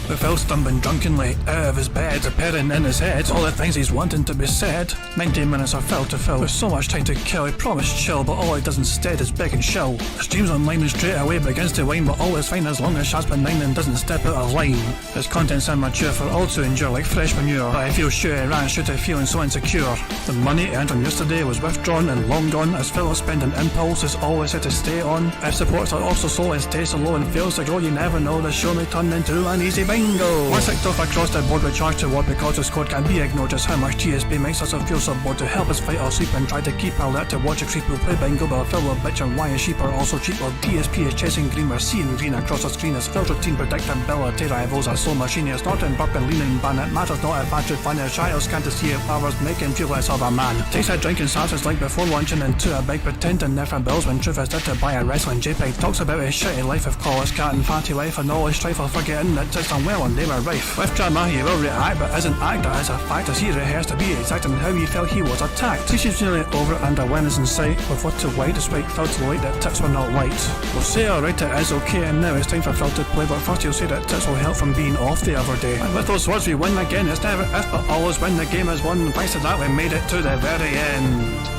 With Phil stumbling drunkenly out of his bed, appearing in his head all the things he's wanting to be said. 19 minutes are filled to fill, with so much time to kill. He promised chill, but all he does instead is beg and show. His dreams online and straight away begins to whine, but all is fine as long as Shaz benign and doesn't step out of line. His content's immature for all to endure like fresh manure, but I feel sure he ran straight to feeling so insecure. The money earned on yesterday was withdrawn and long gone, as Phil spending impulse is always had to stay on. If supports are also slow and stays so low and fails to grow, you never know, the show may turn into an easy bingo. Once clicked off across the board with charge to what because his code can be ignored, just how much DSP makes us feel so bored. To help us fight or sleep and try to keep alert to watch a creep who play bingo, but Phil will bitch and why his sheep are also cheap. While DSP is chasing green, we're seeing green across the screen as Phil's routine predictability rivals are so machinist, not in burp and leaning ban. It matters not if battery fun or child can't see if hours make him feel less of a man. Takes a drink and starts his like before lunching into a big pretending different bills when truth is there to buy a wrestling JPEG. Talks about his shitty life of call his cat and fatty life and all his strife while forgetting that it's unwell and they were rife. With drama he will react but isn't act, that is a fact as he rehearsed to be exact on how he felt he was attacked. Teaches nearly over and a win is in sight, with what to white despite Phil to late that tips were not light. We'll say alright it is okay and now it's time for Phil to play, but first he'll say that tips will help from being off the other day. And with those words we win again, it's never if but always when the game is won. Thanks to that we made it to the very end.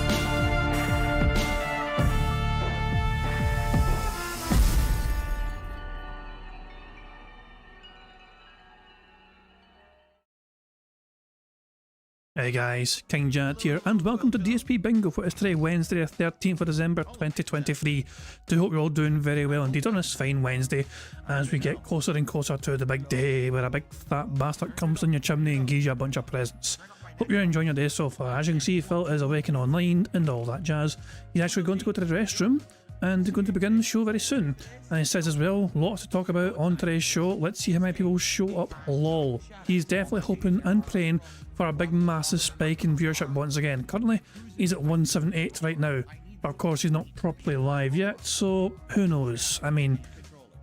Hey guys, King Janet here, and welcome to DSP Bingo for today, Wednesday, the 13th of December 2023. Do hope you're all doing very well indeed on this fine Wednesday as we get closer and closer to the big day where a big fat bastard comes in your chimney and gives you a bunch of presents. Hope you're enjoying your day so far. As you can see, Phil is awake and online and all that jazz. He's actually going to go to the restroom and going to begin the show very soon. And he says as well, lots to talk about on today's show. Let's see how many people show up. Lol. He's definitely hoping and praying for a big massive spike in viewership once again. Currently, he's at 178 right now. But of course, he's not properly live yet, so who knows? I mean,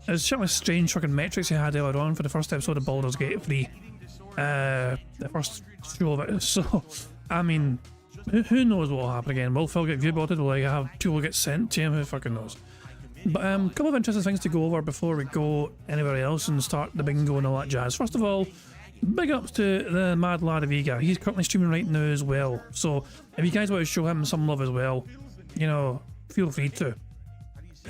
it's certainly strange fucking metrics he had earlier on for the first episode of Baldur's Gate 3. The first show of it. So, I mean, who knows what will happen again? Will Phil get viewbotted? Will I have people get sent to him? Who fucking knows? But a couple of interesting things to go over before we go anywhere else and start the bingo and all that jazz. First of all, big ups to the mad lad of Vega. He's currently streaming right now as well. So if you guys want to show him some love as well, you know, feel free to.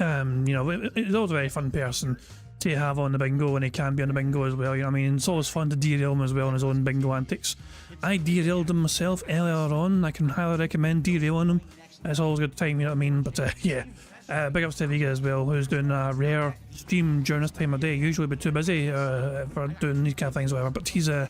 You know, he's always a very fun person to have on the bingo, and he can be on the bingo as well. You know what I mean? It's always fun to derail him as well in his own bingo antics. I derailed him myself earlier on. I can highly recommend derailing him. It's always a good time, you know what I mean? But yeah, big ups to Vega as well, who's doing a rare stream during this time of day. Usually be too busy for doing these kind of things or whatever, but he's there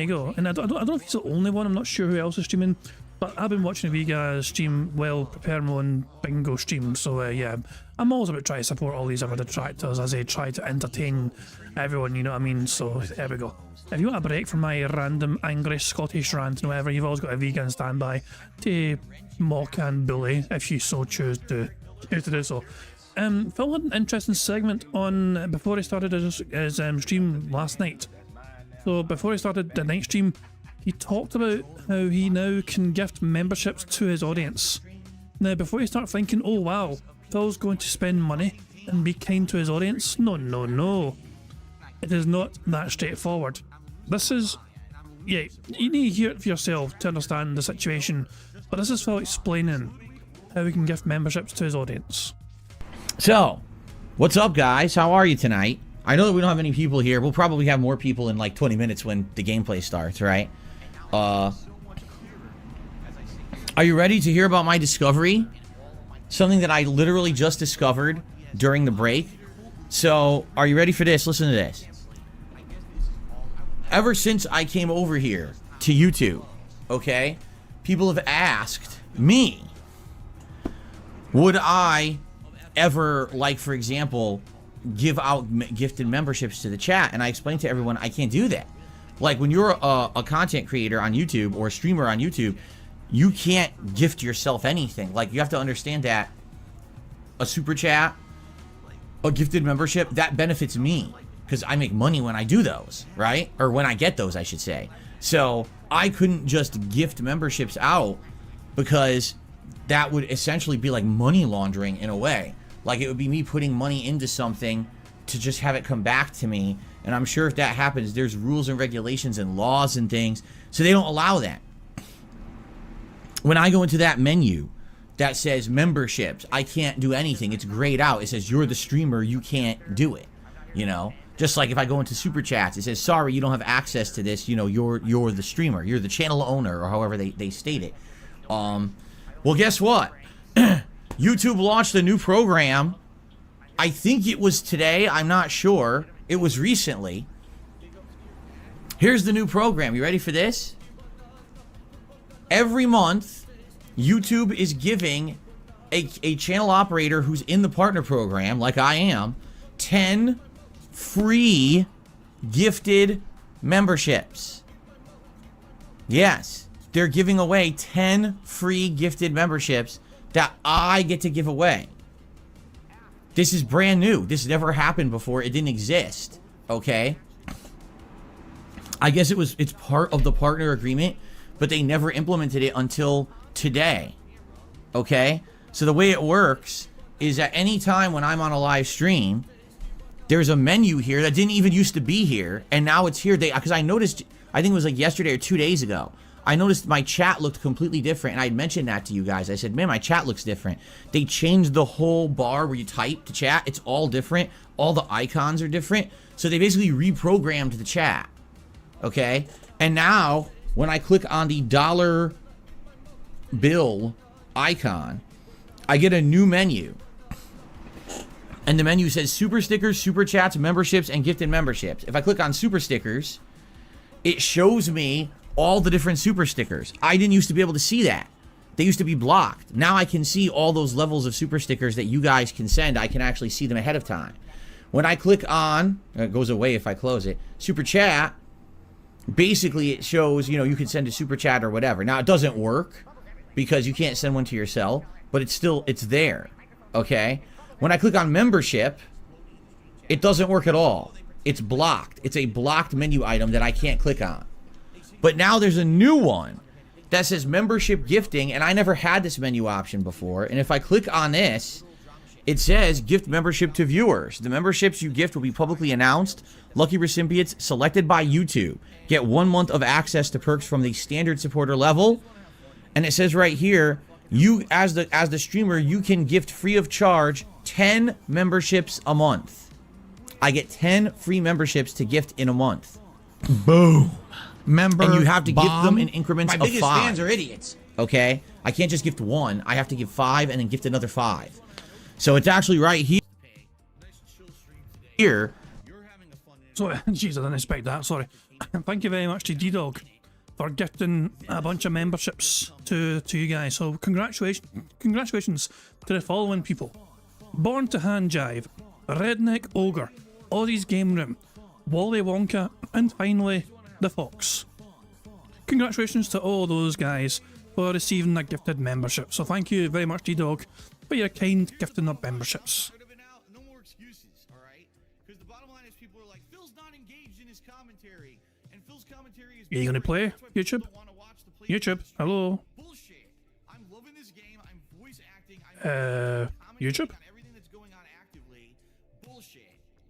you go. And I don't know if he's the only one. I'm not sure who else is streaming, but I've been watching Vega stream while preparing my own bingo stream. So yeah, I'm always about trying to support all these other detractors as they try to entertain everyone, you know what I mean? So there we go. If you want a break from my random angry Scottish rant and whatever, you've always got a Vega on standby to mock and bully if you so choose to do so. Phil had an interesting segment on before he started his stream last night. So before he started the night stream, he talked about how he now can gift memberships to his audience. Now, before you start thinking, oh wow, Phil's going to spend money and be kind to his audience, no. It is not that straightforward. This is, yeah, you need to hear it for yourself to understand the situation, but this is Phil explaining how he can gift memberships to his audience. So, what's up guys? How are you tonight? I know that we don't have any people here. We'll probably have more people in like 20 minutes when the gameplay starts, right? Are you ready to hear about my discovery? Something that I literally just discovered during the break. So, are you ready for this? Listen to this. Ever since I came over here to YouTube, okay, people have asked me, would I ever, like, for example, give out gifted memberships to the chat? And I explained to everyone I can't do that. Like, when you're a content creator on YouTube or a streamer on YouTube, you can't gift yourself anything. Like, you have to understand that a super chat, a gifted membership, that benefits me because I make money when I do those, right? Or when I get those, I should say. So I couldn't just gift memberships out because that would essentially be like money laundering in a way. Like, it would be me putting money into something to just have it come back to me. And I'm sure if that happens, there's rules and regulations and laws and things, so they don't allow that. When I go into that menu that says memberships, I can't do anything. It's grayed out. It says you're the streamer, you can't do it. You know, just like if I go into super chats, it says sorry, you don't have access to this. You know, you're the streamer, you're the channel owner, or however they state it. Well, guess what? YouTube launched a new program. I think it was today. I'm not sure. It was recently. Here's the new program. You ready for this? Every month, YouTube is giving a channel operator who's in the partner program, like I am, 10 free gifted memberships. Yes, they're giving away 10 free gifted memberships that I get to give away. This is brand new. This never happened before. It didn't exist. Okay? I guess it's part of the partner agreement, but they never implemented it until today. Okay? So the way it works is at any time when I'm on a live stream, there's a menu here that didn't even used to be here, and now it's here. Because I noticed, I think it was like yesterday or 2 days ago, I noticed my chat looked completely different, and I mentioned that to you guys. I said, man, my chat looks different. They changed the whole bar where you type to chat. It's all different. All the icons are different. So they basically reprogrammed the chat. Okay? And now, when I click on the dollar bill icon, I get a new menu. And the menu says super stickers, super chats, memberships, and gifted memberships. If I click on super stickers, it shows me all the different super stickers. I didn't used to be able to see that. They used to be blocked. Now I can see all those levels of super stickers that you guys can send. I can actually see them ahead of time. When I click on, it goes away if I close it, super chat, basically it shows, you know, you can send a super chat or whatever. Now it doesn't work because you can't send one to yourself, but it's there, okay? When I click on membership, it doesn't work at all. It's blocked. It's a blocked menu item that I can't click on. But now there's a new one that says membership gifting, and I never had this menu option before. And if I click on this, it says gift membership to viewers. The memberships you gift will be publicly announced. Lucky recipients selected by YouTube get 1 month of access to perks from the standard supporter level. And it says right here, you as the streamer, you can gift free of charge 10 memberships a month. I get 10 free memberships to gift in a month. Boom. Member and you have to bomb. gift them in increments of 5. My biggest fans are idiots. Okay? I can't just gift 1. I have to give 5 and then gift another 5. So it's actually right here. Sorry, jeez, I didn't expect that, sorry. Thank you very much to D-Dog for gifting a bunch of memberships to you guys. So congratulations to the following people. Born to Hand Jive, Redneck Ogre, Aussie's Game Room, Wally Wonka, and finally, The Fox. Congratulations to all those guys for receiving a gifted membership. So thank you very much, D-Dog, for your kind gifting of memberships. No more excuses, all right? Because the bottom line is people are like, Phil's not engaged in his commentary, and Phil's commentary is. Are you gonna play YouTube? YouTube, hello. Bullshit. I'm loving this game. I'm voice acting. YouTube? On everything that's going on actively. Bullshit.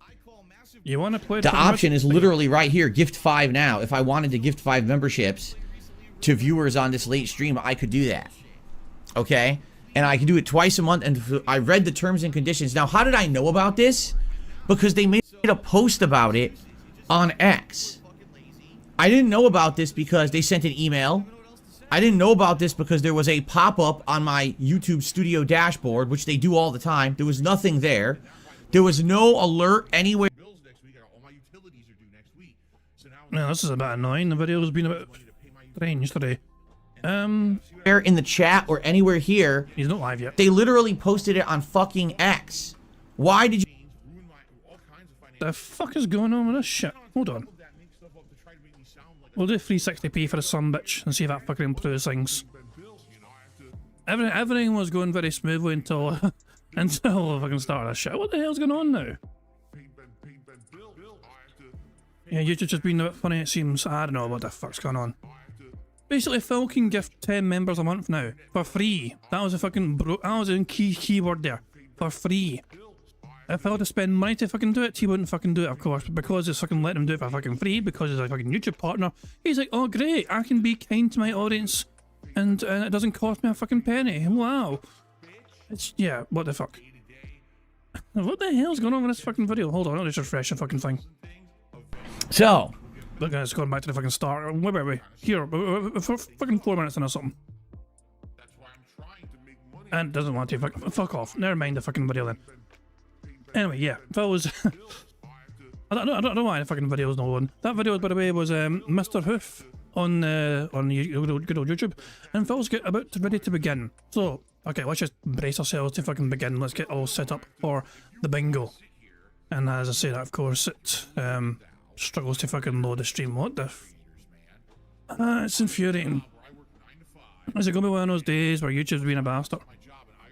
I call massive. You wanna play? The option is literally right here, gift 5 now. If I wanted to gift 5 memberships to viewers on this late stream, I could do that. Okay? And I can do it twice a month, and I read the terms and conditions. Now, how did I know about this? Because they made a post about it on X. I didn't know about this because they sent an email. I didn't know about this because there was a pop-up on my YouTube studio dashboard, which they do all the time. There was nothing there. There was no alert anywhere. No, this is a bit annoying. The video's been a bit strange today. In the chat or anywhere here. He's not live yet. They literally posted it on fucking X. Why did you... The fuck is going on with this shit? Hold on. We'll do 360p for the sun bitch and see if that fucking improves things. Everything was going very smoothly until until I fucking started this shit. What the hell's going on now? Yeah, YouTube's just been a bit funny, it seems. I don't know what the fuck's going on. Basically, Phil can gift 10 members a month now for free. That was a fucking that was a keyword there. For free. If I had to spend money to fucking do it, he wouldn't fucking do it, of course. But because it's fucking letting him do it for fucking free, because he's a fucking YouTube partner, he's like, oh great, I can be kind to my audience, and it doesn't cost me a fucking penny. Wow. It's, yeah, what the fuck? What the hell's going on with this fucking video? Hold on, I'll just refresh the fucking thing. So... Look, it's going back to the fucking start. Where were we? Here, for fucking 4 minutes in or something. And it doesn't want to. Fuck off. Never mind the fucking video then. Anyway, yeah. Phil was... I don't know why the fucking video's no one. That video, by the way, was Mr. Hoof on good old YouTube. And Phil's ready to begin. So, okay, let's just brace ourselves to fucking begin. Let's get all set up for the bingo. And as I say that, of course, it... struggles to fucking load the stream. What the it's infuriating. Is it gonna be one of those days where YouTube's being a bastard?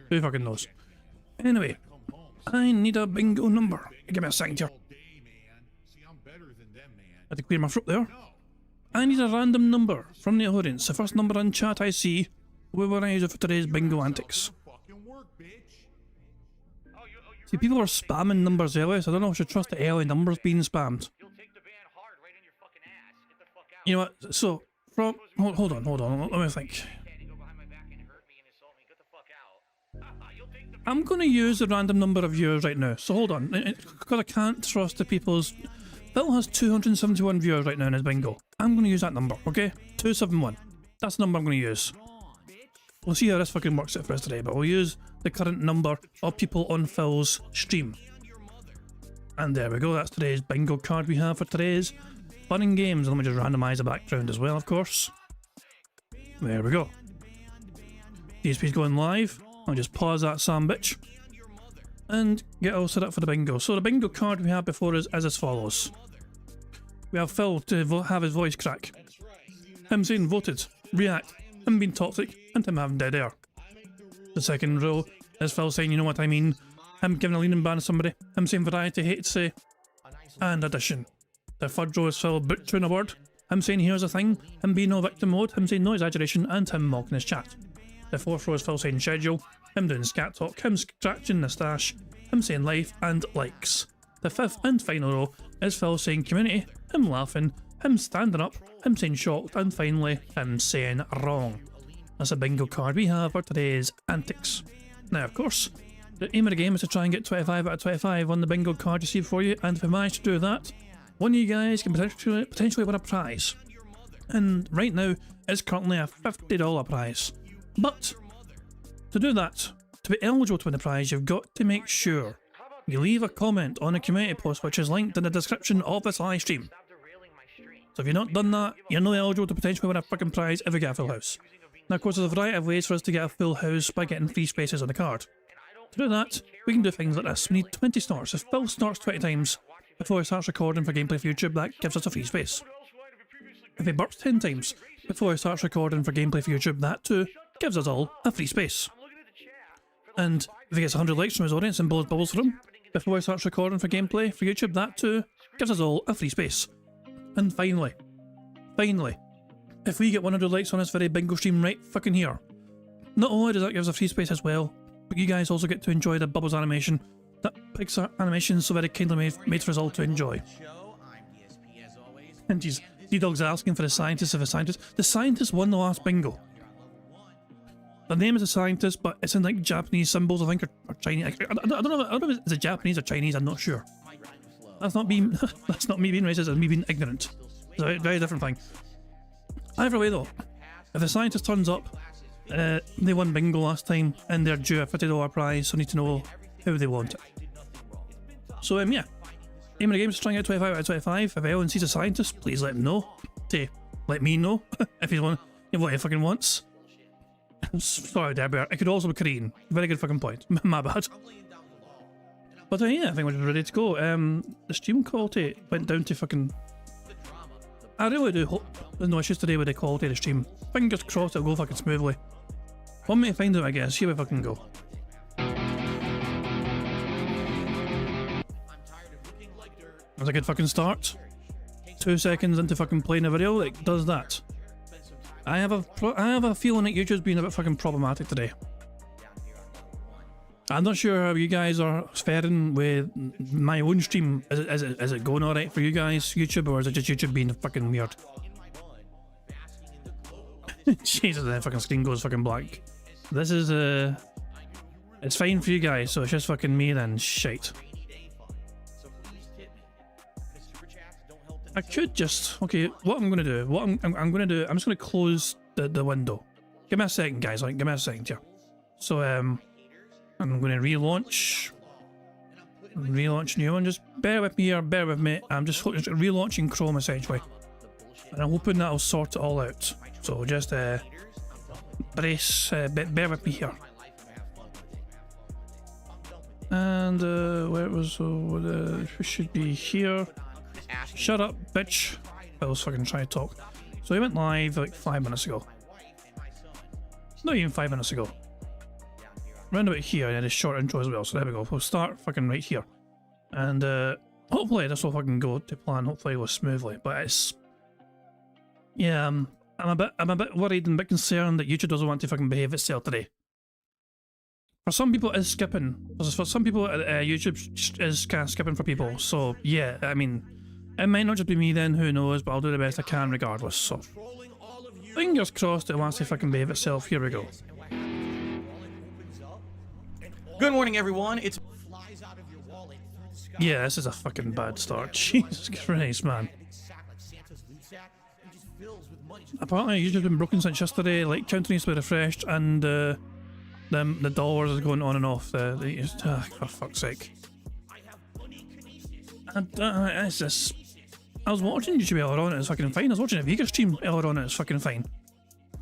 Who fucking knows? Anyway, I need a bingo number. Give me a second here. I had to clear my throat there. I need a random number from the audience. The first number in chat I see will rise for today's bingo antics. See, people are spamming numbers early, so I don't know if I should trust the early numbers being spammed. You know what, so, from, hold on, let me think. I'm going to use a random number of viewers right now, so hold on, because I can't trust the people's... Phil has 271 viewers right now in his bingo. I'm going to use that number, okay? 271. That's the number I'm going to use. We'll see how this fucking works out for us today, but we'll use the current number of people on Phil's stream. And there we go, that's today's bingo card we have for today's fun and games. And let me just randomise the background as well, of course. There we go. DSP's going live. I'll just pause that bitch and get all set up for the bingo. So the bingo card we have before us is as follows. We have Phil to have his voice crack. Him saying voted, react, him being toxic, and him having dead air. The second row is Phil saying, you know what I mean, him giving a leaning ban to somebody, him saying variety, hate to say, and addition. The third row is Phil butchering a word, him saying here's a thing, him being no victim mode, him saying no exaggeration, and him mocking his chat. The fourth row is Phil saying schedule, him doing scat talk, him scratching the stash, him saying life and likes. The fifth and final row is Phil saying community, him laughing, him standing up, him saying shocked, and finally him saying wrong. That's a bingo card we have for today's antics. Now of course, the aim of the game is to try and get 25 out of 25 on the bingo card you see before you, and if we manage to do that, one of you guys can potentially win a prize. And right now, it's currently a $50 prize. But, to do that, to be eligible to win the prize, you've got to make sure you leave a comment on a community post which is linked in the description of this live stream. So if you've not done that, you're not eligible to potentially win a fucking prize if you get a full house. Now of course there's a variety of ways for us to get a full house by getting free spaces on the card. To do that, we can do things like this. We need 20 starts. If Phil starts 20 times before he starts recording for gameplay for YouTube, that gives us a free space. If he burps 10 times before he starts recording for gameplay for YouTube, that too gives us all a free space. And if he gets 100 likes from his audience and blows bubbles for him before he starts recording for gameplay for YouTube, that too gives us all a free space. And finally, if we get 100 likes on this very bingo stream right fucking here, not only does that give us a free space as well, but you guys also get to enjoy the Bubbles animation that Pixar Animation so very kindly made for us all to enjoy. And geez, D-Dog's asking for the scientist of a scientist. The scientist won the last bingo. The name is a scientist, but it's in like Japanese symbols, I think, or Chinese. I don't know if it's Japanese or Chinese, I'm not sure. That's not me being racist, it's me being ignorant. It's a very different thing. Either way though, if the scientist turns up, they won bingo last time and they're due a $50 prize, so I need to know how they want it. So yeah, aim of the game is to try and get 25 out of 25. If anyone sees a scientist, please let him know. Let me know if he's what he fucking wants. Sorry, Debbie. It could also be Korean. Very good fucking point. My bad. But yeah, I think we're ready to go. The stream quality went down to fucking... I really do hope there's no issues today with the quality of the stream. Fingers crossed it'll go fucking smoothly. One way to find out, I guess. Here we fucking go. That's a good fucking start. 2 seconds into fucking playing a video, it does that. I have a feeling that YouTube's been a bit fucking problematic today. I'm not sure how you guys are faring with my own stream. Is it going alright for you guys, YouTube, or is it just YouTube being fucking weird? Jesus, that fucking screen goes fucking black. This is it's fine for you guys, so it's just fucking me then. Shite. I could just... Okay, what I'm gonna do... I'm gonna do... I'm just gonna close the window. Give me a second, guys. Like, give me a second here. So, I'm gonna relaunch new one. Just bear with me here, bear with me. I'm just relaunching Chrome, essentially. And I'm hoping that'll sort it all out. So, just, bear with me here. And, where was... we should be here. Shut up, bitch. I was fucking trying to talk. So he went live like 5 minutes ago. Not even 5 minutes ago. Round about here, and had a short intro as well. So there we go. We'll start fucking right here. And hopefully this will fucking go to plan. Hopefully it goes smoothly. But it's... Yeah, I'm a bit worried and a bit concerned that YouTube doesn't want to fucking behave itself today. For some people it's skipping. For some people YouTube is kind of skipping for people. So yeah, I mean... It might not just be me then, who knows, but I'll do the best I can regardless, so... Fingers crossed it wants to fucking behave itself. Here we go. Good morning, everyone. It's... Yeah, this is a fucking bad start. Jesus Christ, man. apparently YouTube's been broken since yesterday. Like, counting needs to be refreshed, and the dollars is going on and off. For fuck's sake. And it's just. I was watching YouTube earlier on, and it's fucking fine. I was watching a Vega stream earlier on, and it's fucking fine.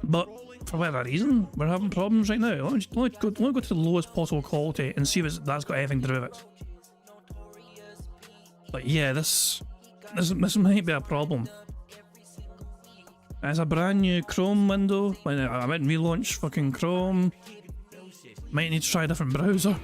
But for whatever reason, we're having problems right now. Let me go to the lowest possible quality and see if that's got anything to do with it. But yeah, this might be a problem. It's a brand new Chrome window. When I went and relaunch fucking Chrome, might need to try a different browser.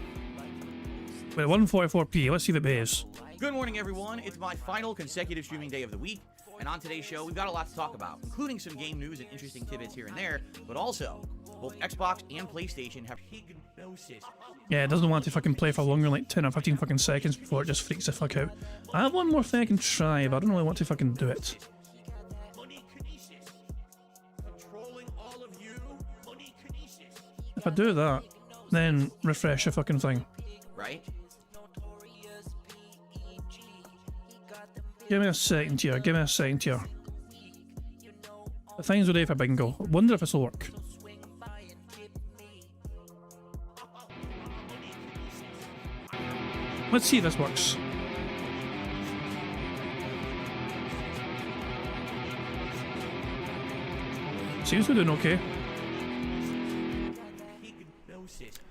Wait, 144p. Let's see if it behaves. Good morning, everyone. It's my final consecutive streaming day of the week, and on today's show, we've got a lot to talk about, including some game news and interesting tidbits here and there, but also, both Xbox and PlayStation have hypnosis. Yeah, it doesn't want to fucking play for longer than like 10 or 15 fucking seconds before it just freaks the fuck out. I have one more thing I can try, but I don't really want to fucking do it. If I do that, then refresh the fucking thing. Right? Give me a second here, give me a second here. The thing's ready for bingo. I wonder if this will work. Let's see if this works. Seems we're doing okay.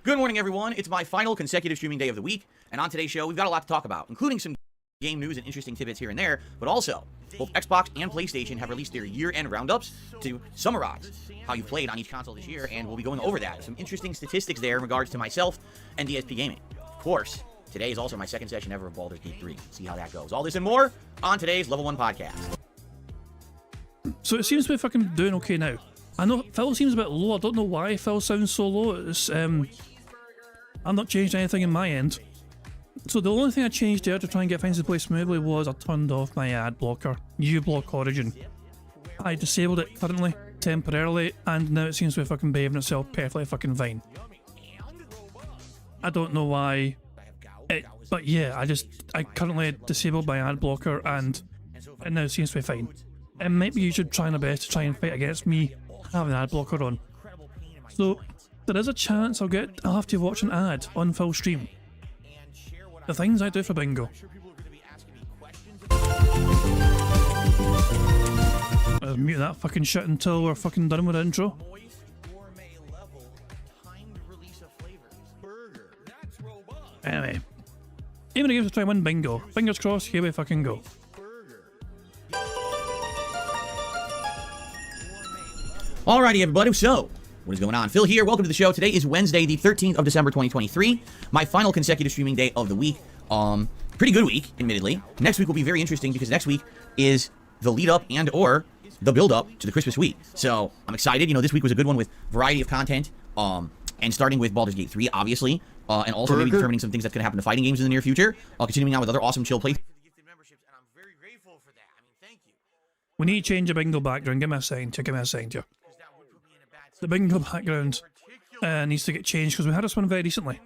Good morning, everyone. It's my final consecutive streaming day of the week, and on today's show, we've got a lot to talk about, including some game news and interesting tidbits here and there, but also, both Xbox and PlayStation have released their year-end roundups to summarize how you played on each console this year, and we'll be going over that. Some interesting statistics there in regards to myself and DSP Gaming. Of course, today is also my second session ever of Baldur's Gate 3. See how that goes. All this and more on today's Level 1 podcast. So it seems to be fucking doing okay now. I know Phil seems a bit low. I don't know why Phil sounds so low. It's, I've not changed anything in my end. So the only thing I changed there to try and get things to play smoothly was I turned off my ad blocker, uBlock Origin. I disabled it currently, temporarily, and now it seems to be fucking behaving itself perfectly fucking fine. I don't know why, but yeah, I currently disabled my ad blocker and it now seems to be fine. And maybe you should try my best to try and fight against me having an ad blocker on. So there is a chance I'll have to watch an ad on full stream. The things I do for bingo. I'll mute that fucking shit until we're fucking done with the intro. Anyway. Even the games to try and win bingo. Fingers crossed, here we fucking go. Alrighty, everybody, so what is going on? Phil here. Welcome to the show. Today is Wednesday, the 13th of December, 2023. My final consecutive streaming day of the week. Pretty good week, admittedly. Next week will be very interesting because next week is the lead up and or the build up to the Christmas week. So I'm excited. You know, this week was a good one with variety of content. And starting with Baldur's Gate 3, obviously, and also maybe determining some things that's going to happen to fighting games in the near future. Continuing on with other awesome chill plays. We need to change the bingo background. Give me a second here. The bingo background needs to get changed because we had this one very recently.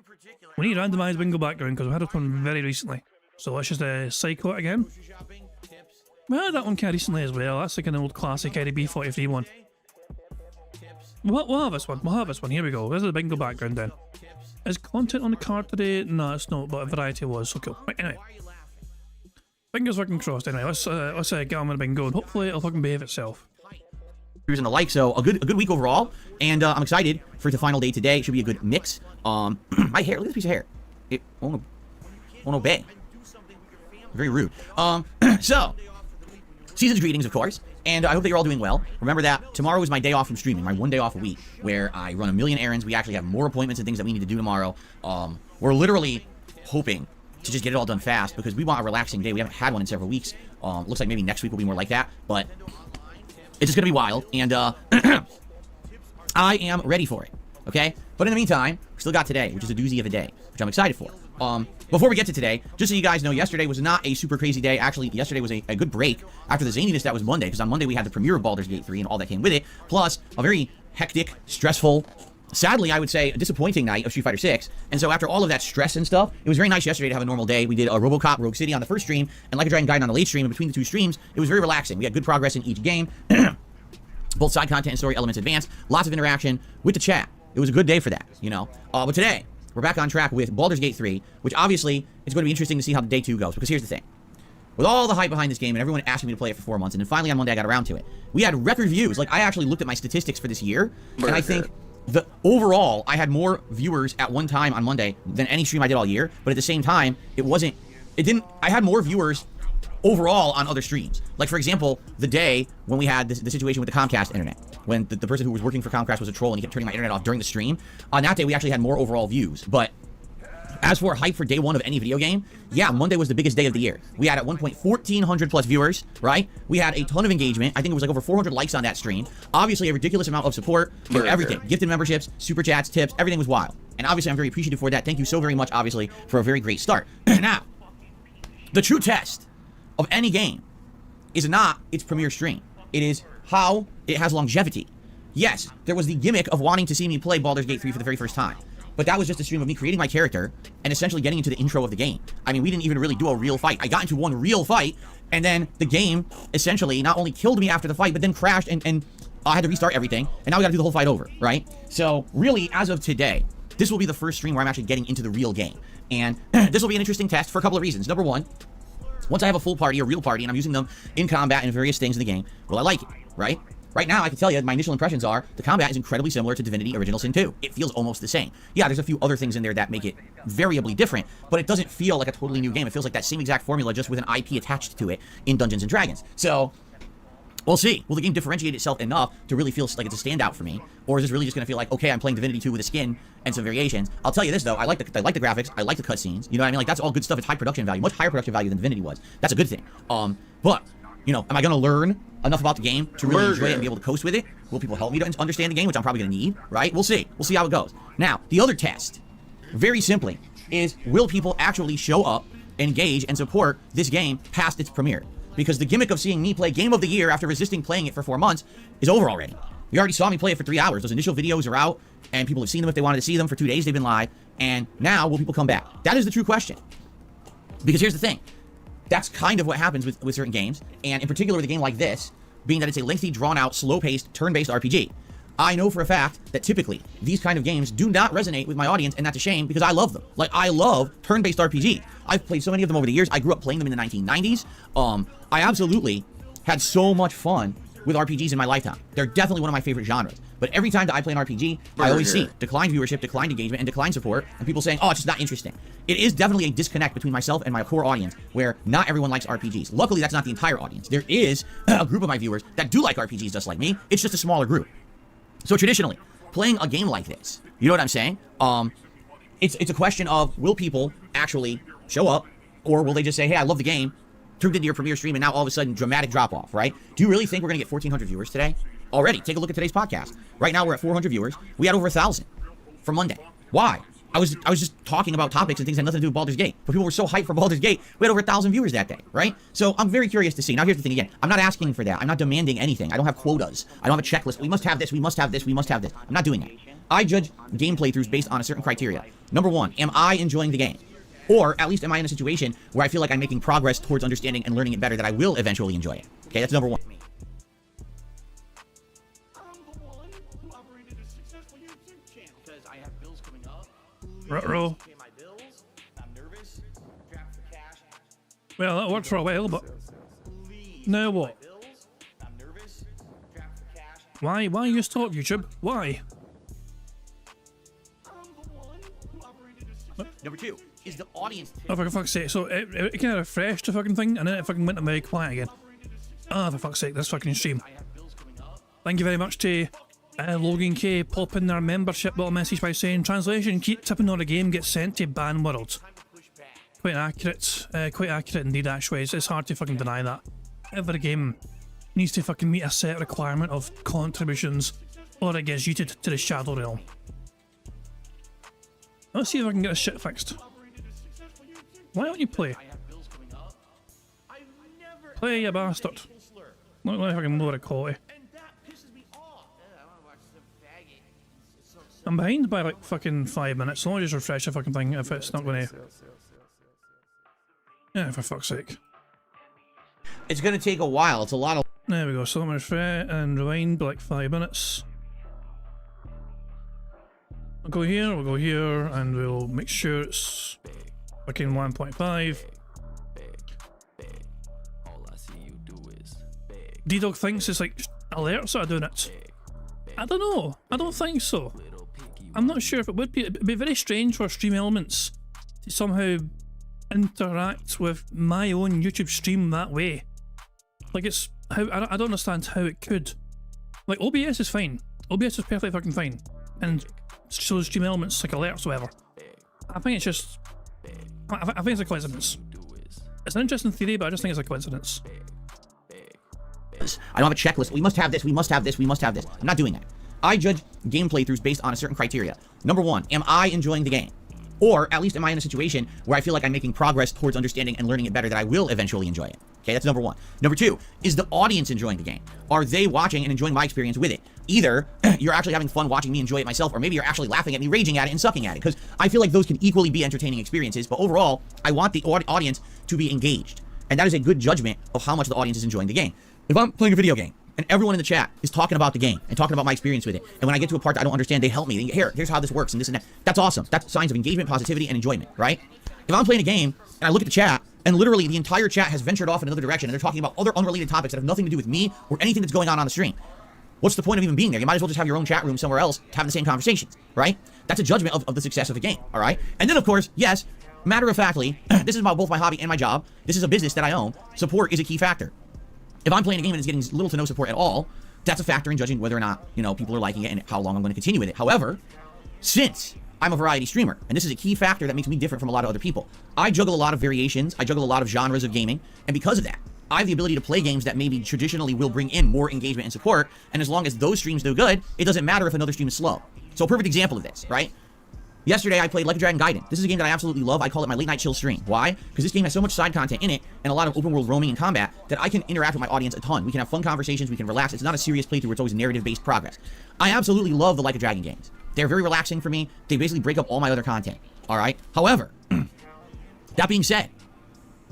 We need a randomized bingo background because we had this one very recently. So let's just cycle it again. We had that one kind of recently as well. That's like an old classic B43 one. We'll have this one. We'll have this one. Here we go. This is the bingo background then. Is content on the card today? No, it's not, but a variety was. So cool. Right, anyway. Fingers fucking crossed. Anyway, let's get on with the bingo and hopefully it'll fucking behave itself. And the like, so a good week overall, and I'm excited for the final day today. It should be a good mix. My hair, look at this piece of hair. It won't obey. Very rude. So, season's greetings, of course, and I hope that you're all doing well. Remember that tomorrow is my day off from streaming, my one day off a week, where I run a million errands. We actually have more appointments and things that we need to do tomorrow. We're literally hoping to just get it all done fast because we want a relaxing day. We haven't had one in several weeks. Looks like maybe next week will be more like that, but it's just gonna be wild, and I am ready for it, okay? But in the meantime, we still got today, which is a doozy of a day, which I'm excited for. Before we get to today, just so you guys know, yesterday was not a super crazy day. Actually, yesterday was a good break after the zaniness that was Monday, because on Monday we had the premiere of Baldur's Gate 3 and all that came with it, plus a very hectic, stressful, sadly, I would say, a disappointing night of Street Fighter 6. And so after all of that stress and stuff, it was very nice yesterday to have a normal day. We did a RoboCop Rogue City on the first stream, and Like a Dragon Gaiden on the late stream. And between the two streams, it was very relaxing. We had good progress in each game. Both side content and story elements advanced. Lots of interaction with the chat. It was a good day for that, you know. But today, we're back on track with Baldur's Gate 3, which obviously is going to be interesting to see how day 2 goes. Because here's the thing. With all the hype behind this game and everyone asking me to play it for 4 months, and then finally on Monday I got around to it, we had record views. Like, I actually looked at my statistics for this year, and I think overall, I had more viewers at one time on Monday than any stream I did all year. But at the same time, I had more viewers overall on other streams. Like, for example, the day when we had the situation with the Comcast internet, when the person who was working for Comcast was a troll and he kept turning my internet off during the stream, on that day we actually had more overall views. But as for hype for day 1 of any video game, yeah, Monday was the biggest day of the year. We had at one point 1,400 plus viewers, right? We had a ton of engagement. I think it was like over 400 likes on that stream. Obviously, a ridiculous amount of support for everything. Gifted memberships, super chats, tips, everything was wild. And obviously, I'm very appreciative for that. Thank you so very much, obviously, for a very great start. Now, the true test of any game is not its premiere stream. It is how it has longevity. Yes, there was the gimmick of wanting to see me play Baldur's Gate 3 for the very first time. But that was just a stream of me creating my character and essentially getting into the intro of the game. I mean, we didn't even really do a real fight. I got into one real fight, and then the game essentially not only killed me after the fight, but then crashed, and I had to restart everything, and now we gotta do the whole fight over, right? So, really, as of today, this will be the first stream where I'm actually getting into the real game. And this will be an interesting test for a couple of reasons. Number one, once I have a full party, a real party, and I'm using them in combat and various things in the game, well, I like it, right? Right now, I can tell you, my initial impressions are, the combat is incredibly similar to Divinity Original Sin 2. It feels almost the same. Yeah, there's a few other things in there that make it variably different, but it doesn't feel like a totally new game. It feels like that same exact formula, just with an IP attached to it in Dungeons & Dragons. So, we'll see. Will the game differentiate itself enough to really feel like it's a standout for me? Or is this really just going to feel like, okay, I'm playing Divinity 2 with a skin and some variations? I'll tell you this, though. I like the graphics. I like the cutscenes. You know what I mean? Like, that's all good stuff. It's high production value. Much higher production value than Divinity was. That's a good thing. But, you know, am I going to learn enough about the game to really enjoy it and be able to coast with it? Will people help me to understand the game, which I'm probably going to need, right? We'll see. We'll see how it goes. Now, the other test, very simply, is will people actually show up, engage, and support this game past its premiere? Because the gimmick of seeing me play Game of the Year after resisting playing it for 4 months is over already. You already saw me play it for 3 hours. Those initial videos are out, and people have seen them if they wanted to see them. For 2 days, they've been live. And now, will people come back? That is the true question. Because here's the thing. That's kind of what happens with certain games, and in particular with a game like this, being that it's a lengthy, drawn-out, slow-paced, turn-based RPG. I know for a fact that typically these kind of games do not resonate with my audience, and that's a shame because I love them. Like, I love turn-based RPG. I've played so many of them over the years. I grew up playing them in the 1990s. I absolutely had so much fun with RPGs in my lifetime. They're definitely one of my favorite genres. But every time that I play an RPG, I always see declined viewership, declined engagement, and declined support, and people saying, oh, it's just not interesting. It is definitely a disconnect between myself and my core audience, where not everyone likes RPGs. Luckily, that's not the entire audience. There is a group of my viewers that do like RPGs just like me. It's just a smaller group. So traditionally, playing a game like this, you know what I'm saying? It's a question of, will people actually show up, or will they just say, hey, I love the game, tuned into your premiere stream, and now all of a sudden, dramatic drop-off, right? Do you really think we're going to get 1,400 viewers today? Already. Take a look at today's podcast. Right now, we're at 400 viewers. We had over 1,000 for Monday. Why? I was just talking about topics and things that had nothing to do with Baldur's Gate. But people were so hyped for Baldur's Gate, we had over 1,000 viewers that day, right? So I'm very curious to see. Now, here's the thing again. I'm not asking for that. I'm not demanding anything. I don't have quotas. I don't have a checklist. We must have this. We must have this. We must have this. I'm not doing that. I judge game playthroughs based on a certain criteria. Number one, am I enjoying the game? Or at least am I in a situation where I feel like I'm making progress towards understanding and learning it better that I will eventually enjoy it? Okay, that's number one. Ruh-roh. Well, that worked for a while, but now what? Why you stop YouTube? Why? Number two is the audience. Oh, for fuck's sake. So it kind of refreshed the fucking thing, and then it fucking went to very quiet again. Ah, for fuck's sake, this fucking stream. Thank you very much to Logan K popping their membership little message by saying, translation, keep tipping on a game gets sent to ban world. Quite accurate indeed actually. It's hard to fucking deny that. Every game needs to fucking meet a set requirement of contributions or it gets yeeted to the Shadow Realm. Let's see if I can get this shit fixed. Why don't you play? Play, you bastard. Look like I can lower the quality. I'm behind by like fucking 5 minutes, so I'll just refresh the fucking thing if it's not gonna... Yeah, for fuck's sake. It's gonna take a while. It's a lot of There we go. So let me refresh and rewind by like 5 minutes. We'll go here, and we'll make sure it's working 1.5. D-Dog thinks it's like alerts are doing it. I don't know. I don't think so. I'm not sure if it would be. It'd be very strange for Stream Elements to somehow interact with my own YouTube stream that way. Like it's how I don't understand how it could. Like OBS is fine. OBS is perfectly fucking fine, and so Stream Elements like alerts or whatever. I think it's just. I think it's a coincidence. It's an interesting theory, but I just think it's a coincidence. I don't have a checklist. We must have this. We must have this. We must have this. I'm not doing that. I judge game playthroughs based on a certain criteria. Number one, am I enjoying the game? Or at least am I in a situation where I feel like I'm making progress towards understanding and learning it better that I will eventually enjoy it? Okay, that's number one. Number two, is the audience enjoying the game? Are they watching and enjoying my experience with it? Either you're actually having fun watching me enjoy it myself, or maybe you're actually laughing at me, raging at it, and sucking at it. Because I feel like those can equally be entertaining experiences. But overall, I want the audience to be engaged. And that is a good judgment of how much the audience is enjoying the game. If I'm playing a video game, and everyone in the chat is talking about the game and talking about my experience with it, and when I get to a part that I don't understand, they help me. Here's how this works and this and that. That's awesome. That's signs of engagement, positivity, and enjoyment, right? If I'm playing a game and I look at the chat and literally the entire chat has ventured off in another direction and they're talking about other unrelated topics that have nothing to do with me or anything that's going on the stream, what's the point of even being there? You might as well just have your own chat room somewhere else to have the same conversations, right? That's a judgment of the success of the game, all right? And then, of course, yes, matter of factly, this is about both my hobby and my job. This is a business that I own. Support is a key factor. If I'm playing a game and it's getting little to no support at all, that's a factor in judging whether or not, people are liking it and how long I'm going to continue with it. However, since I'm a variety streamer, and this is a key factor that makes me different from a lot of other people, I juggle a lot of variations, I juggle a lot of genres of gaming, and because of that, I have the ability to play games that maybe traditionally will bring in more engagement and support, and as long as those streams do good, it doesn't matter if another stream is slow. So a perfect example of this, right? Yesterday, I played Like a Dragon Gaiden. This is a game that I absolutely love. I call it my late night chill stream. Why? Because this game has so much side content in it and a lot of open world roaming and combat that I can interact with my audience a ton. We can have fun conversations. We can relax. It's not a serious playthrough where it's always narrative-based progress. I absolutely love the Like a Dragon games. They're very relaxing for me. They basically break up all my other content. All right? However, that being said,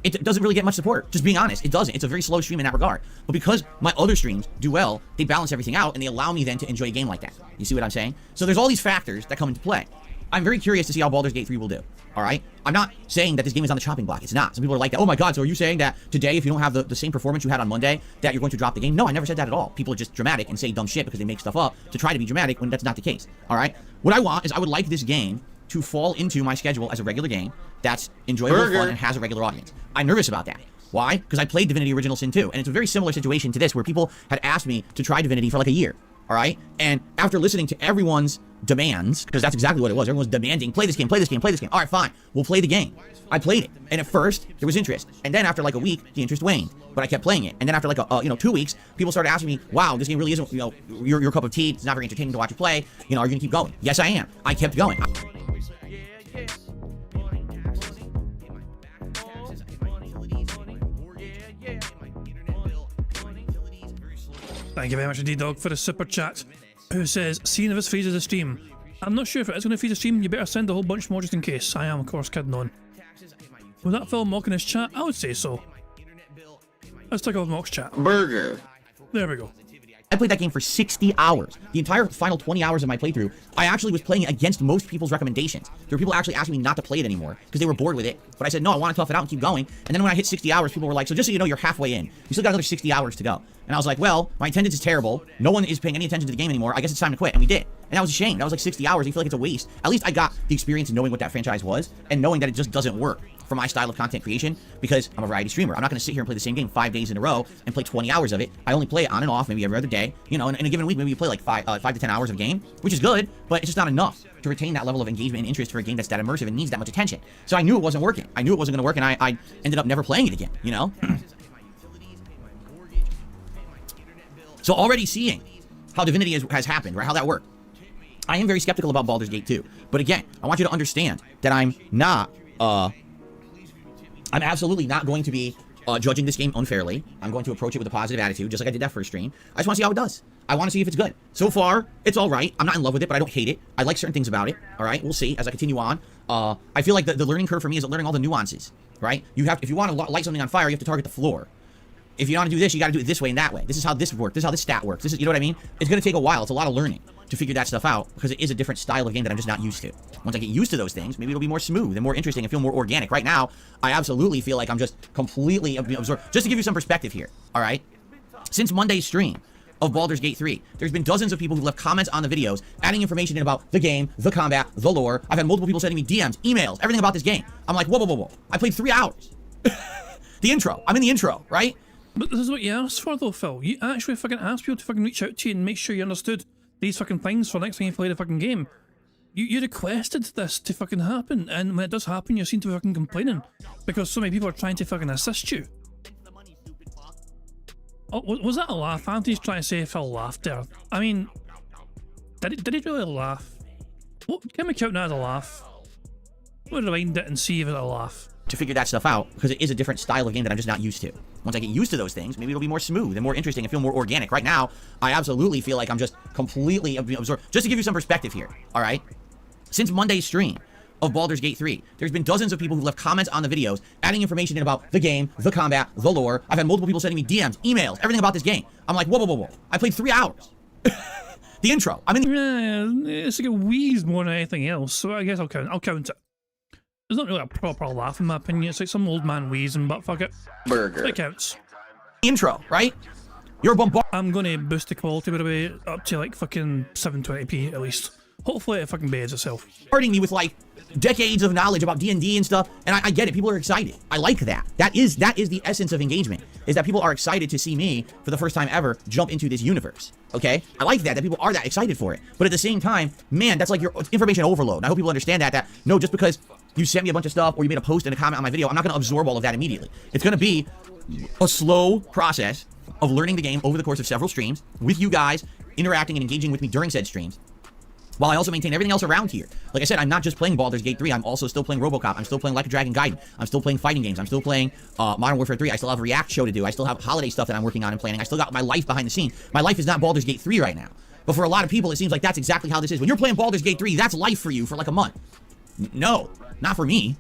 it doesn't really get much support. Just being honest, it doesn't. It's a very slow stream in that regard. But because my other streams do well, they balance everything out and they allow me then to enjoy a game like that. You see what I'm saying? So there's all these factors that come into play. I'm very curious to see how Baldur's Gate 3 will do. All right? I'm not saying that this game is on the chopping block. It's not. Some people are like that. Oh my God, so are you saying that today, if you don't have the same performance you had on Monday, that you're going to drop the game? No, I never said that at all. People are just dramatic and say dumb shit because they make stuff up to try to be dramatic when that's not the case. All right? What I want is I would like this game to fall into my schedule as a regular game that's enjoyable, fun, and has a regular audience. I'm nervous about that. Why? Because I played Divinity Original Sin 2, and it's a very similar situation to this where people had asked me to try Divinity for like a year. All right? And after listening to everyone's demands, because that's exactly what it was. Everyone's demanding, play this game, play this game, play this game. All right, fine. We'll play the game. I played it. And at first, there was interest. And then after like a week, the interest waned. But I kept playing it. And then after like 2 weeks, people started asking me, wow, this game really isn't, your cup of tea. It's not very entertaining to watch you play. Are you going to keep going? Yes, I am. I kept going. Thank you very much, D-Dog, for the super chat. Who says, seeing if this freezes the stream. I'm not sure if it is going to freeze the stream. You better send a whole bunch more just in case. I am, of course, kidding on. Was that Phil mocking his chat? I would say so. Let's take off Mock's chat. Burger. There we go. I played that game for 60 hours. The entire final 20 hours of my playthrough, I actually was playing it against most people's recommendations. There were people actually asking me not to play it anymore because they were bored with it. But I said, no, I want to tough it out and keep going. And then when I hit 60 hours, people were like, so just so you know, you're halfway in. You still got another 60 hours to go. And I was like, well, my attendance is terrible. No one is paying any attention to the game anymore. I guess it's time to quit. And we did. And that was a shame. That was like 60 hours. You feel like it's a waste. At least I got the experience of knowing what that franchise was and knowing that it just doesn't work for my style of content creation because I'm a variety streamer. I'm not going to sit here and play the same game 5 days in a row and play 20 hours of it. I only play it on and off, maybe every other day. In a given week, maybe you play like 5 to 10 hours of a game, which is good, but it's just not enough to retain that level of engagement and interest for a game that's that immersive and needs that much attention. So I knew it wasn't working. I knew it wasn't going to work, and I ended up never playing it again, So already seeing how Divinity has happened, right? How that worked. I am very skeptical about Baldur's Gate 2. But again, I want you to understand that I'm absolutely not going to be judging this game unfairly. I'm going to approach it with a positive attitude, just like I did that first stream. I just want to see how it does. I want to see if it's good. So far, it's all right. I'm not in love with it, but I don't hate it. I like certain things about it. All right, we'll see as I continue on. I feel like the learning curve for me is learning all the nuances, right? If you want to light something on fire, you have to target the floor. if you want to do this, you got to do it this way and that way. This is how this works. This is how this stat works. This is, you know what I mean? It's going to take a while. It's a lot of learning to figure that stuff out because it is a different style of game that I'm just not used to. Once I get used to those things, maybe it'll be more smooth and more interesting and feel more organic. Right now, I absolutely feel like I'm just completely absorbed. Just to give you some perspective here, all right? Since Monday's stream of Baldur's Gate 3, there's been dozens of people who left comments on the videos, adding information in about the game, the combat, the lore. I've had multiple people sending me DMs, emails, everything about this game. I'm like, whoa, whoa, whoa, whoa. I played 3 hours. The intro. I'm in the intro, right? But this is what you asked for, though, Phil. You actually fucking asked people to fucking reach out to you and make sure you understood these fucking things for next time you play the fucking game. You requested this to fucking happen, and when it does happen, you seem to be fucking complaining because so many people are trying to fucking assist you. Oh, was that a laugh? Anthony's trying to say Phil laughed there. I mean, did he really laugh? What, can we count that as a laugh? We'll rewind it and see if it's a laugh. To figure that stuff out because it is a different style of game that I'm just not used to. Once I get used to those things, maybe it'll be more smooth and more interesting and feel more organic. Right now, I absolutely feel like I'm just completely absorbed. Just to give you some perspective here, all right? Since Monday's stream of Baldur's Gate 3, there's been dozens of people who left comments on the videos, adding information in about the game, the combat, the lore. I've had multiple people sending me DMs, emails, everything about this game. I'm like, whoa, whoa, whoa, whoa. I played 3 hours. The intro. I'm in the... Yeah, it's like a wheeze more than anything else, so I guess I'll count it. It's not really a proper laugh in my opinion. It's like some old man wheezing, but fuck it. Burger. It counts. Intro, right? You're bombarded. I'm gonna boost the quality by the way up to like fucking 720p at least. Hopefully it fucking behaves itself. Me with like decades of knowledge about D&D and stuff, and I get it. People are excited. I like that. That is the essence of engagement, is that people are excited to see me for the first time ever jump into this universe. Okay, I like that people are that excited for it. But at the same time, man, that's like your information overload. And I hope people understand that no, just because you sent me a bunch of stuff or you made a post and a comment on my video, I'm not going to absorb all of that immediately. It's going to be a slow process of learning the game over the course of several streams with you guys interacting and engaging with me during said streams, while I also maintain everything else around here. Like I said, I'm not just playing Baldur's Gate 3, I'm also still playing RoboCop, I'm still playing Like a Dragon Gaiden, I'm still playing fighting games, I'm still playing Modern Warfare 3, I still have a React show to do, I still have holiday stuff that I'm working on and planning, I still got my life behind the scene. My life is not Baldur's Gate 3 right now. But for a lot of people, it seems like that's exactly how this is. When you're playing Baldur's Gate 3, that's life for you for like a month. No, not for me.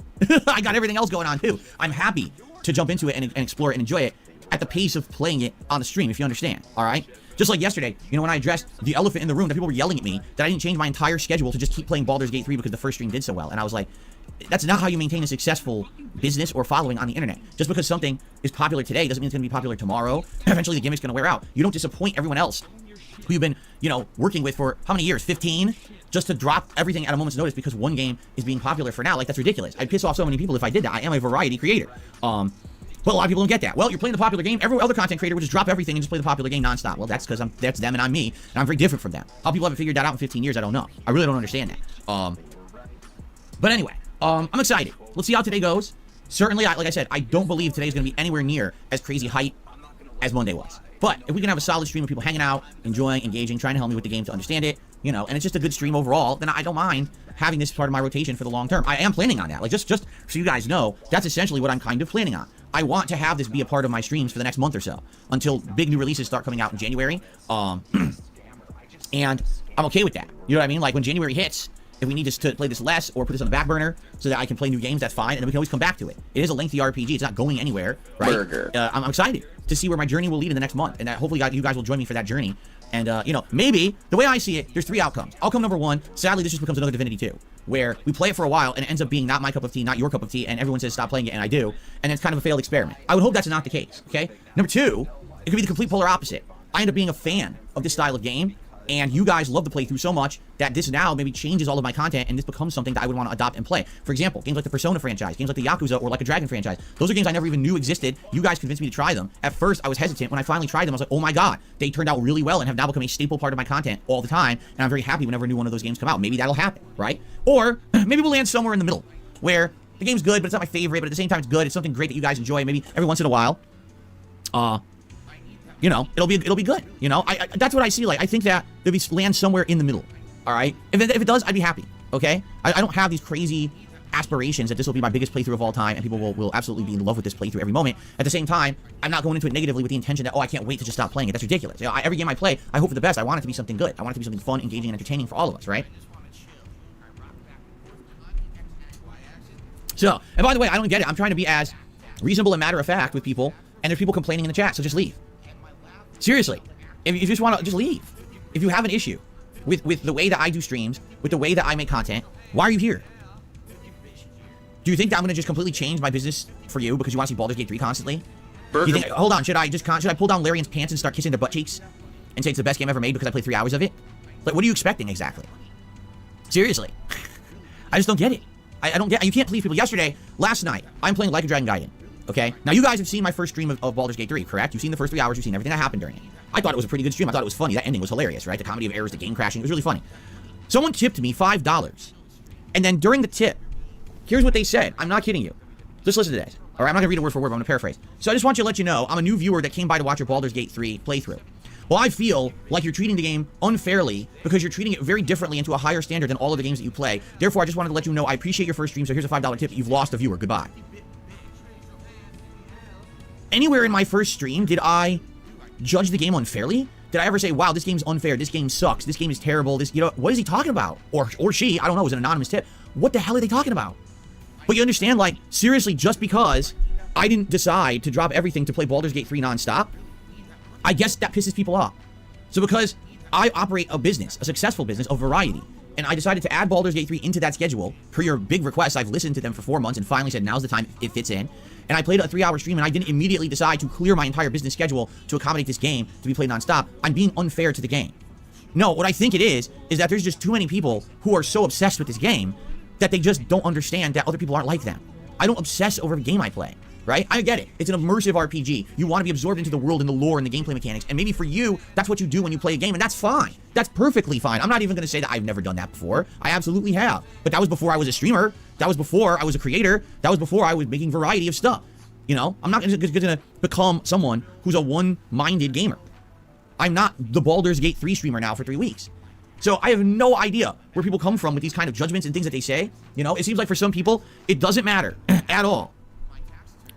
I got everything else going on too. I'm happy to jump into it and explore it and enjoy it at the pace of playing it on the stream, if you understand, all right? Just like yesterday, you know, when I addressed the elephant in the room, that people were yelling at me that I didn't change my entire schedule to just keep playing Baldur's Gate 3 because the first stream did so well. And I was like, that's not how you maintain a successful business or following on the internet. Just because something is popular today doesn't mean it's going to be popular tomorrow. Eventually the gimmick's going to wear out. You don't disappoint everyone else who you've been, you know, working with for how many years? 15? Just to drop everything at a moment's notice because one game is being popular for now. Like, that's ridiculous. I'd piss off so many people if I did that. I am a variety creator. But a lot of people don't get that. Well, you're playing the popular game. Every other content creator would just drop everything and just play the popular game nonstop. Well, that's because that's them and I'm me, and I'm very different from them. How people haven't figured that out in 15 years, I don't know. I really don't understand that. But anyway, I'm excited. Let's see how today goes. Certainly, like I said, I don't believe today's going to be anywhere near as crazy hype as Monday was. But if we can have a solid stream of people hanging out, enjoying, engaging, trying to help me with the game to understand it, you know, and it's just a good stream overall, then I don't mind having this part of my rotation for the long term. I am planning on that. Like, just so you guys know, that's essentially what I'm kind of planning on. I want to have this be a part of my streams for the next month or so, until big new releases start coming out in January. And I'm okay with that. You know what I mean? Like, when January hits, if we need to play this less or put this on the back burner so that I can play new games, that's fine, and then we can always come back to it. It is a lengthy RPG. It's not going anywhere, right? I'm excited to see where my journey will lead in the next month, and that hopefully you guys will join me for that journey. And, you know, maybe, the way I see it, there's 3 outcomes. Outcome number 1, sadly, this just becomes another Divinity 2, where we play it for a while, and it ends up being not my cup of tea, not your cup of tea, and everyone says stop playing it, and I do, and it's kind of a failed experiment. I would hope that's not the case, okay? Number 2, it could be the complete polar opposite. I end up being a fan of this style of game, and you guys love the playthrough so much that this now maybe changes all of my content, and this becomes something that I would want to adopt and play. For example, games like the Persona franchise, games like the Yakuza or Like a Dragon franchise. Those are games I never even knew existed. You guys convinced me to try them. At first, I was hesitant. When I finally tried them, I was like, oh my god, they turned out really well and have now become a staple part of my content all the time, and I'm very happy whenever a new one of those games come out. Maybe that'll happen, right? Or maybe we'll land somewhere in the middle, where the game's good, but it's not my favorite, but at the same time it's good. It's something great that you guys enjoy, maybe every once in a while. You know, it'll be good. You know, that's what I see. Like, I think that there'll be land somewhere in the middle. All right, if it does, I'd be happy. Okay, I don't have these crazy aspirations that this will be my biggest playthrough of all time, and people will absolutely be in love with this playthrough every moment. At the same time, I'm not going into it negatively with the intention that, oh, I can't wait to just stop playing it. That's ridiculous. You know, every game I play, I hope for the best. I want it to be something good. I want it to be something fun, engaging, and entertaining for all of us, right? So, and by the way, I don't get it. I'm trying to be as reasonable and matter of fact with people And there's people complaining in the chat, so just leave. Seriously. If you just want to, just leave. If you have an issue with the way that I do streams, with the way that I make content, why are you here? Do you think that I'm going to just completely change my business for you because you want to see Baldur's Gate 3 constantly? You think, hold on, should I pull down Larian's pants and start kissing their butt cheeks? And say it's the best game ever made because I played 3 hours of it? Like, what are you expecting exactly? Seriously. I just don't get it. I don't get, you can't please people. Last night, I'm playing Like a Dragon Gaiden. Okay? Now, you guys have seen my first stream of Baldur's Gate 3, correct? You've seen the first 3 hours, you've seen everything that happened during it. I thought it was a pretty good stream. I thought it was funny. That ending was hilarious, right? The comedy of errors, the game crashing. It was really funny. Someone tipped me $5. And then during the tip, here's what they said. I'm not kidding you. Just listen to this. All right, I'm not going to read it word for word, but I'm going to paraphrase. So I just want you to let you know, I'm a new viewer that came by to watch your Baldur's Gate 3 playthrough. Well, I feel like you're treating the game unfairly because you're treating it very differently and to a higher standard than all of the games that you play. Therefore, I just wanted to let you know I appreciate your first stream, so here's a $5 tip. You've lost a viewer. Goodbye. Anywhere in my first stream did I judge the game unfairly? Did I ever say, wow, this game's unfair, this game sucks, this game is terrible, this, you know, what is he talking about? Or she, I don't know, it was an anonymous tip. What the hell are they talking about? But you understand, like, seriously, just because I didn't decide to drop everything to play Baldur's Gate 3 nonstop, I guess that pisses people off. So because I operate a business, a successful business of variety, and I decided to add Baldur's Gate 3 into that schedule, per your big request, I've listened to them for 4 months and finally said, now's the time it fits in. And I played a 3-hour stream and I didn't immediately decide to clear my entire business schedule to accommodate this game to be played nonstop. I'm being unfair to the game. No, what I think it is that there's just too many people who are so obsessed with this game that they just don't understand that other people aren't like them. I don't obsess over the game I play, right? I get it. It's an immersive RPG. You want to be absorbed into the world and the lore and the gameplay mechanics. And maybe for you, that's what you do when you play a game, and that's fine. That's perfectly fine. I'm not even going to say that I've never done that before. I absolutely have. But that was before I was a streamer. That was before I was a creator. That was before I was making variety of stuff. You know, I'm not going to become someone who's a one-minded gamer. I'm not the Baldur's Gate 3 streamer now for 3 weeks. So I have no idea where people come from with these kind of judgments and things that they say. You know, it seems like for some people, it doesn't matter at all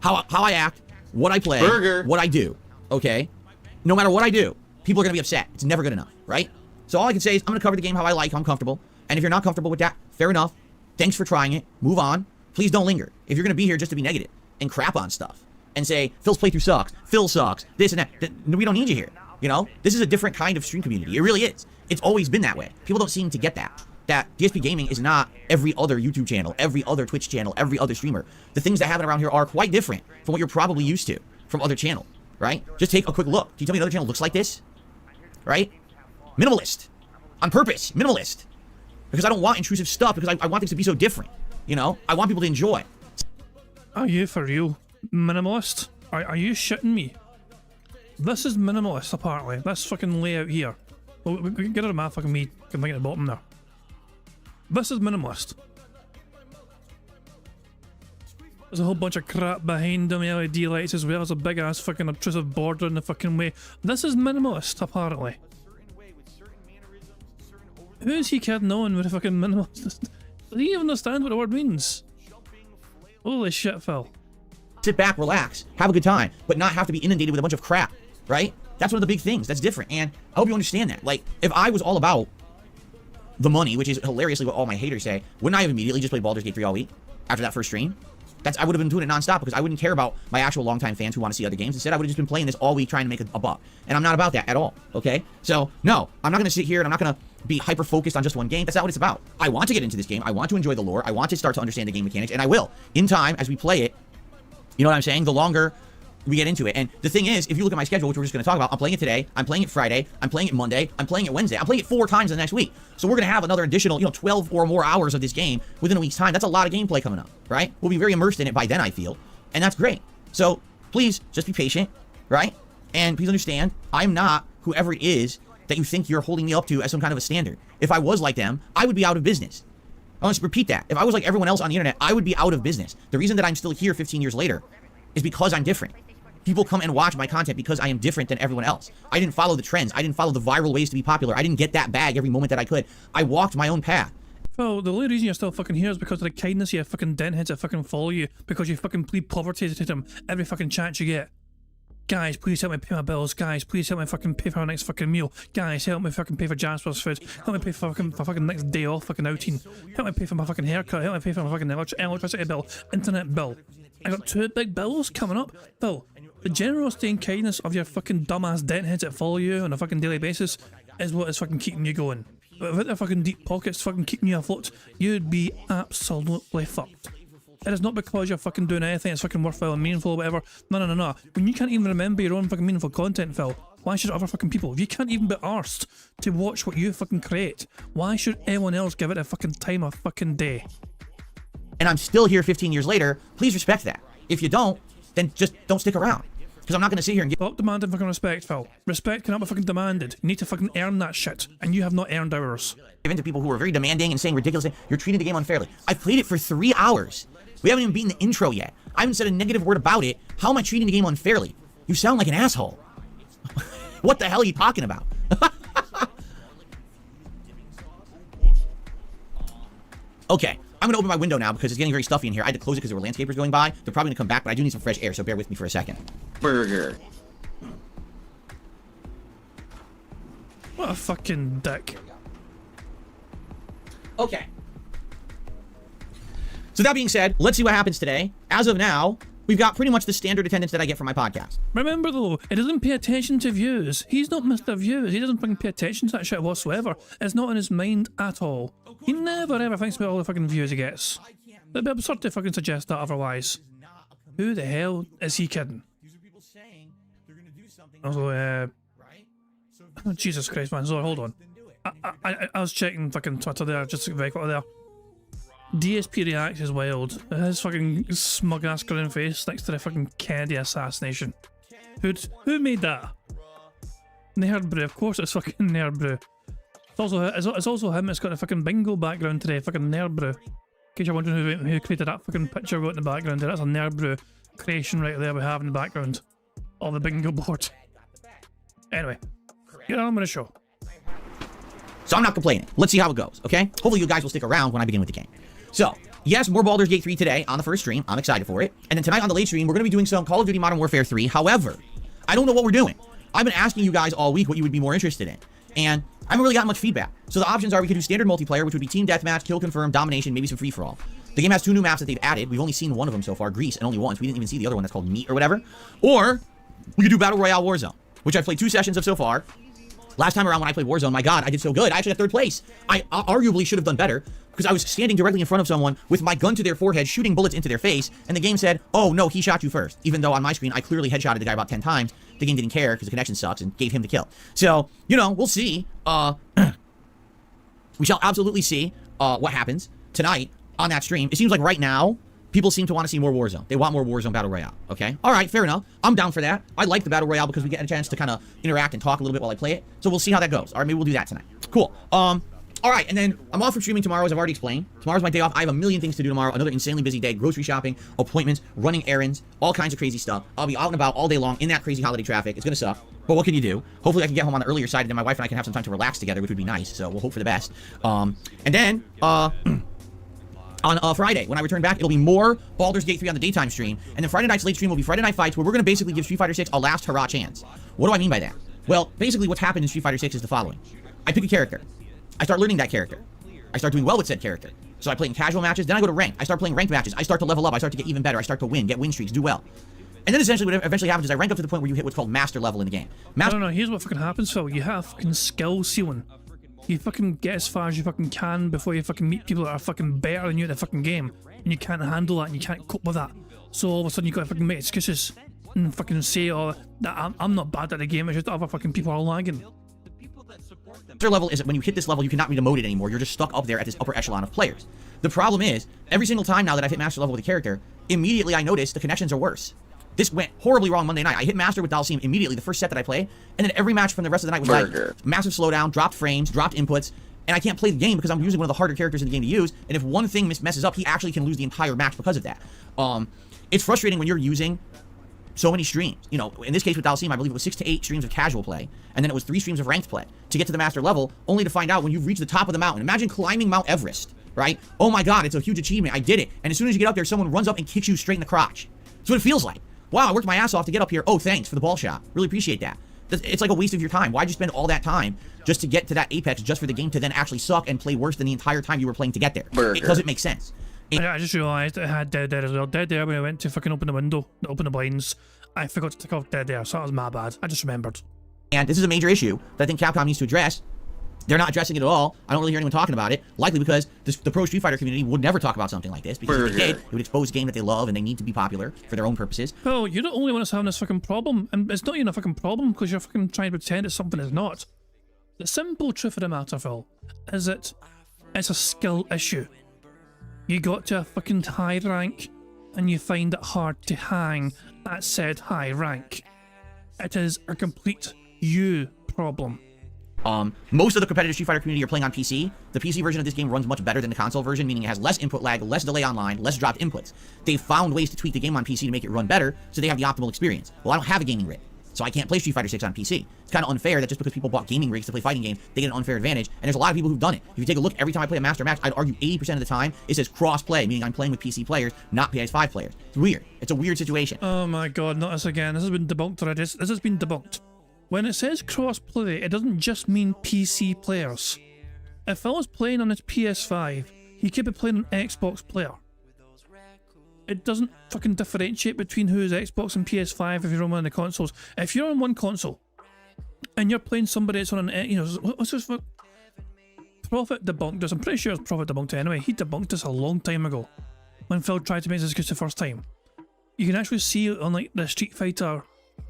how I act, what I play, what I do, okay? No matter what I do, people are going to be upset. It's never good enough, right? So all I can say is I'm going to cover the game how I like, how I'm comfortable. And if you're not comfortable with that, fair enough. Thanks for trying it. Move on. Please don't linger. If you're going to be here just to be negative and crap on stuff and say, Phil's playthrough sucks, Phil sucks, this and that, we don't need you here. You know, this is a different kind of stream community. It really is. It's always been that way. People don't seem to get that. That DSP Gaming is not every other YouTube channel, every other Twitch channel, every other streamer. The things that happen around here are quite different from what you're probably used to from other channels, right? Just take a quick look. Can you tell me another channel looks like this? Right? Minimalist. On purpose. Minimalist. Because I don't want intrusive stuff, because I want things to be so different. You know? I want people to enjoy. Are you for real? Minimalist? Are you shitting me? This is minimalist, apparently. This fucking layout here. Well, we can get rid of my fucking me thing at the bottom there. This is minimalist. There's a whole bunch of crap behind them, LED lights as well as a big ass fucking obtrusive border in the fucking way. This is minimalist, apparently. Who is he kidding on with a fucking minimalist? Does he even understand what the word means? Holy shit, Phil. Sit back, relax, have a good time, but not have to be inundated with a bunch of crap, right? That's one of the big things. That's different. And I hope you understand that. Like, if I was all about the money, which is hilariously what all my haters say, wouldn't I have immediately just played Baldur's Gate 3 all week after that first stream? I would have been doing it nonstop because I wouldn't care about my actual longtime fans who want to see other games. Instead, I would have just been playing this all week trying to make a buck. And I'm not about that at all, okay? So, no, I'm not going to sit here and I'm not going to be hyper-focused on just one game. That's not what it's about. I want to get into this game. I want to enjoy the lore. I want to start to understand the game mechanics, and I will. In time, as we play it, you know what I'm saying? The longer we get into it. And the thing is, if you look at my schedule, which we're just going to talk about, I'm playing it today, I'm playing it Friday, I'm playing it Monday, I'm playing it Wednesday, I'm playing it 4 times the next week. So we're going to have another additional, 12 or more hours of this game within a week's time. That's a lot of gameplay coming up, right? We'll be very immersed in it by then, I feel. And that's great. So please just be patient, right? And please understand, I'm not whoever it is that you think you're holding me up to as some kind of a standard. If I was like them, I would be out of business. I want to repeat that. If I was like everyone else on the internet, I would be out of business. The reason that I'm still here 15 years later is because I'm different. People come and watch my content because I am different than everyone else. I didn't follow the trends. I didn't follow the viral ways to be popular. I didn't get that bag every moment that I could. I walked my own path. Phil, the only reason you're still fucking here is because of the kindness of your fucking dentheads that fucking follow you, because you fucking plead poverty to them every fucking chance you get. Guys, please help me pay my bills. Guys, please help me fucking pay for our next fucking meal. Guys, help me fucking pay for Jasper's food. Help me pay for fucking next day off fucking outing. Help me pay for my fucking haircut. Help me pay for my fucking electricity bill, internet bill. I got 2 big bills coming up. Phil, The generosity and kindness of your fucking dumbass dentheads that follow you on a fucking daily basis is what is fucking keeping you going. But without their fucking deep pockets fucking keeping you afloat, you'd be absolutely fucked. It is not because you're fucking doing anything that's fucking worthwhile and meaningful or whatever. No. When you can't even remember your own fucking meaningful content, Phil, why should other fucking people? If you can't even be arsed to watch what you fucking create, why should anyone else give it a fucking time of fucking day? And I'm still here 15 years later. Please respect that. If you don't, then just don't stick around. Because I'm not going to sit here and get... Stop demanding fucking respect, Phil. Respect cannot be fucking demanded. You need to fucking earn that shit, and you have not earned ours. Given to people who are very demanding and saying ridiculous things. You're treating the game unfairly. I've played it for 3 hours. We haven't even beaten the intro yet. I haven't said a negative word about it. How am I treating the game unfairly? You sound like an asshole. What the hell are you talking about? Okay, I'm gonna open my window now because it's getting very stuffy in here. I had to close it because there were landscapers going by. They're probably gonna come back, but I do need some fresh air, so bear with me for a second. Burger. What a fucking dick. Okay. So that being said, let's see what happens today. As of now, we've got pretty much the standard attendance that I get from my podcast. Remember though, it doesn't pay attention to views. He's not Mr. Views. He doesn't fucking pay attention to that shit whatsoever. It's not in his mind at all. He never ever thinks about all the fucking views he gets. It'd be absurd to fucking suggest that otherwise. Who the hell is he kidding? Also, oh, Jesus Christ, man. So hold on. I was checking fucking Twitter there, just very quickly there. DSP reacts is wild. His fucking smug ass grin face next to the fucking Kennedy assassination. Who made that? Nerd Brew, of course it's fucking Nerd Brew. It's also him that's got the fucking bingo background today, fucking Nerd Brew. In case you're wondering who created that fucking picture we got in the background there, that's a Nerd Brew creation right there we have in the background of the bingo board. Anyway, get on with the show. So I'm not complaining. Let's see how it goes, okay? Hopefully you guys will stick around when I begin with the game. So, yes, more Baldur's Gate 3 today on the first stream. I'm excited for it. And then tonight on the late stream, we're going to be doing some Call of Duty Modern Warfare 3. However, I don't know what we're doing. I've been asking you guys all week what you would be more interested in. And I haven't really gotten much feedback. So the options are we could do standard multiplayer, which would be team deathmatch, kill confirm, domination, maybe some free-for-all. The game has 2 new maps that they've added. We've only seen one of them so far, Greece, and only once. We didn't even see the other one that's called Meat or whatever. Or we could do Battle Royale Warzone, which I've played 2 sessions of so far. Last time around when I played Warzone, my god, I did so good. I actually got 3rd place. I arguably should have done better because I was standing directly in front of someone with my gun to their forehead, shooting bullets into their face, and the game said, oh no, he shot you first. Even though on my screen, I clearly headshotted the guy about 10 times. The game didn't care because the connection sucks and gave him the kill. So, you know, we'll see. We shall absolutely see what happens tonight on that stream. It seems like right now, people seem to want to see more Warzone. They want more Warzone Battle Royale, okay? All right, fair enough. I'm down for that. I like the Battle Royale because we get a chance to kind of interact and talk a little bit while I play it. So we'll see how that goes. All right, maybe we'll do that tonight. Cool. All right, and then I'm off from streaming tomorrow, as I've already explained. Tomorrow's my day off. I have a million things to do tomorrow. Another insanely busy day. Grocery shopping, appointments, running errands, all kinds of crazy stuff. I'll be out and about all day long in that crazy holiday traffic. It's going to suck. But what can you do? Hopefully I can get home on the earlier side, and then my wife and I can have some time to relax together, which would be nice. So we'll hope for the best. And then, on Friday, when I return back, it'll be more Baldur's Gate 3 on the daytime stream. And then Friday night's late stream will be Friday Night Fights, where we're going to basically give Street Fighter 6 a last hurrah chance. What do I mean by that? Well, basically what's happened in Street Fighter 6 is the following. I pick a character. I start learning that character. I start doing well with said character. So I play in casual matches, then I go to ranked. I start playing ranked matches. I start to level up. I start to get even better. I start to win, get win streaks, do well. And then essentially what eventually happens is I rank up to the point where you hit what's called master level in the game. No, here's what fucking happens, Phil. You have fucking skill ceiling. You fucking get as far as you fucking can before you fucking meet people that are fucking better than you at the fucking game. And you can't handle that and you can't cope with that. So all of a sudden you gotta fucking make excuses and fucking say, oh, that I'm not bad at the game, it's just other fucking people are lagging. Master level is that when you hit this level, you cannot be demoted anymore. You're just stuck up there at this upper echelon of players. The problem is, every single time now that I've hit master level with a character, immediately I notice the connections are worse. This went horribly wrong Monday night. I hit master with Dalsim immediately, the first set that I played, and then every match from the rest of the night was like massive slowdown, dropped frames, dropped inputs, and I can't play the game because I'm using one of the harder characters in the game to use, and if one thing messes up, he actually can lose the entire match because of that. It's frustrating when you're using so many streams. You know, in this case with Dalsim, I believe it was 6 to 8 streams of casual play, and then it was 3 streams of ranked play to get to the master level, only to find out when you've reached the top of the mountain. Imagine climbing Mount Everest, right? Oh my god, it's a huge achievement. I did it. And as soon as you get up there, someone runs up and kicks you straight in the crotch. That's what it feels like. Wow, I worked my ass off to get up here. Oh, thanks for the ball shot. Really appreciate that. It's like a waste of your time. Why'd you spend all that time just to get to that apex just for the game to then actually suck and play worse than the entire time you were playing to get there? It doesn't make sense. I just realised it had dead air as well. Dead air when I went to fucking open the window, open the blinds. I forgot to take off dead air, so that was my bad. I just remembered. And this is a major issue that I think Capcom needs to address. They're not addressing it at all. I don't really hear anyone talking about it. Likely because the pro Street Fighter community would never talk about something like this. Because if they did, it would expose a game that they love and they need to be popular for their own purposes. Well, you're the only one that's having this fucking problem. And it's not even a fucking problem because you're fucking trying to pretend it's something it's not. The simple truth of the matter, Phil, is that it's a skill issue. You got to a fucking high rank and you find it hard to hang at said high rank. It is a complete you problem. Most of the competitive Street Fighter community are playing on PC. The PC version of this game runs much better than the console version, meaning it has less input lag, less delay online, less dropped inputs. They've found ways to tweak the game on PC to make it run better, so they have the optimal experience. Well, I don't have a gaming rig, so I can't play Street Fighter 6 on PC. It's kind of unfair that just because people bought gaming rigs to play fighting games, they get an unfair advantage, and there's a lot of people who've done it. If you take a look, every time I play a Master Match, I'd argue 80% of the time it says cross-play, meaning I'm playing with PC players, not PS5 players. It's weird. It's a weird situation. Oh my god, not this again. This has been debunked already. This has been debunked. When it says cross-play, it doesn't just mean PC players. If I was playing on his PS5, he could be playing an Xbox player. It doesn't fucking differentiate between who's Xbox and PS5 if you're on one of the consoles. If you're on one console, and you're playing somebody that's on an, what's this fuck? Prophet debunked this. I'm pretty sure it's Prophet debunked it anyway. He debunked this a long time ago, when Phil tried to make this excuse the first time. You can actually see it on like the Street Fighter,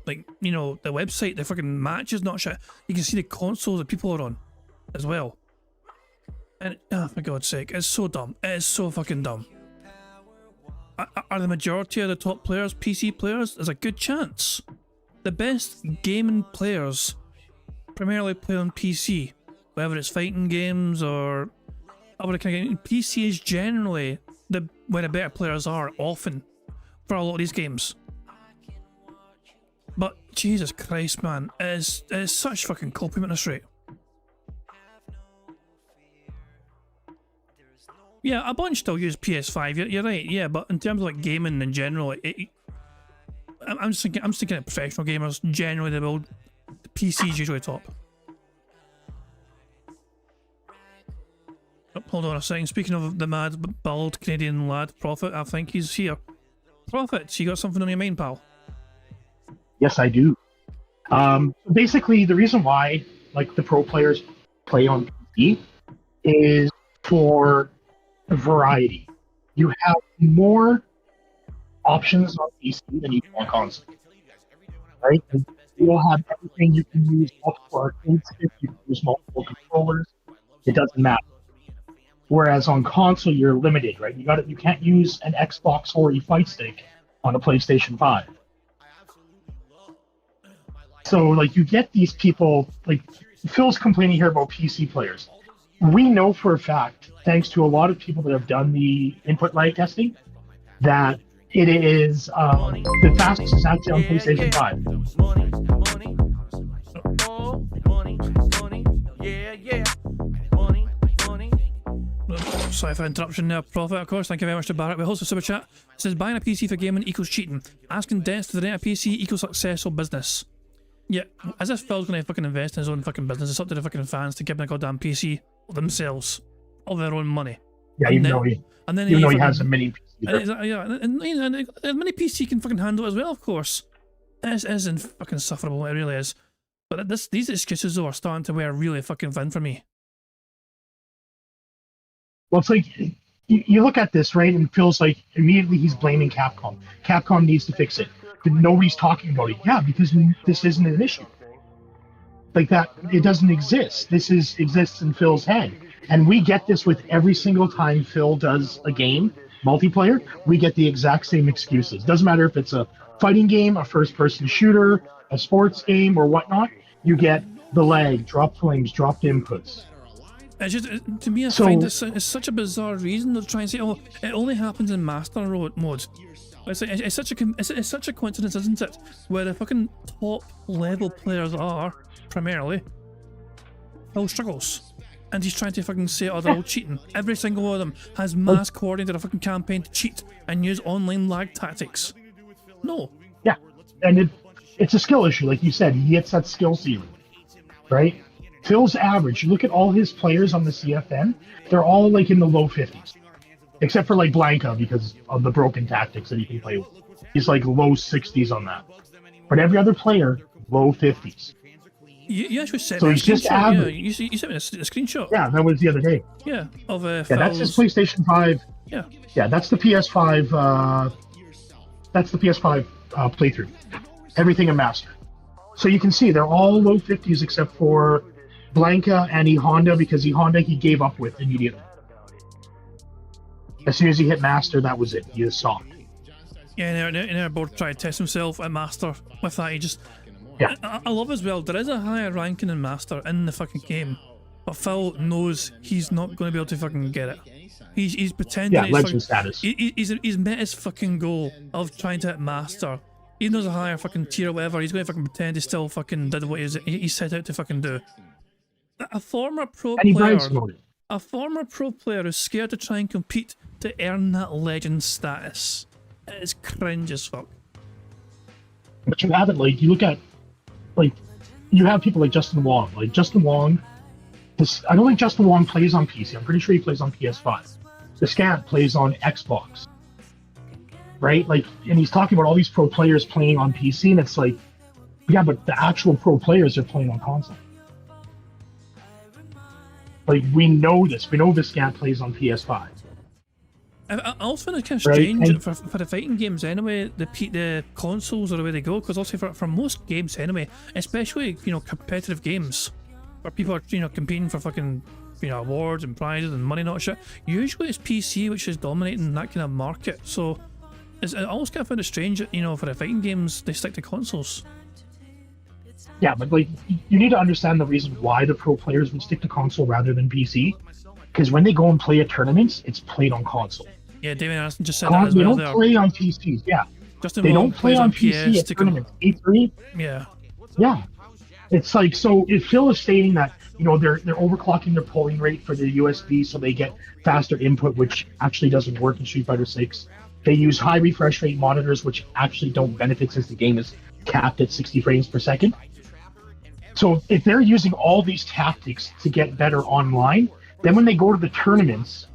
like, the website, the fucking matches, not shit. You can see the consoles that people are on as well. And, oh, for God's sake, it's so dumb. It is so fucking dumb. Are the majority of the top players PC players? There's a good chance. The best gaming players primarily play on PC, whether it's fighting games or other kind of game. PC is generally where the better players are, often, for a lot of these games. But Jesus Christ, man, it is such fucking complimentous rate. Yeah, a bunch still use PS5. You're right. Yeah, but in terms of like gaming in general, I'm just thinking of professional gamers. Generally, they build the PC's usually top. Oh, hold on a second. Speaking of the mad bald Canadian lad, Prophet, I think he's here. Prophet, you got something on your mind, pal? Yes, I do. Basically, the reason why the pro players play on PC is for variety. You have more options on PC than you do on console, right? And you'll have everything. You can use multiple arcade sticks, you can use multiple controllers. It doesn't matter. Whereas on console, you're limited, right? You can't use an Xbox 4 fight stick on a PlayStation 5. So, you get these people, Phil's complaining here about PC players. We know for a fact, thanks to a lot of people that have done the input lag testing, that it is the fastest is actually on PlayStation 5. Sorry for interruption there, Prophet, of course. Thank you very much to Barrett. We host a super chat. It says, buying a PC for gaming equals cheating. Asking debts to rent a PC equals successful business. Yeah, as if Phil's going to fucking invest in his own fucking business. It's up to the fucking fans to give him a goddamn PC themselves, of their own money. Yeah, even though he has a mini PC. Yeah, and a mini PC can fucking handle it as well, of course. It isn't fucking sufferable, it really is. But these excuses, though, are starting to wear really fucking thin for me. Well, it's you look at this, right, and Phil's immediately he's blaming Capcom. Capcom needs to fix it. But nobody's talking about it. Yeah, because this isn't an issue. That, it doesn't exist. This exists in Phil's head. And we get this with every single time Phil does a game, multiplayer, we get the exact same excuses. Doesn't matter if it's a fighting game, a first-person shooter, a sports game, or whatnot, you get the lag, dropped frames, dropped inputs. It's just, to me, I find this it's such a bizarre reason to try and say, oh, it only happens in master mode. It's such a coincidence, isn't it? Where the fucking top level players are, primarily, Phil struggles. And he's trying to fucking say, oh, they're all cheating. Every single one of them has mass coordinated a fucking campaign to cheat and use online lag tactics. No. Yeah, and it's a skill issue, like you said. He hits that skill ceiling, right? Phil's average, you look at all his players on the CFN, they're all in the low 50s. except for like Blanca because of the broken tactics that he can play with. He's like low 60s on that. But every other player, low 50s. You actually sent So me a he's just screenshot. Yeah, average. you sent me a screenshot. Yeah, that was the other day. Yeah, of Yeah, that's his Fowles. PlayStation 5. Yeah. Yeah, that's the PS5. That's the PS5 playthrough. Everything in Master. So you can see they're all low 50s except for Blanca and E Honda because E Honda he gave up with immediately. As soon as he hit Master, that was it. He just stopped. Yeah, and they're both trying to test himself at Master with that. He just. Yeah. I love as well, there is a higher ranking in Master in the fucking game, but Phil knows he's not going to be able to fucking get it. He's pretending Yeah, he's legend fucking, status. he's met his fucking goal of trying to hit Master. Even though there's a higher fucking tier or whatever, he's going to fucking pretend he still fucking did what he set out to fucking do. A former pro And he player, brags about it. a former pro player is scared to try and compete to earn that legend status. It is cringe as fuck. But you have it, like, you look at, like, you have people like Justin Wong. Like, Justin Wong, I don't think Justin Wong plays on PC. I'm pretty sure he plays on PS5. The Scant plays on Xbox. Right? Like, and he's talking about all these pro players playing on PC, and it's like, yeah, but the actual pro players are playing on console. Like, we know this. We know the Scant plays on PS5. I also find it kind of Right, strange and- for the fighting games anyway. The consoles are the way they go because also for most games anyway, especially competitive games where people are competing for fucking awards and prizes and money and all that shit. Usually it's PC which is dominating that kind of market. So I always kind of find it strange that for the fighting games they stick to consoles. Yeah, but like you need to understand the reason why the pro players would stick to console rather than PC. Because when they go and play at tournaments, it's played on console. Yeah, David Anderson just said that as They well. don't play on PCs. Yeah, Justin they Wong don't play plays on PS PC at to tournaments. E3. Yeah. Yeah, it's like so. If Phil is stating that they're overclocking their polling rate for the USB so they get faster input, which actually doesn't work in Street Fighter 6. They use high refresh rate monitors, which actually don't benefit since the game is capped at 60 frames per second. So if they're using all these tactics to get better online, then when they go to the tournaments,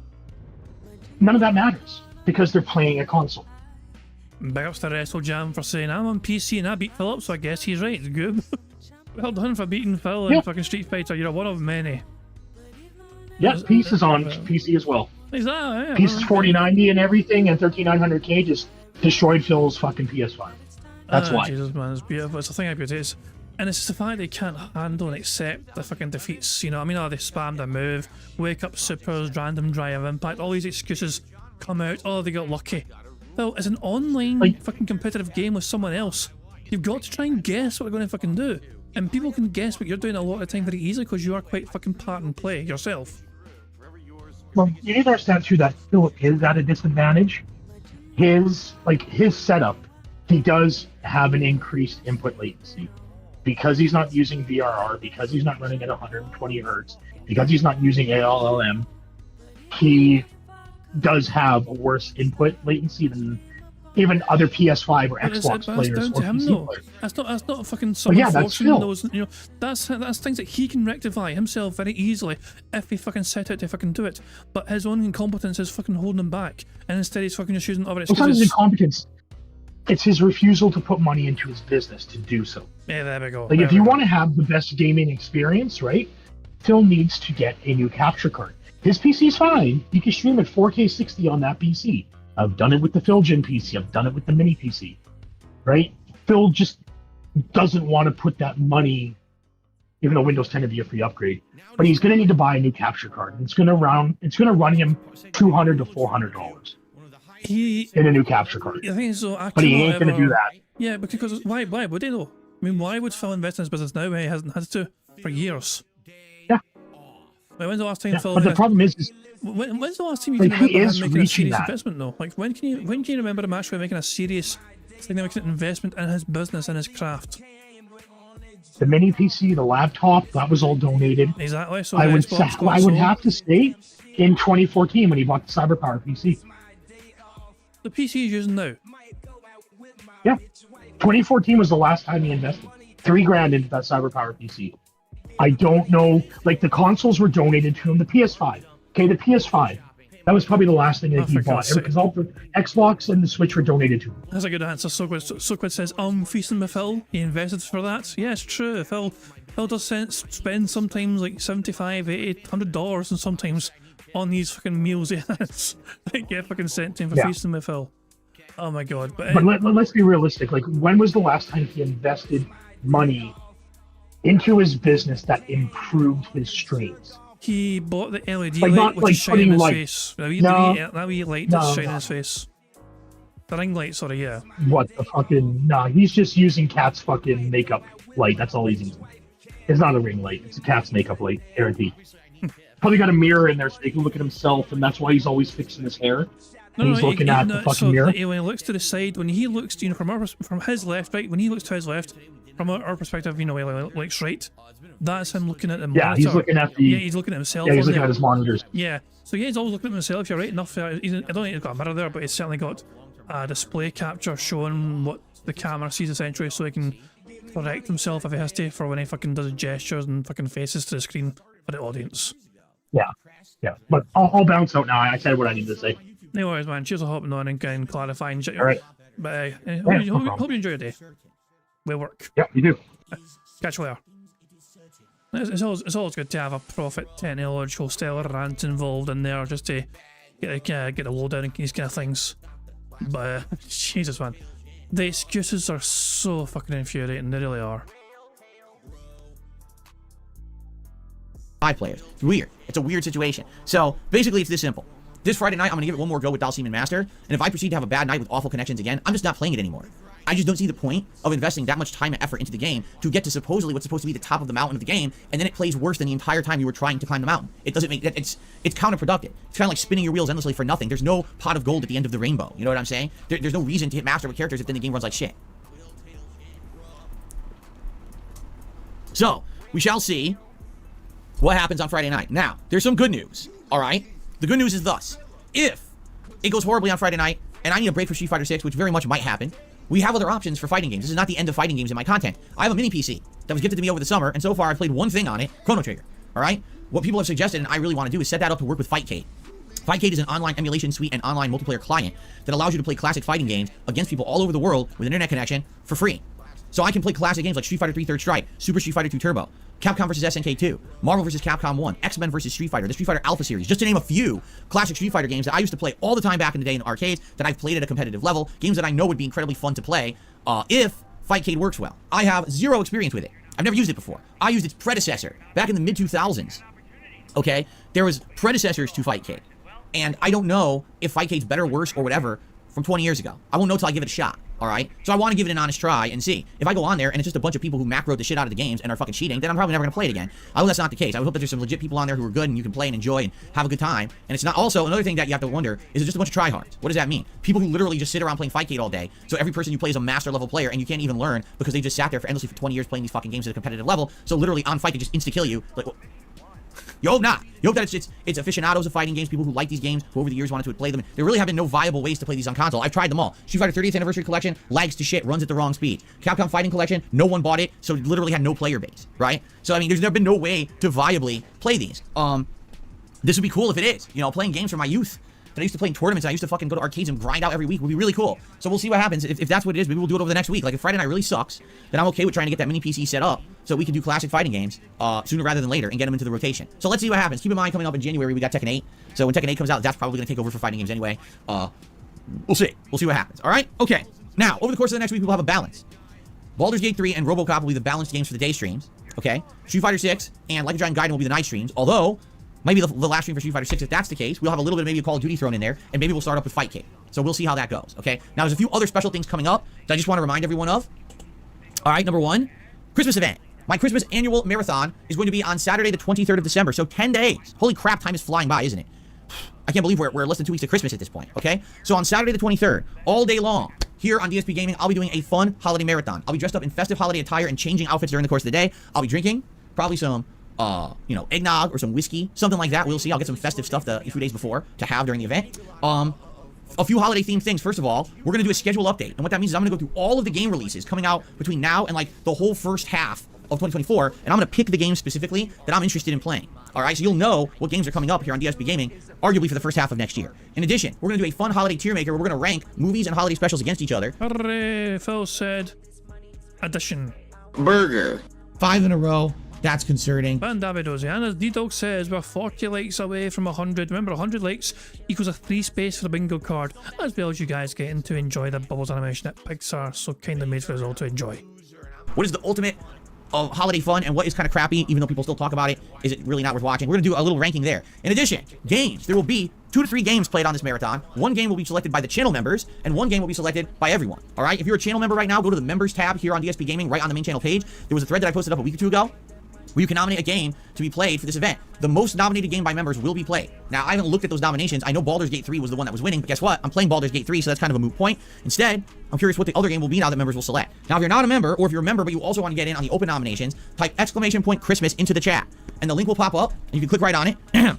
none of that matters because they're playing a console. Big ups to Wrestle Jam for saying I'm on PC and I beat Phil up, so I guess he's right. It's good. Well done for beating Phil in fucking Street Fighter. You're one of many. Yeah, Peace is on PC as well. Is that? Yeah, Peace is 4090 and everything, and 13900K just destroyed Phil's fucking PS5. That's why. Jesus, man, it's beautiful. It's a thing of beauty. And it's the fact they can't handle and accept the fucking defeats. They spammed a move, wake up supers, random drive impact, all these excuses come out. Oh, they got lucky. Well, it's an online fucking competitive game with someone else. You've got to try and guess what they're going to fucking do. And people can guess what you're doing a lot of the time very easily because you are quite fucking part and play yourself. Well, you need to understand too that Philip is at a disadvantage. His setup, he does have an increased input latency because he's not using VRR, because he's not running at 120 hertz, because he's not using ALLM. He does have a worse input latency than even other PS5 or Xbox players down or to him PC though. players. That's not fucking someone yeah, that's forcing Phil. those. That's things that he can rectify himself very easily if he fucking set out to fucking do it. But his own incompetence is fucking holding him back, and instead he's fucking just using other It's not his excuses. incompetence. It's his refusal to put money into his business to do so. Yeah, there we go. Like, if you want to have the best gaming experience, right, Phil needs to get a new capture card. His PC's fine. You can stream at 4K 60 on that PC. I've done it with the Philgen PC. I've done it with the mini PC. Right? Phil just doesn't want to put that money, even though Windows 10 would be a free upgrade. But he's going to need to buy a new capture card. It's going to run him $200 to $400 in a new capture card. I think so. But he ain't going to do that. Yeah, because why would he though? I mean, why would Phil invest in his business now when he hasn't had to for years? Yeah. Like, when's the last time Yeah, Phil? but the problem is When's the last time you like, can he remember is him making a reaching serious that. investment though? Like when can you remember him actually making a serious significant investment in his business and his craft? the mini PC, the laptop, that was all donated. Exactly. So I the would Xbox I would console, have to say in 2014 when he bought the CyberPower PC. the PC he's using now. Yeah, 2014 was the last time he invested $3,000 into that CyberPower PC. I don't know, like the consoles were donated to him. The PS5, okay, the PS5 That was probably the last thing that he for bought God's sake. because all the Xbox and the Switch were donated to him. That's a good answer. Soquid says, feasting with Phil. He invested for that. Yeah, it's true. Phil does spend sometimes like $75, $80, $100 and sometimes on these fucking meals he has. Like, get fucking sent to him for feasting with Phil. Oh my god. But let's be realistic. Like, when was the last time he invested money into his business that improved his streams? he bought the LED Like, light not which like is shining in his putting face. No. That wee light No. that's shining in his face. The ring light, sorry, yeah. What the fucking... Nah, he's just using Cat's fucking makeup light. That's all he's using. It's not a ring light. It's a Cat's makeup light, guaranteed. Probably got a mirror in there so he can look at himself, and that's why he's always fixing his hair. He's looking at the fucking mirror. When he looks to the side, when he looks, from his left, right, when he looks to his left, from our perspective, when he looks right, that's him looking at the monitor. Yeah, he's looking at the... Yeah, he's looking at himself. Yeah, he's looking there. at his monitors. Yeah, so yeah, he's always looking at himself. You're right enough. I don't think he's got a mirror there, but he's certainly got a display capture showing what the camera sees essentially, so he can correct himself if he has to for when he fucking does gestures and fucking faces to the screen for the audience. Yeah, yeah. But I'll bounce out now. I said what I needed to say. No worries, man. Cheers for hopping on and clarifying shit. All right. But no hope you enjoy your day. We'll work. Yeah, you do. Catch you later. It's always good to have a profit technological style rant involved in there just to get the lowdown in these kind of things. But Jesus, man, the excuses are so fucking infuriating. They really are. 5 players. It's weird. It's a weird situation. So basically, it's this simple. This Friday night, I'm going to give it one more go with Dalsim and Master, and if I proceed to have a bad night with awful connections again, I'm just not playing it anymore. I just don't see the point of investing that much time and effort into the game to get to supposedly what's supposed to be the top of the mountain of the game, and then it plays worse than the entire time you were trying to climb the mountain. It doesn't make it's counterproductive. It's kind of like spinning your wheels endlessly for nothing. There's no pot of gold at the end of the rainbow. You know what I'm saying? There's no reason to hit Master with characters if then the game runs like shit. So we shall see what happens on Friday night. Now, there's some good news. All right. The good news is thus: if it goes horribly on Friday night, and I need a break for Street Fighter 6, which very much might happen, we have other options for fighting games. This is not the end of fighting games in my content. I have a mini PC that was gifted to me over the summer, and so far I've played one thing on it, Chrono Trigger. All right? What people have suggested, and I really want to do, is set that up to work with Fightcade. Fightcade is an online emulation suite and online multiplayer client that allows you to play classic fighting games against people all over the world with an internet connection for free. So I can play classic games like Street Fighter 3 Third Strike, Super Street Fighter 2 Turbo, Capcom vs. SNK 2, Marvel vs. Capcom 1, X-Men vs. Street Fighter, the Street Fighter Alpha series, just to name a few classic Street Fighter games that I used to play all the time back in the day in arcades that I've played at a competitive level, games that I know would be incredibly fun to play if Fightcade works well. I have zero experience with it. I've never used it before. I used its predecessor back in the mid-2000s. Okay? There was predecessors to Fightcade. And I don't know if Fightcade's better, worse, or whatever from 20 years ago. I won't know till I give it a shot. All right, so I want to give it an honest try and see. If I go on there and it's just a bunch of people who macroed the shit out of the games and are fucking cheating, then I'm probably never going to play it again. I hope that's not the case. I hope that there's some legit people on there who are good and you can play and enjoy and have a good time. And it's not also, another thing that you have to wonder, is it just a bunch of tryhards? What does that mean? People who literally just sit around playing Fightcade all day, so every person you play is a master level player and you can't even learn because they just sat there for endlessly for 20 years playing these fucking games at a competitive level, so literally on Fight they just insta-kill you. Like, you hope not. You hope that it's aficionados of fighting games, people who like these games, who over the years wanted to play them. There really have been no viable ways to play these on console. I've tried them all. Street Fighter 30th Anniversary Collection, lags to shit, runs at the wrong speed. Capcom Fighting Collection, no one bought it, so it literally had no player base, right? So, I mean, there's never been no way to viably play these. This would be cool if it is. You know, playing games from my youth that I used to play in tournaments, and I used to fucking go to arcades and grind out every week would be really cool. So we'll see what happens. If that's what it is, maybe we'll do it over the next week. Like, if Friday night really sucks, then I'm okay with trying to get that mini PC set up so we can do classic fighting games sooner rather than later and get them into the rotation. So let's see what happens. Keep in mind, coming up in January, we got Tekken 8. So when Tekken 8 comes out, that's probably going to take over for fighting games anyway. We'll see. We'll see what happens. All right? Okay. Now, over the course of the next week, we'll have a balance. Baldur's Gate 3 and RoboCop will be the balanced games for the day streams. Okay? Street Fighter 6 and Like a Dragon Gaiden will be the night streams, although maybe the last stream for Street Fighter 6, if that's the case, we'll have a little bit of maybe a Call of Duty thrown in there, and maybe we'll start up with Fightcade. So we'll see how that goes, okay? Now, there's a few other special things coming up that I just want to remind everyone of. All right, number one, Christmas event. My Christmas annual marathon is going to be on Saturday, the 23rd of December, so 10 days. Holy crap, time is flying by, isn't it? I can't believe we're less than 2 weeks to Christmas at this point, okay? So on Saturday, the 23rd, all day long, here on DSP Gaming, I'll be doing a fun holiday marathon. I'll be dressed up in festive holiday attire and changing outfits during the course of the day. I'll be drinking, probably some you know, eggnog or some whiskey, something like that. We'll see. I'll get some festive stuff a few days before to have during the event. A few holiday themed things. First of all, we're going to do a schedule update. And what that means is I'm going to go through all of the game releases coming out between now and like the whole first half of 2024, and I'm going to pick the games specifically that I'm interested in playing. All right, so you'll know what games are coming up here on DSP Gaming, arguably for the first half of next year. In addition, we're going to do a fun holiday tier maker where we're going to rank movies and holiday specials against each other. Hooray, Phil said. Addition. Burger. 5 in a row. That's concerning. And David Oziana's D-Dog says we're 40 likes away from 100. Remember, 100 likes equals a free space for the bingo card, as well as you guys getting to enjoy the Bubbles animation that Pixar so kindly made for us all to enjoy. What is the ultimate of holiday fun and what is kind of crappy, even though people still talk about it? Is it really not worth watching? We're going to do a little ranking there. In addition, games. There will be 2 to 3 games played on this marathon. 1 game will be selected by the channel members, and 1 game will be selected by everyone. All right? If you're a channel member right now, go to the members tab here on DSP Gaming, right on the main channel page. There was a thread that I posted up a week or 2 ago where you can nominate a game to be played for this event. The most nominated game by members will be played. Now, I haven't looked at those nominations. I know Baldur's Gate 3 was the one that was winning, but guess what? I'm playing Baldur's Gate 3, so that's kind of a moot point. Instead, I'm curious what the other game will be now that members will select. Now, if you're not a member, or if you're a member but you also want to get in on the open nominations, type !Christmas into the chat, and the link will pop up, and you can click right on it.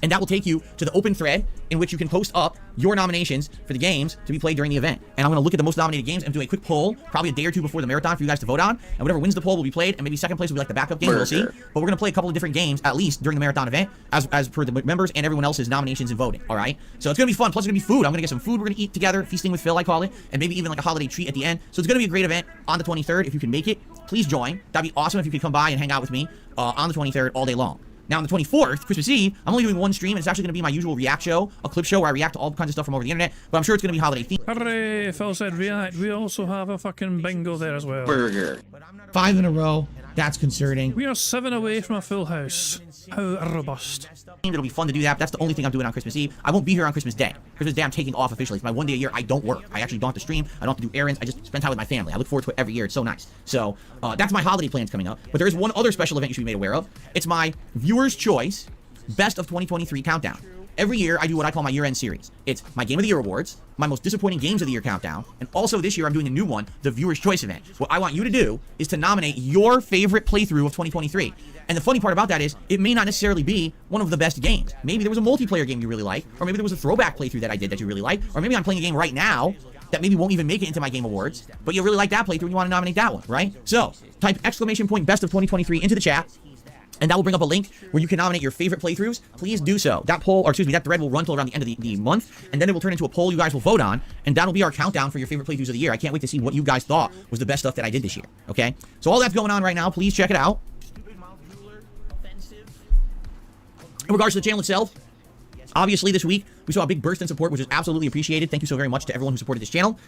And that will take you to the open thread in which you can post up your nominations for the games to be played during the event. And I'm going to look at the most nominated games and do a quick poll, probably a day or 2 before the marathon for you guys to vote on. And whatever wins the poll will be played, and maybe second place will be like the backup game, we'll see. But we're going to play a couple of different games, at least, during the marathon event, as per the members and everyone else's nominations and voting, all right? So it's going to be fun. Plus, it's going to be food. I'm going to get some food we're going to eat together, feasting with Phil, I call it, and maybe even like a holiday treat at the end. So it's going to be a great event on the 23rd. If you can make it, please join. That'd be awesome if you could come by and hang out with me on the 23rd all day long. Now, on the 24th, Christmas Eve, I'm only doing 1 stream, and it's actually going to be my usual react show, a clip show where I react to all kinds of stuff from over the internet, but I'm sure it's going to be holiday themed. Hooray, Phil said react. We also have a fucking bingo there as well. Burger. 5 in a row. That's concerning. We are 7 away from a full house. How robust. It'll be fun to do that. That's the only thing I'm doing on Christmas Eve. I won't be here on Christmas Day. Christmas Day, I'm taking off officially. It's my 1 day a year. I don't work. I actually don't have to stream. I don't have to do errands. I just spend time with my family. I look forward to it every year. It's so nice. So that's my holiday plans coming up. But there is one other special event you should be made aware of. It's my Viewer's Choice Best of 2023 Countdown. Every year, I do what I call my year-end series. It's my Game of the Year awards, my most disappointing games of the year countdown, and also this year I'm doing a new one, the Viewer's Choice event. What I want you to do is to nominate your favorite playthrough of 2023. And the funny part about that is, it may not necessarily be one of the best games. Maybe there was a multiplayer game you really like, or maybe there was a throwback playthrough that I did that you really like, or maybe I'm playing a game right now that maybe won't even make it into my Game Awards, but you really like that playthrough and you want to nominate that one, right? So, type !Best of 2023 into the chat, and that will bring up a link where you can nominate your favorite playthroughs. Please do so. That poll, or excuse me, that thread will run till around the end of the month, and then it will turn into a poll you guys will vote on, and that'll be our countdown for your favorite playthroughs of the year. I can't wait to see what you guys thought was the best stuff that I did this year, okay? So all that's going on right now. Please check it out. In regards to the channel itself, obviously this week, we saw a big burst in support, which is absolutely appreciated. Thank you so very much to everyone who supported this channel.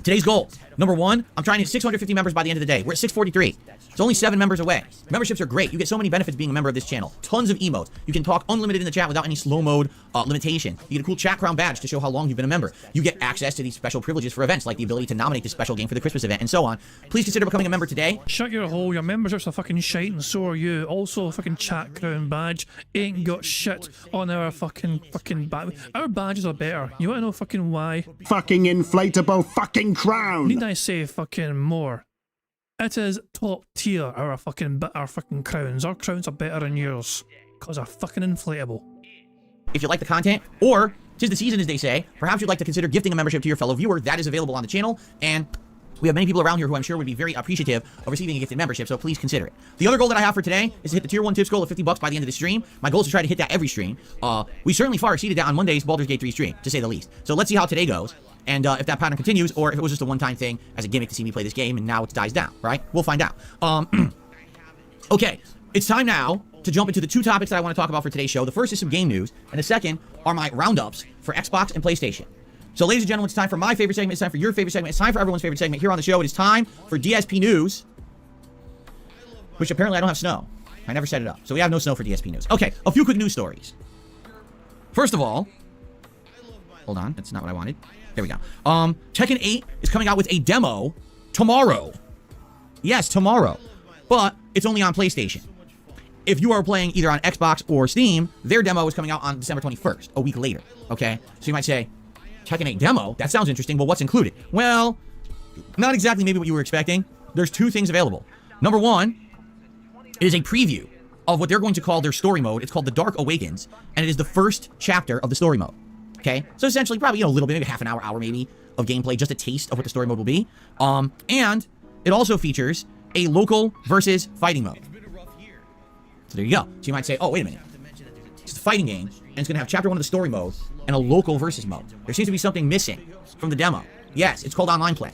Today's goal, number 1, I'm trying to hit 650 members by the end of the day. We're at 643. It's only 7 members away. Memberships are great. You get so many benefits being a member of this channel. Tons of emotes. You can talk unlimited in the chat without any slow mode limitation. You get a cool chat crown badge to show how long you've been a member. You get access to these special privileges for events, like the ability to nominate this special game for the Christmas event, and so on. Please consider becoming a member today. Shut your hole. Your memberships are fucking shite, and so are you. Also, a fucking chat crown badge ain't got shit on our fucking badge. Our badges are better. You wanna know fucking why? Fucking inflatable fucking crown. Need I say fucking more? It is top tier, our fucking crowns. Our crowns are better than yours, because they're fucking inflatable. If you like the content, or 'tis the season as they say, perhaps you'd like to consider gifting a membership to your fellow viewer. That is available on the channel, and we have many people around here who I'm sure would be very appreciative of receiving a gifted membership, so please consider it. The other goal that I have for today is to hit the tier 1 tips goal of $50 by the end of the stream. My goal is to try to hit that every stream. We certainly far exceeded that on Monday's Baldur's Gate 3 stream, to say the least. So let's see how today goes, and if that pattern continues, or if it was just a one-time thing as a gimmick to see me play this game, and now it dies down, right? We'll find out. Okay, it's time now to jump into the 2 topics that I want to talk about for today's show. The first is some game news, and the second are my roundups for Xbox and PlayStation. So, ladies and gentlemen, it's time for my favorite segment. It's time for your favorite segment. It's time for everyone's favorite segment here on the show. It is time for DSP News, which apparently I don't have snow. I never set it up. So we have no snow for DSP News. Okay, a few quick news stories. First of all, hold on. That's not what I wanted. There we go. Tekken 8 is coming out with a demo tomorrow. Yes, tomorrow. But it's only on PlayStation. If you are playing either on Xbox or Steam, their demo is coming out on December 21st, a week later. Okay? So you might say, Tekken 8 demo? That sounds interesting. Well, what's included? Well, not exactly maybe what you were expecting. There's 2 things available. Number 1, it is a preview of what they're going to call their story mode. It's called The Dark Awakens, and it is the first chapter of the story mode. Okay? So essentially, probably, a little bit, maybe half an hour maybe, of gameplay, just a taste of what the story mode will be. And it also features a local versus fighting mode. So there you go. So you might say, oh, wait a minute. It's a fighting game, and it's going to have chapter 1 of the story mode and a local versus mode. There seems to be something missing from the demo. Yes, it's called online play.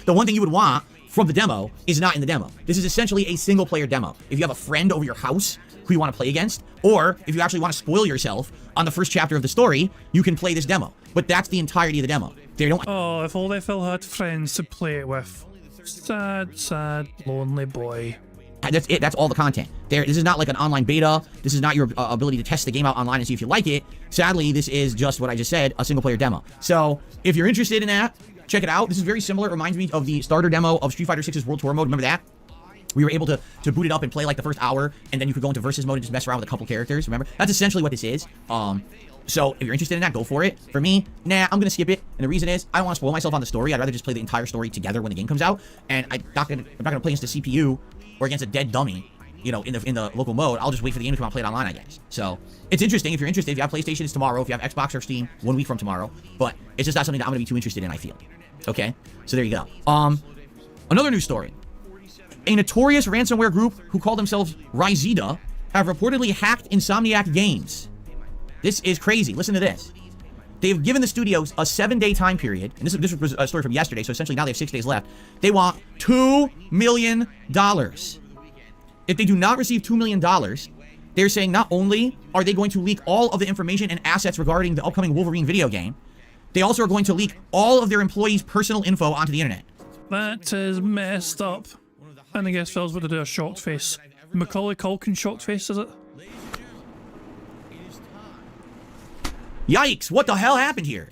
The one thing you would want from the demo is not in the demo. This is essentially a single-player demo. If you have a friend over your house who you want to play against, or if you actually want to spoil yourself on the first chapter of the story, you can play this demo. But that's the entirety of the demo. They don't. Oh, if only Phil had friends to play it with. Sad, sad, lonely boy. That's it. That's all the content. This is not like an online beta. This is not your ability to test the game out online and see if you like it. Sadly, this is just what I just said, a single-player demo. So if you're interested in that, check it out. This is very similar. It reminds me of the starter demo of Street Fighter 6's World Tour mode. Remember that? We were able to boot it up and play like the first hour, and then you could go into versus mode and just mess around with a couple characters. Remember? That's essentially what this is. So if you're interested in that, go for it. For me, nah, I'm gonna skip it. And the reason is I don't want to spoil myself on the story. I'd rather just play the entire story together when the game comes out. And I'm not gonna play against the CPU or against a dead dummy, you know, in the local mode. I'll just wait for the game to come out and play it online, I guess. So it's interesting. If you're interested, if you have PlayStation, it's tomorrow. If you have Xbox or Steam, 1 week from tomorrow. But it's just not something that I'm gonna be too interested in, I feel. Okay? So there you go. Another news story. A notorious ransomware group who call themselves Ryzeda have reportedly hacked Insomniac games. This is crazy. Listen to this. They've given the studios a 7-day time period, and this was a story from yesterday, so essentially now they have 6 days left. They want $2 million. If they do not receive $2 million, they're saying not only are they going to leak all of the information and assets regarding the upcoming Wolverine video game, they also are going to leak all of their employees' personal info onto the internet. That is messed up. And I guess Phil's about to do a shocked face. Macaulay Culkin shocked face, is it? Yikes, what the hell happened here?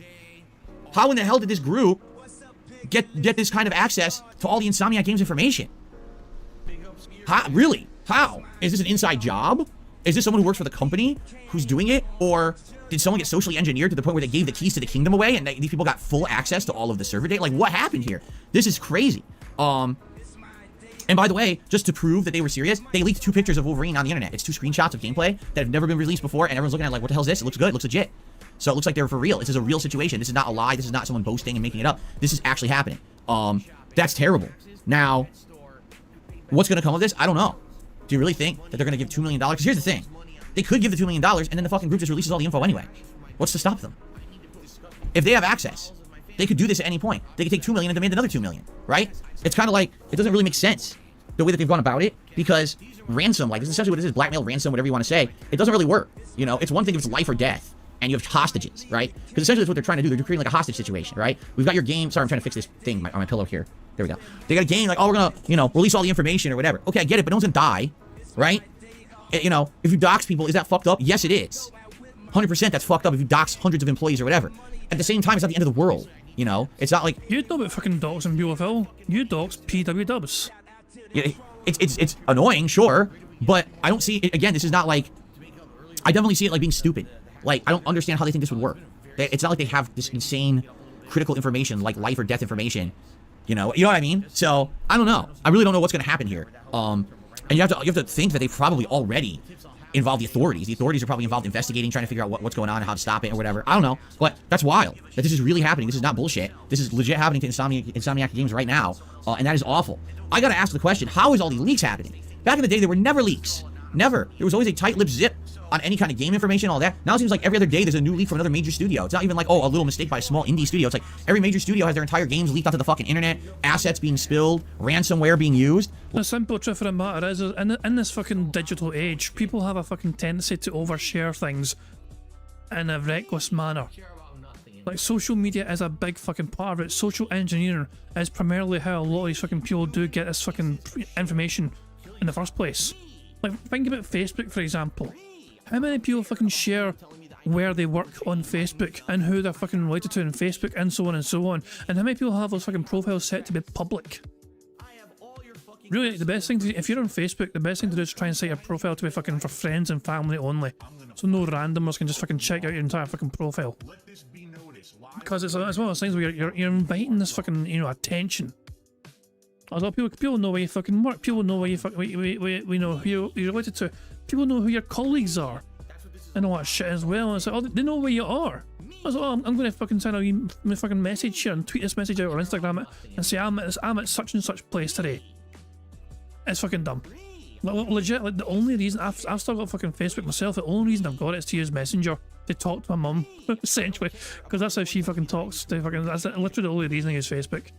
How in the hell did this group get this kind of access to all the Insomniac Games information? How, really? How? Is this an inside job? Is this someone who works for the company who's doing it? Or did someone get socially engineered to the point where they gave the keys to the kingdom away and these people got full access to all of the server data? Like, what happened here? This is crazy. And by the way, just to prove that they were serious, they leaked 2 pictures of Wolverine on the internet. It's 2 screenshots of gameplay that have never been released before, and everyone's looking at it like, what the hell is this? It looks good, it looks legit. So it looks like they're for real. This is a real situation. This is not a lie. This is not someone boasting and making it up. This is actually happening. That's terrible. Now, what's going to come of this? I don't know. Do you really think that they're going to give $2 million? Because here's the thing. They could give the $2 million, and then the fucking group just releases all the info anyway. What's to stop them? If they have access, they could do this at any point. They could take $2 million and demand another $2 million, right? It's kind of like, it doesn't really make sense the way that they've gone about it, because ransom, like, this is essentially what it is, blackmail, ransom, whatever you want to say. It doesn't really work. You know, it's one thing if it's life or death, and you have hostages, right? Because essentially that's what they're trying to do. They're creating like a hostage situation, right? We've got your game. Sorry, I'm trying to fix this thing on my pillow here. There we go. They got a game like, oh, we're gonna, you know, release all the information or whatever. Okay, I get it, but no one's gonna die, right? You know, if you dox people, is that fucked up? Yes, it is. 100% that's fucked up if you dox hundreds of employees or whatever. At the same time, it's not the end of the world, you know? It's not like... You know about fucking doxing people, Phil. You dox PW dubs. Yeah, it's annoying, sure, but I don't see it, again, this is not like... I definitely see it like being stupid. Like, I don't understand how they think this would work. It's not like they have this insane critical information, like life or death information. You know what I mean? So, I don't know. I really don't know what's going to happen here. And you have to think that they probably already involved the authorities. The authorities are probably involved investigating, trying to figure out what's going on and how to stop it or whatever. I don't know. But that's wild that this is really happening. This is not bullshit. This is legit happening to Insomniac Games right now. And that is awful. I got to ask the question, how is all these leaks happening? Back in the day, there were never leaks. Never. There was always a tight-lipped zip on any kind of game information, all that. Now it seems like every other day there's a new leak from another major studio. It's not even like, oh, a little mistake by a small indie studio. It's like every major studio has their entire games leaked onto the fucking internet, assets being spilled, ransomware being used. The simple truth of the matter is in this fucking digital age, people have a fucking tendency to overshare things in a reckless manner. Like, social media is a big fucking part of it. Social engineering is primarily how a lot of these fucking people do get this fucking information in the first place. Like, think about Facebook, for example. How many people fucking share where they work on Facebook and who they're fucking related to on Facebook and so on and so on? And how many people have those fucking profiles set to be public? Really, the best thing to do, if you're on Facebook, the best thing to do is try and set your profile to be fucking for friends and family only. So no randomers can just fucking check out your entire fucking profile. Because it's one of those things where you're inviting this fucking, you know, attention. As well, people know where you fucking work. People know where you we know who you're related to. People know who your colleagues are, and all that shit as well. And it's like, oh, they know where you are. I was like, oh, I'm going to fucking send a fucking message here and tweet this message out or Instagram it and say I'm at such and such place today. It's fucking dumb. Legit, like the only reason I've still got fucking Facebook myself. The only reason I've got it is to use Messenger to talk to my mum, essentially, because that's how she fucking talks. That's literally the only reason I use Facebook.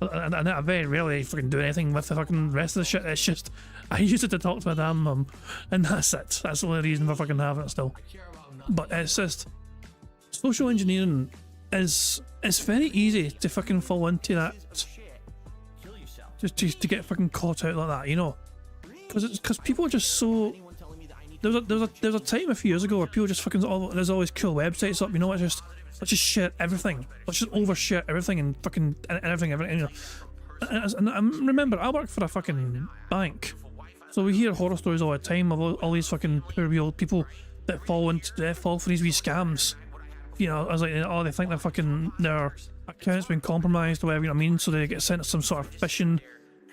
And I very rarely fucking do anything with the fucking rest of the shit. It's just I use it to talk to my damn mum, and that's it. That's the only reason for fucking having it still. But it's just social engineering is it's very easy to fucking fall into that. Just to get fucking caught out like that, you know. Because people are just so. There was a time a few years ago where people just fucking there's always cool websites up, you know. Let's just share everything. Let's just overshare everything and fucking and everything, you know. And I remember I work for a fucking bank, so we hear horror stories all the time of all these fucking poor wee old people that fall for these wee scams. You know, I was like, oh, they think their account's been compromised or whatever, you know what I mean? So they get sent to some sort of phishing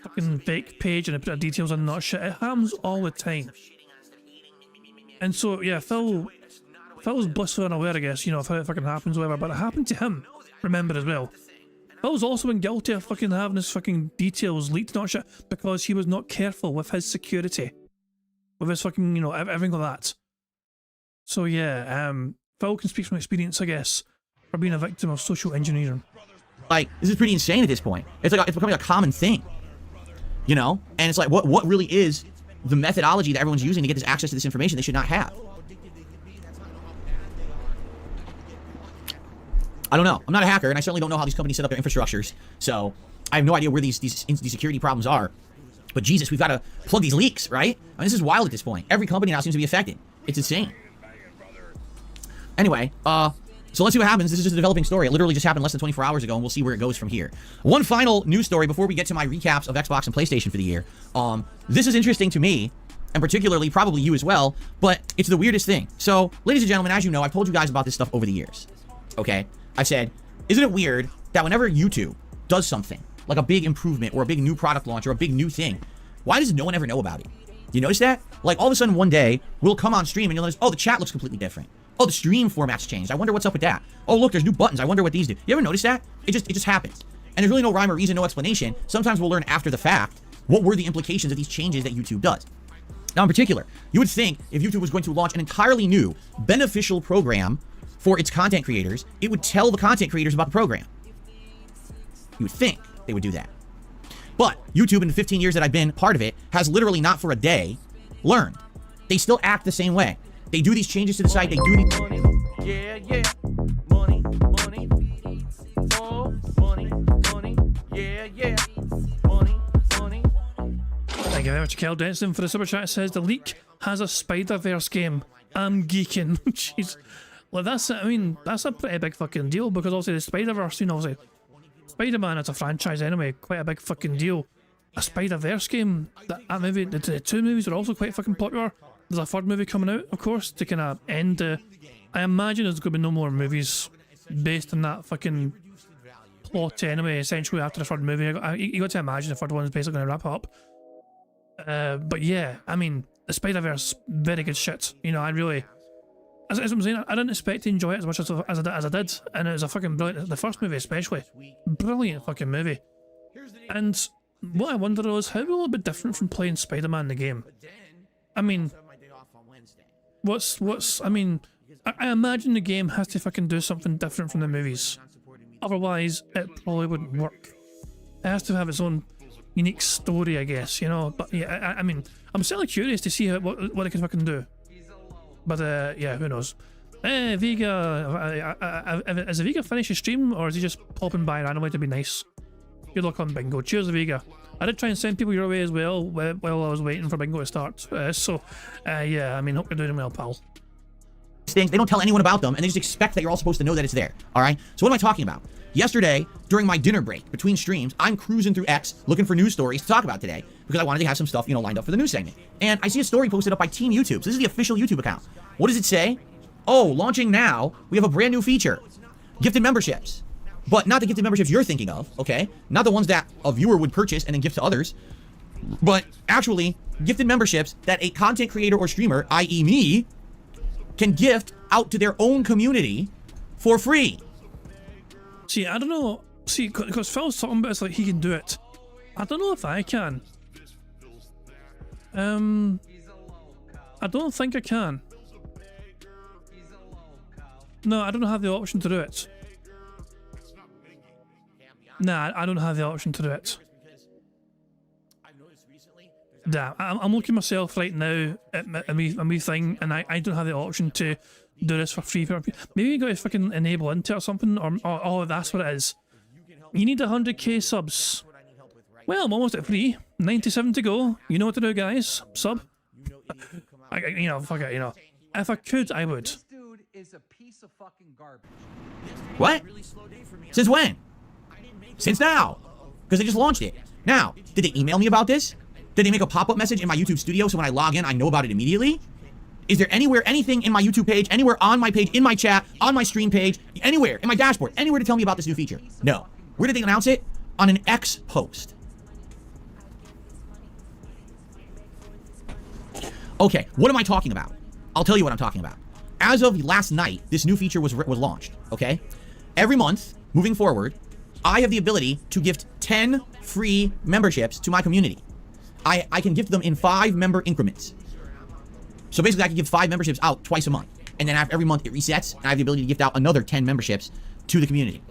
fucking fake page and they put their details in and that shit. It happens all the time. And so, yeah, Phil was blissfully unaware, I guess, you know, of how it fucking happens or whatever, but it happened to him, remember, as well. Phil's also been guilty of fucking having his fucking details leaked and that shit because he was not careful with his security. With his fucking, you know, everything like that. So, yeah, Phil can speak from experience, I guess, for being a victim of social engineering. Like, this is pretty insane at this point. It's like it's becoming a common thing, you know. And it's like, what really is the methodology that everyone's using to get this access to this information they should not have? I don't know. I'm not a hacker, and I certainly don't know how these companies set up their infrastructures. So I have no idea where these security problems are. But Jesus, we've got to plug these leaks, right? I mean, this is wild at this point. Every company now seems to be affected. It's insane. Anyway, so let's see what happens. This is just a developing story. It literally just happened less than 24 hours ago, and we'll see where it goes from here. One final news story before we get to my recaps of Xbox and PlayStation for the year. This is interesting to me, and particularly probably you as well, but it's the weirdest thing. So, ladies and gentlemen, as you know, I've told you guys about this stuff over the years. Okay? I've said, isn't it weird that whenever YouTube does something, like a big improvement or a big new product launch or a big new thing, why does no one ever know about it? You notice that? Like, all of a sudden one day, we'll come on stream and you'll notice, oh, the chat looks completely different. Oh, the stream format's changed. I wonder what's up with that. Oh, look, there's new buttons. I wonder what these do. You ever notice that? It just happens. And there's really no rhyme or reason, no explanation. Sometimes we'll learn after the fact what were the implications of these changes that YouTube does. Now, in particular, you would think if YouTube was going to launch an entirely new, beneficial program for its content creators, it would tell the content creators about the program. You would think they would do that. But YouTube, in the 15 years that I've been part of it, has literally not for a day learned. They still act the same way. They do these changes to the site. They do these... Yeah, yeah. Money, money. Oh, money, money. Yeah, yeah. Money, money. Thank you very much, Kel Denson, for the super chat. It says the leak has a Spider-Verse game. I'm geeking. Jeez. Well, that's a pretty big fucking deal because obviously the Spider-Verse, you know, obviously Spider-Man, it's a franchise anyway, quite a big fucking deal. A Spider-Verse game, that movie, the two movies are also quite fucking popular. There's a third movie coming out, of course, to kind of end. I imagine there's going to be no more movies based on that fucking plot anyway, essentially, after the third movie. You got to imagine the third one is basically going to wrap up. But yeah, I mean, the Spider-Verse, very good shit. You know, I really... As I'm saying, I didn't expect to enjoy it as much as I did, and it was a fucking brilliant... The first movie especially. Brilliant fucking movie. And what I wonder is, how will it be different from playing Spider-Man in the game? I mean... I mean, I imagine the game has to fucking do something different from the movies. Otherwise, it probably wouldn't work. It has to have its own unique story, I guess, you know? But yeah, I mean, I'm certainly curious to see what it can fucking do. But yeah, who knows? Vega, has Vega finished his stream, or is he just popping by randomly to be nice? Good luck on Bingo. Cheers, Vega. I did try and send people your way as well while I was waiting for Bingo to start. Yeah, I mean, hope you're doing well, pal. Things, they don't tell anyone about them, and they just expect that you're all supposed to know that it's there, all right? So what am I talking about? Yesterday, during my dinner break between streams, I'm cruising through X looking for news stories to talk about today because I wanted to have some stuff, you know, lined up for the news segment. And I see a story posted up by Team YouTube. So this is the official YouTube account. What does it say? Oh, launching now, we have a brand new feature. Gifted memberships. But not the gifted memberships you're thinking of, okay? Not the ones that a viewer would purchase and then give to others. But actually, gifted memberships that a content creator or streamer, i.e. me, can gift out to their own community for free. See, I don't know. See, because Phil's talking about it's like he can do it. I don't know if I can. I don't think I can. No, I don't have the option to do it. Nah, I don't have the option to do it. Damn, I'm looking myself right now at my thing, and I don't have the option to do this for free. Maybe you got to fucking enable into it or something, or oh, that's what it is. You need 100k subs. Well, I'm almost at 3. 97 to go. You know what to do, guys. Sub. You know, fuck it, you know. If I could, I would. This dude is a piece of fucking garbage. What? Since when? Since now. Because they just launched it. Now, did they email me about this? Did they make a pop-up message in my YouTube studio so when I log in, I know about it immediately? Is there anywhere, anything in my YouTube page, anywhere on my page, in my chat, on my stream page, anywhere, in my dashboard, anywhere to tell me about this new feature? No. Where did they announce it? On an X post. Okay, what am I talking about? I'll tell you what I'm talking about. As of last night, this new feature was launched, okay? Every month, moving forward, I have the ability to gift 10 free memberships to my community. I can gift them in 5 member increments. So basically, I can give 5 memberships out twice a month. And then after every month, it resets, and I have the ability to gift out another 10 memberships to the community,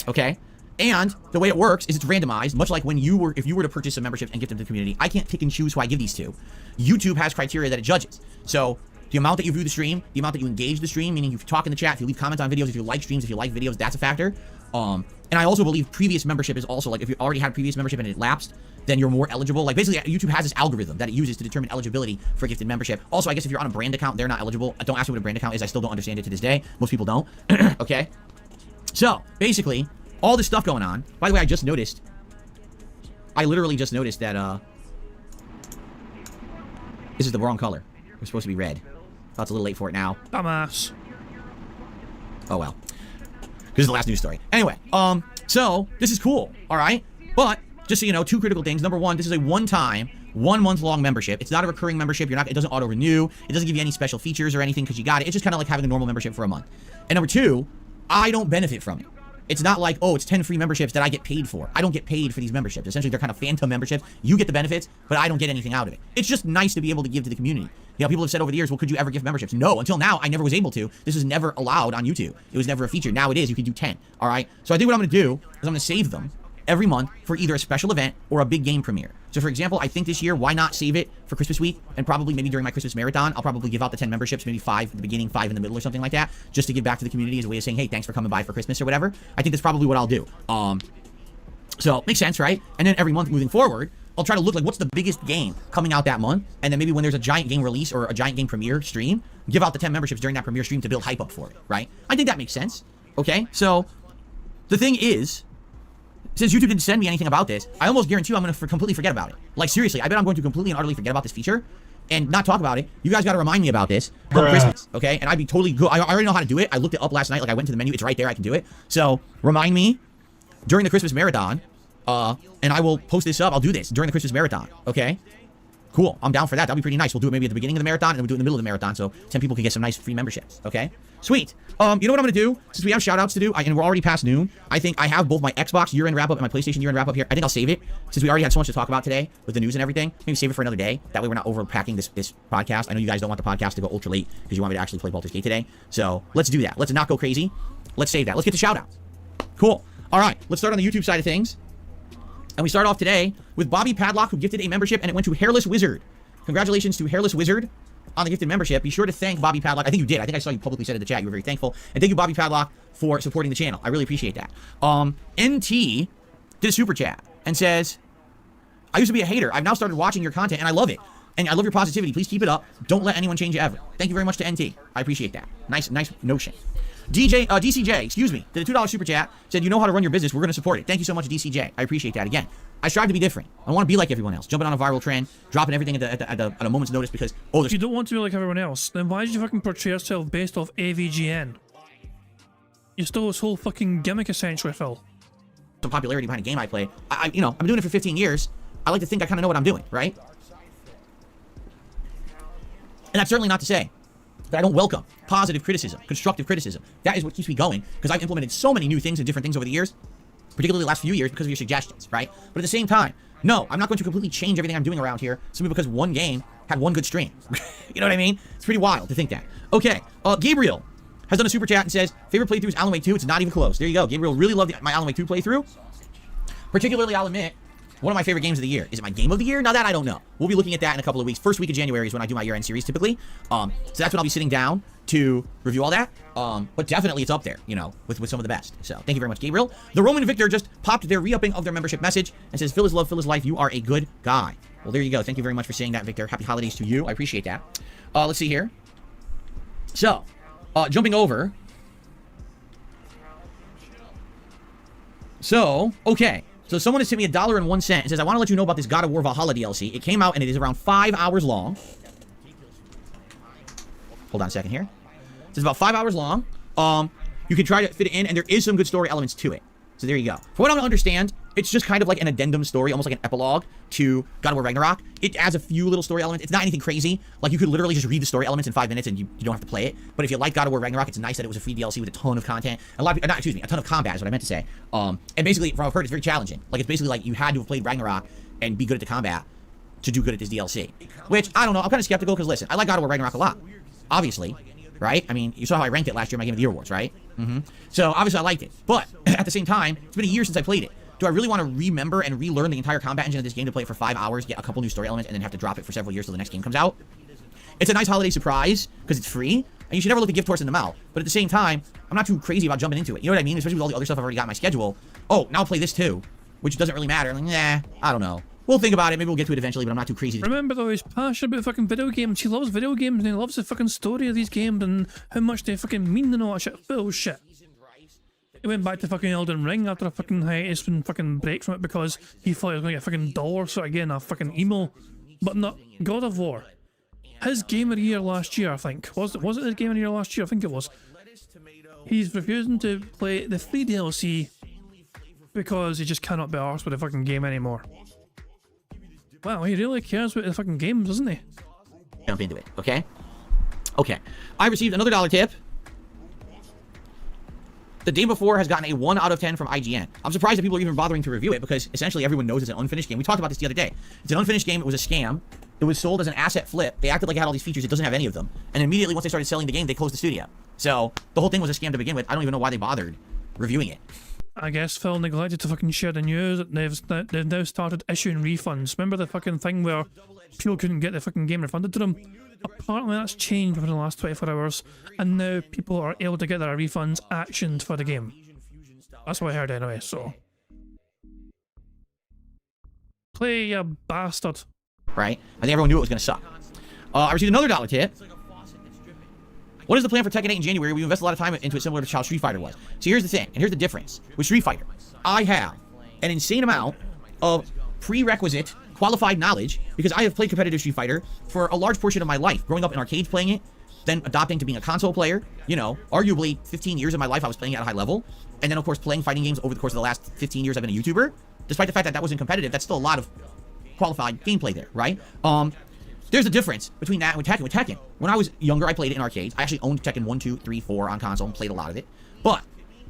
okay? And the way it works is it's randomized, much like when if you were to purchase a membership and gift them to the community. I can't pick and choose who I give these to. YouTube has criteria that it judges. So the amount that you view the stream, the amount that you engage the stream, meaning if you talk in the chat, if you leave comments on videos, if you like streams, if you like videos, that's a factor. And I also believe previous membership is also, like, if you already had previous membership and it lapsed, then you're more eligible. Like, basically, YouTube has this algorithm that it uses to determine eligibility for a gifted membership. Also, I guess if you're on a brand account, they're not eligible. Don't ask me what a brand account is. I still don't understand it to this day. Most people don't. Okay? So, basically, all this stuff going on. By the way, I literally just noticed that, this is the wrong color. We're supposed to be red. Oh, it's a little late for it now. Dumbass. Oh, well. This is the last news story. Anyway, so, this is cool, alright? But, just so you know, 2 critical things. Number 1, this is a one-time, 1-month-long membership. It's not a recurring membership. It doesn't auto-renew. It doesn't give you any special features or anything because you got it. It's just kind of like having a normal membership for a month. And number 2, I don't benefit from it. It's not like, oh, it's 10 free memberships that I get paid for. I don't get paid for these memberships. Essentially, they're kind of phantom memberships. You get the benefits, but I don't get anything out of it. It's just nice to be able to give to the community. You know, people have said over the years, well, could you ever give memberships? No, until now, I never was able to. This was never allowed on YouTube. It was never a feature. Now it is. You can do 10, all right? So I think what I'm going to do is I'm going to save them every month for either a special event or a big game premiere. So for example, I think this year, why not save it for Christmas week? And probably maybe during my Christmas marathon, I'll probably give out the 10 memberships, maybe 5 at the beginning, 5 in the middle or something like that, just to give back to the community as a way of saying, hey, thanks for coming by for Christmas or whatever. I think that's probably what I'll do. So makes sense, right? And then every month moving forward, I'll try to look like what's the biggest game coming out that month. And then maybe when there's a giant game release or a giant game premiere stream, give out the 10 memberships during that premiere stream to build hype up for it, right? I think that makes sense. Okay, so the thing is, since YouTube didn't send me anything about this, I almost guarantee you I'm going to completely forget about it. Like, seriously, I bet I'm going to completely and utterly forget about this feature and not talk about it. You guys got to remind me about this come Christmas, okay? And I'd be totally good. I already know how to do it. I looked it up last night. Like, I went to the menu. It's right there. I can do it. So, remind me during the Christmas marathon, and I will post this up. I'll do this during the Christmas marathon, okay? Cool. I'm down for that. That'll be pretty nice. We'll do it maybe at the beginning of the marathon, and we'll do it in the middle of the marathon, so 10 people can get some nice free memberships, okay? Sweet. You know what I'm going to do? Since we have shout-outs to do, and we're already past noon, I think I have both my Xbox year-end wrap-up and my PlayStation year-end wrap-up here. I think I'll save it, since we already had so much to talk about today with the news and everything. Maybe save it for another day. That way we're not overpacking this podcast. I know you guys don't want the podcast to go ultra late, because you want me to actually play Baldur's Gate today. So, let's do that. Let's not go crazy. Let's save that. Let's get to shout-outs. Cool. All right. Let's start on the YouTube side of things. And we start off today with Bobby Padlock, who gifted a membership, and it went to Hairless Wizard. Congratulations to Hairless Wizard on the gifted membership. Be sure to thank Bobby Padlock. I think you did. I think I saw you publicly said in the chat. You were very thankful. And thank you, Bobby Padlock, for supporting the channel. I really appreciate that. NT did a super chat and says, I used to be a hater. I've now started watching your content, and I love it. And I love your positivity. Please keep it up. Don't let anyone change you ever. Thank you very much to NT. I appreciate that. Nice notion. DCJ, excuse me, did a $2 super chat, said, you know how to run your business. We're going to support it. Thank you so much, DCJ. I appreciate that. Again, I strive to be different. I want to be like everyone else. Jumping on a viral trend, dropping everything at a moment's notice because, oh, if you don't want to be like everyone else, then why did you fucking portray yourself based off AVGN? You stole this whole fucking gimmick, essentially, Phil. Some popularity behind a game I play. You know, I've been doing it for 15 years. I like to think I kind of know what I'm doing, right? And that's certainly not to say that I don't welcome positive criticism, constructive criticism. That is what keeps me going, because I've implemented so many new things and different things over the years particularly the last few years because of your suggestions, right? But at the same time, no, I'm not going to completely change everything I'm doing around here simply because one game had one good stream. You know what I mean? It's pretty wild to think that. Okay, Gabriel has done a super chat and says, favorite playthrough is Alan Wake 2. It's not even close. There you go. Gabriel really loved my Alan Wake 2 playthrough. Particularly, I'll admit, one of my favorite games of the year. Is it my game of the year? Now that I don't know. We'll be looking at that in a couple of weeks. First week of January is when I do my year-end series typically. So that's when I'll be sitting down to review all that. But definitely it's up there, you know, with some of the best. So thank you very much, Gabriel. The Roman Victor just popped their re-upping of their membership message and says, Phil is love, Phil is life. You are a good guy. Well, there you go. Thank you very much for saying that, Victor. Happy holidays to you. I appreciate that. Let's see here. So, jumping over. So, okay. So someone has sent me $1.01 and says, I want to let you know about this God of War Valhalla DLC. It came out and it is around 5 hours long. Hold on a second here. It's about 5 hours long. You can try to fit it in, and there is some good story elements to it. So there you go. For what I don't understand, it's just kind of like an addendum story, almost like an epilogue to God of War Ragnarok. It adds a few little story elements. It's not anything crazy. Like, you could literally just read the story elements in 5 minutes and you don't have to play it. But if you like God of War Ragnarok, it's nice that it was a free DLC with a ton of content. A ton of combat is what I meant to say. And basically, from what I've heard, it's very challenging. Like, it's basically like you had to have played Ragnarok and be good at the combat to do good at this DLC. Which, I don't know, I'm kind of skeptical because, listen, I like God of War Ragnarok a lot. Obviously. Right? I mean, you saw how I ranked it last year in my Game of the Year awards, right? So, obviously, I liked it. But, at the same time, it's been a year since I played it. Do I really want to remember and relearn the entire combat engine of this game to play it for 5 hours, get a couple new story elements, and then have to drop it for several years till the next game comes out? It's a nice holiday surprise, because it's free, and you should never look a gift horse in the mouth. But at the same time, I'm not too crazy about jumping into it. You know what I mean? Especially with all the other stuff I've already got in my schedule. Oh, now I'll play this too, which doesn't really matter. Like, nah, I don't know. We'll think about it. Maybe we'll get to it eventually, but I'm not too crazy. Remember though, he's passionate about fucking video games. He loves video games and he loves the fucking story of these games and how much they fucking mean and all that shit. Bullshit. He went back to fucking Elden Ring after a fucking hiatus and fucking break from it because he thought he was going to get a fucking dollar, so again, a fucking emo. But not God of War. His game of the year last year, I think. Was it his game of the year last year? I think it was. He's refusing to play the free DLC because he just cannot be arsed with the fucking game anymore. Wow, he really cares about the fucking games, doesn't he? Jump into it, okay? Okay. I received another $1 tip. The Day Before has gotten a 1 out of 10 from IGN. I'm surprised that people are even bothering to review it because essentially everyone knows it's an unfinished game. We talked about this the other day. It's an unfinished game. It was a scam. It was sold as an asset flip. They acted like it had all these features. It doesn't have any of them. And immediately once they started selling the game, they closed the studio. So the whole thing was a scam to begin with. I don't even know why they bothered reviewing it. I guess Phil neglected to fucking share the news that they've now started issuing refunds. Remember the fucking thing where people couldn't get the fucking game refunded to them? Apparently that's changed within the last 24 hours, and now people are able to get their refunds actioned for the game. That's what I heard anyway, so... Play, you bastard. Right? I think everyone knew it was going to suck. I received another $1 tip. What is the plan for Tekken 8 in January? We invest a lot of time into it, similar to how Street Fighter was. So here's the thing, and here's the difference. With Street Fighter, I have an insane amount of prerequisite qualified knowledge because I have played competitive Street Fighter for a large portion of my life. Growing up in arcades playing it, then adopting to being a console player. You know, arguably 15 years of my life I was playing at a high level. And then, of course, playing fighting games over the course of the last 15 years I've been a YouTuber. Despite the fact that that wasn't competitive, that's still a lot of qualified gameplay there, right? There's a difference between that and with Tekken. With Tekken, when I was younger, I played it in arcades. I actually owned Tekken 1, 2, 3, 4 on console and played a lot of it. But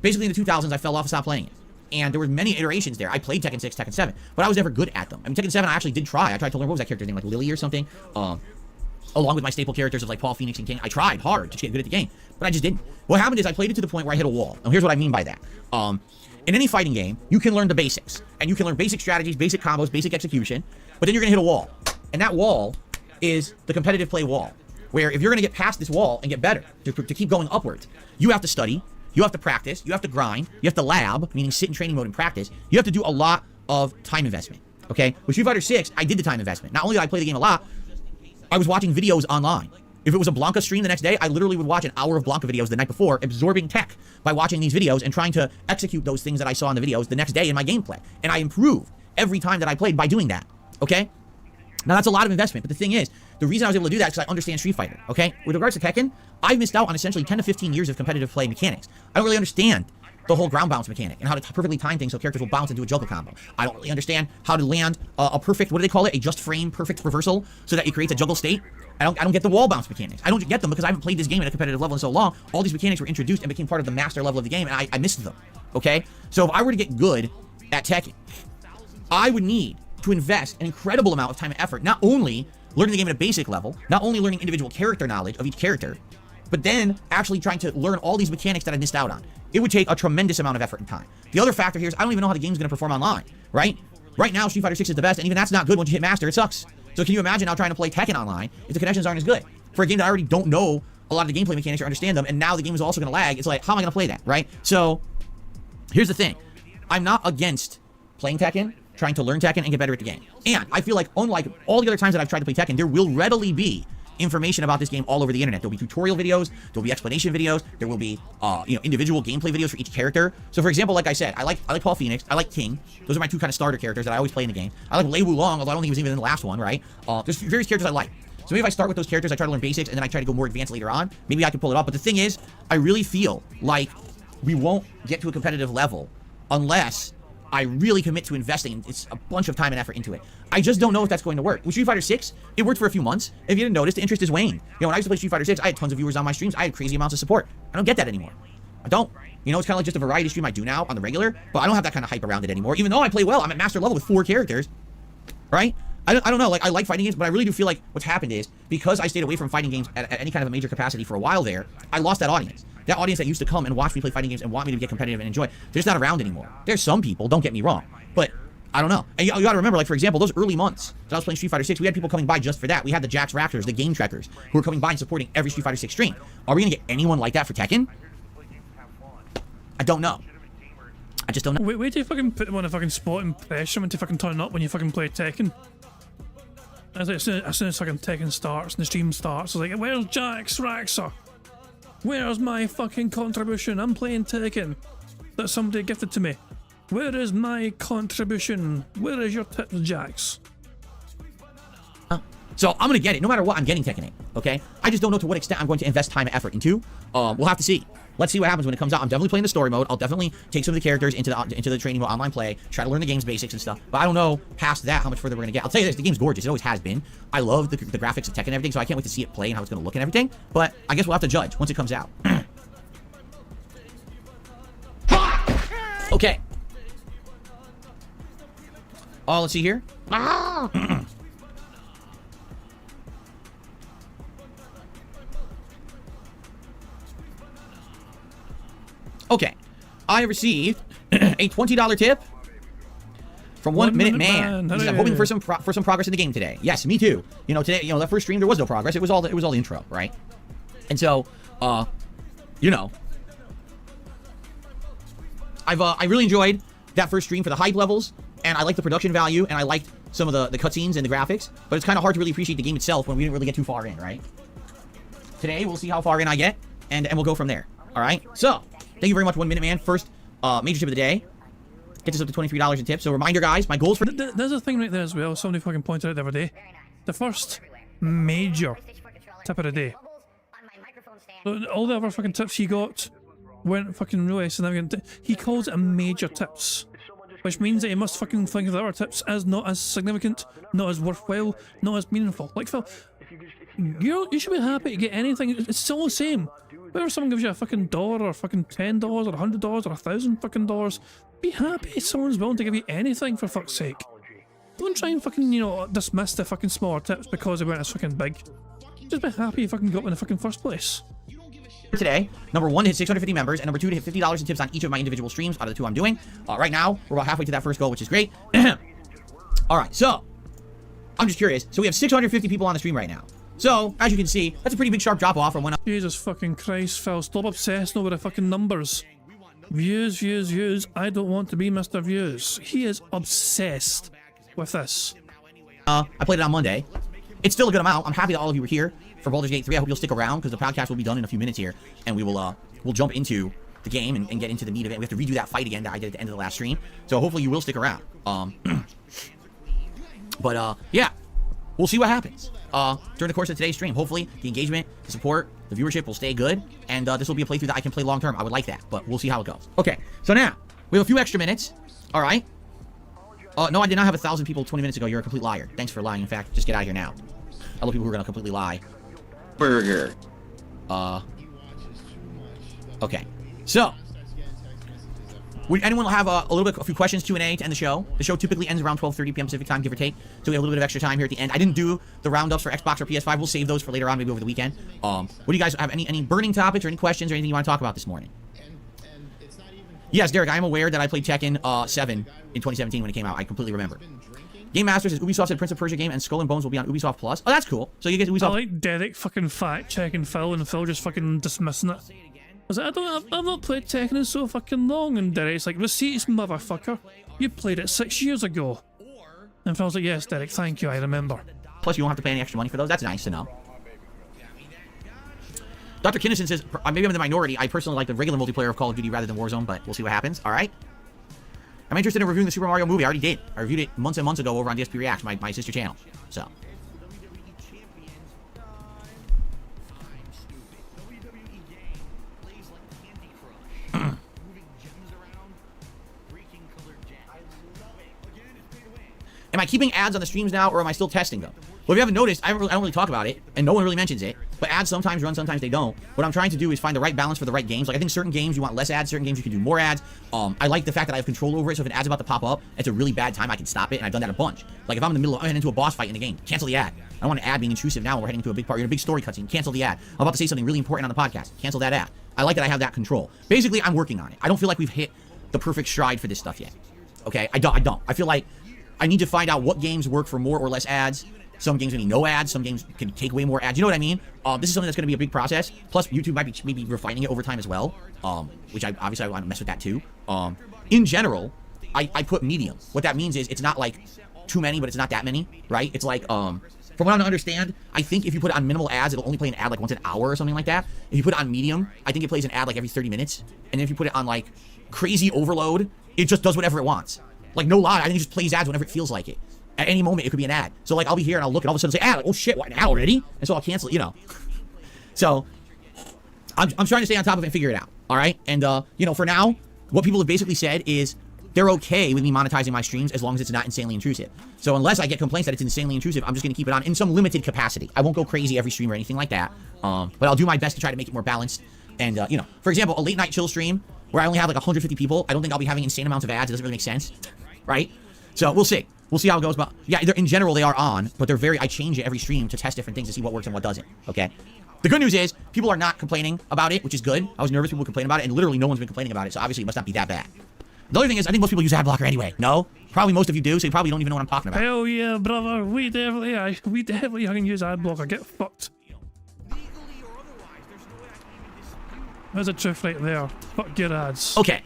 basically in the 2000s, I fell off and stopped playing it. And there were many iterations there. I played Tekken 6, Tekken 7, but I was never good at them. I mean, Tekken 7, I actually did try. I tried to learn, what was that character's name, like Lily or something? Along with my staple characters of like Paul, Phoenix, and King. I tried hard to get good at the game, but I just didn't. What happened is I played it to the point where I hit a wall. And here's what I mean by that. In any fighting game, you can learn the basics. And you can learn basic strategies, basic combos, basic execution, but then you're going to hit a wall. And that wall is the competitive play wall, where if you're going to get past this wall and get better, to keep going upwards, you have to study, you have to practice, you have to grind, you have to lab, meaning sit in training mode and practice. You have to do a lot of time investment, okay? With Street Fighter 6, I did the time investment. Not only did I play the game a lot, I was watching videos online. If it was a Blanca stream the next day, I literally would watch an hour of Blanca videos the night before, absorbing tech by watching these videos and trying to execute those things that I saw in the videos the next day in my gameplay. And I improved every time that I played by doing that, okay? Now, that's a lot of investment, but the thing is, the reason I was able to do that is because I understand Street Fighter, okay? With regards to Tekken, I've missed out on essentially 10 to 15 years of competitive play mechanics. I don't really understand the whole ground bounce mechanic and how to perfectly time things so characters will bounce into a juggle combo. I don't really understand how to land a perfect, what do they call it? A just frame perfect reversal so that it creates a juggle state. I don't get the wall bounce mechanics. I don't get them because I haven't played this game at a competitive level in so long. All these mechanics were introduced and became part of the master level of the game, and I missed them. okay? So if I were to get good at Tekken, I would need to invest an incredible amount of time and effort, not only learning the game at a basic level, not only learning individual character knowledge of each character, but then actually trying to learn all these mechanics that I missed out on. It would take a tremendous amount of effort and time. The other factor here is I don't even know how the game's going to perform online, right? Right now, Street Fighter 6 is the best, and even that's not good. Once you hit Master, it sucks. So can you imagine now trying to play Tekken online if the connections aren't as good? For a game that I already don't know a lot of the gameplay mechanics or understand them, and now the game is also going to lag, it's like, how am I going to play that, right? So here's the thing. I'm not against playing Tekken, trying to learn Tekken and get better at the game. And I feel like, unlike all the other times that I've tried to play Tekken, there will readily be information about this game all over the internet. There'll be tutorial videos, there'll be explanation videos, there will be individual gameplay videos for each character. So for example, like I said, I like Paul Phoenix, I like King. Those are my two kind of starter characters that I always play in the game. I like Lei Wulong, although I don't think he was even in the last one, right? There's various characters I like. So maybe if I start with those characters, I try to learn basics, and then I try to go more advanced later on, maybe I can pull it off. But the thing is, I really feel like we won't get to a competitive level unless I really commit to investing it's a bunch of time and effort into it. I just don't know if that's going to work. With Street Fighter 6, it worked for a few months. If you didn't notice, the interest is waning. You know, when I used to play Street Fighter 6, I had tons of viewers on my streams. I had crazy amounts of support. I don't get that anymore. I don't. You know, it's kind of like just a variety stream I do now on the regular, but I don't have that kind of hype around it anymore. Even though I play well, I'm at master level with 4 characters, right? I don't know, like, I like fighting games, but I really do feel like what's happened is, because I stayed away from fighting games at any kind of a major capacity for a while there, I lost that audience. That audience that used to come and watch me play fighting games and want me to get competitive and enjoy, they're just not around anymore. There's some people, don't get me wrong, but I don't know. And you gotta remember, like, for example, those early months that I was playing Street Fighter 6, we had people coming by just for that. We had the Jax Raptors, the game trekkers, who were coming by and supporting every Street Fighter 6 stream. Are we gonna get anyone like that for Tekken? I don't know. I just don't know. Wait till you fucking put them on a fucking spot and pressure them into fucking turn up when you fucking play Tekken. As soon as fucking Tekken starts and the stream starts, it's like, where's Jax Raxa? Where's my fucking contribution? I'm playing Tekken that somebody gifted to me. Where is my contribution? Where is your tips, Jax? So I'm gonna get it. No matter what, I'm getting Tekken 8, okay? I just don't know to what extent I'm going to invest time and effort into. We'll have to see. Let's see what happens when it comes out. I'm definitely playing the story mode. I'll definitely take some of the characters into the training mode online play, try to learn the game's basics and stuff. But I don't know past that how much further we're gonna get. I'll tell you this, the game's gorgeous. It always has been. I love the graphics of Tekken and everything, so I can't wait to see it play and how it's gonna look and everything. But I guess we'll have to judge once it comes out. Okay. Oh, let's see here. Okay, I received a $20 tip from 1 Minute Man. He said, I'm hoping for some progress in the game today. Yes, me too. You know, today, that first stream there was no progress. It was all the intro, right? And so, you know, I really enjoyed that first stream for the hype levels, and I liked the production value, and I liked some of the cutscenes and the graphics. But it's kind of hard to really appreciate the game itself when we didn't really get too far in, right? Today we'll see how far in I get, and we'll go from there. All right. So. Thank you very much, 1 Minute Man. First major tip of the day. Gets us up to $23 in tips. So reminder, guys, my goals for... There's a thing right there as well. Somebody fucking pointed out the other day. The first major tip of the day. All the other fucking tips he got weren't fucking really significant. He calls it a major tips, which means that he must fucking think of the other tips as not as significant, not as worthwhile, not as meaningful. Like, Phil, you should be happy to get anything. It's all the same. Whether someone gives you a fucking $1 or fucking $10 or $100 or $1,000 fucking dollars, be happy if someone's willing to give you anything, for fuck's sake. Don't try and fucking, dismiss the fucking smaller tips because they weren't as fucking big. Just be happy you fucking got them in the fucking first place. Today, number 1 to hit 650 members, and number 2 to hit $50 in tips on each of my individual streams out of the 2 I'm doing. Right now, we're about halfway to that first goal, which is great. Alright, so, I'm just curious. So we have 650 people on the stream right now. So, as you can see, that's a pretty big sharp drop-off from when I... Jesus fucking Christ, Phil. Stop obsessing over the fucking numbers. Views, views, views. I don't want to be Mr. Views. He is obsessed with this. I played it on Monday. It's still a good amount. I'm happy that all of you were here for Baldur's Gate 3. I hope you'll stick around, because the podcast will be done in a few minutes here, and we will, we'll jump into the game and get into the meat of it. We have to redo that fight again that I did at the end of the last stream. So hopefully you will stick around. But, yeah. We'll see what happens during the course of today's stream. Hopefully, the engagement, the support, the viewership will stay good, and this will be a playthrough that I can play long term. I would like that, but we'll see how it goes. Okay, so now, we have a few extra minutes. All right. No, I did not have 1,000 people 20 minutes ago. You're a complete liar. Thanks for lying. In fact, just get out of here now. I love people who are going to completely lie. Would anyone have a few questions, Q&A to end the show? The show typically ends around 12:30 p.m. Pacific time, give or take. So we have a little bit of extra time here at the end. I didn't do the roundups for Xbox or PS5. We'll save those for later on, maybe over the weekend. What do you guys have? Any burning topics or any questions or anything you want to talk about this morning? Yes, Derek, I am aware that I played Tekken 7 in 2017 when it came out. I completely remember. Game Master says Ubisoft said Prince of Persia game and Skull and Bones will be on Ubisoft Plus. Oh, that's cool. So you get Ubisoft. I like Derek fucking fact-checking Phil and Phil just fucking dismissing it. I was like, I've not played Tekken in so fucking long, and Derek's like, receipts, motherfucker. You played it 6 years ago. And Phil's like, yes, Derek, thank you, I remember. Plus, you don't have to pay any extra money for those. That's nice to know. Dr. Kinnison says, maybe I'm in the minority. I personally like the regular multiplayer of Call of Duty rather than Warzone, but we'll see what happens. All right. I'm interested in reviewing the Super Mario movie. I already did. I reviewed it months and months ago over on DSP Reacts, my sister channel. So. Am I keeping ads on the streams now, or am I still testing them? Well, if you haven't noticed, I don't really talk about it, and no one really mentions it, but ads sometimes run, sometimes they don't. What I'm trying to do is find the right balance for the right games. Like, I think certain games you want less ads, certain games you can do more ads. I like the fact that I have control over it, so if an ad's about to pop up, it's a really bad time, I can stop it, and I've done that a bunch. Like, if I'm in the middle of, I'm heading into a boss fight in the game, cancel the ad. I don't want an ad being intrusive now when we're heading to a big part. You're in a big story cutscene, cancel the ad. I'm about to say something really important on the podcast, cancel that ad. I like that I have that control. Basically, I'm working on it. I don't feel like we've hit the perfect stride for this stuff yet. Okay? I don't. I feel like I need to find out what games work for more or less ads. Some games need no ads. Some games can take way more ads. You know what I mean? This is something that's going to be a big process. Plus, YouTube might be maybe refining it over time as well, which I obviously want to mess with that too. In general, I put medium. What that means is it's not like too many, but it's not that many, right? It's like, from what I understand, I think if you put it on minimal ads, it'll only play an ad like once an hour or something like that. If you put it on medium, I think it plays an ad like every 30 minutes. And then if you put it on like crazy overload, it just does whatever it wants. Like, no lie, I think it just plays ads whenever it feels like it. At any moment, it could be an ad. So, like, I'll be here and I'll look and all of a sudden say, ad, like, oh shit, what, an ad already? And so I'll cancel it, you know. So, I'm trying to stay on top of it and figure it out, all right? And, you know, for now, what people have basically said is they're okay with me monetizing my streams as long as it's not insanely intrusive. So, unless I get complaints that it's insanely intrusive, I'm just going to keep it on in some limited capacity. I won't go crazy every stream or anything like that, but I'll do my best to try to make it more balanced. And, you know, for example, a late night chill stream where I only have like 150 people, I don't think I'll be having insane amounts of ads. It doesn't really make sense, right? So, we'll see. We'll see how it goes, but yeah, in general, they are on, but I change it every stream to test different things to see what works and what doesn't, okay? The good news is, people are not complaining about it, which is good. I was nervous people would complain about it, and literally no one's been complaining about it, so obviously it must not be that bad. The other thing is, I think most people use ad blocker anyway, no? Probably most of you do, so you probably don't even know what I'm talking about. Hell yeah, brother, we definitely can use ad blocker, get fucked. There's a truth right there, fuck your ads. Okay.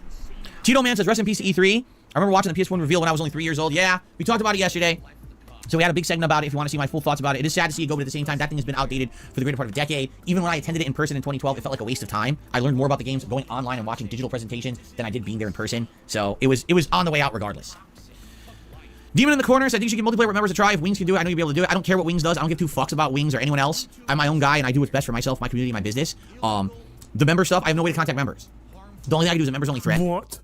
Tito Man says, rest in peace to E3. I remember watching the PS1 reveal when I was only 3 years old. Yeah, we talked about it yesterday. So we had a big segment about it if you want to see my full thoughts about it. It is sad to see it go, but at the same time, that thing has been outdated for the greater part of a decade. Even when I attended it in person in 2012, it felt like a waste of time. I learned more about the games going online and watching digital presentations than I did being there in person. So it was on the way out regardless. Demon in the corner says, I think you should give multiplayer with members a try. If Wings can do it, I know you'll be able to do it. I don't care what Wings does. I don't give two fucks about Wings or anyone else. I'm my own guy, and I do what's best for myself, my community, my business. The member stuff, I have no way to contact members. The only thing I can do is a members-only thread. What?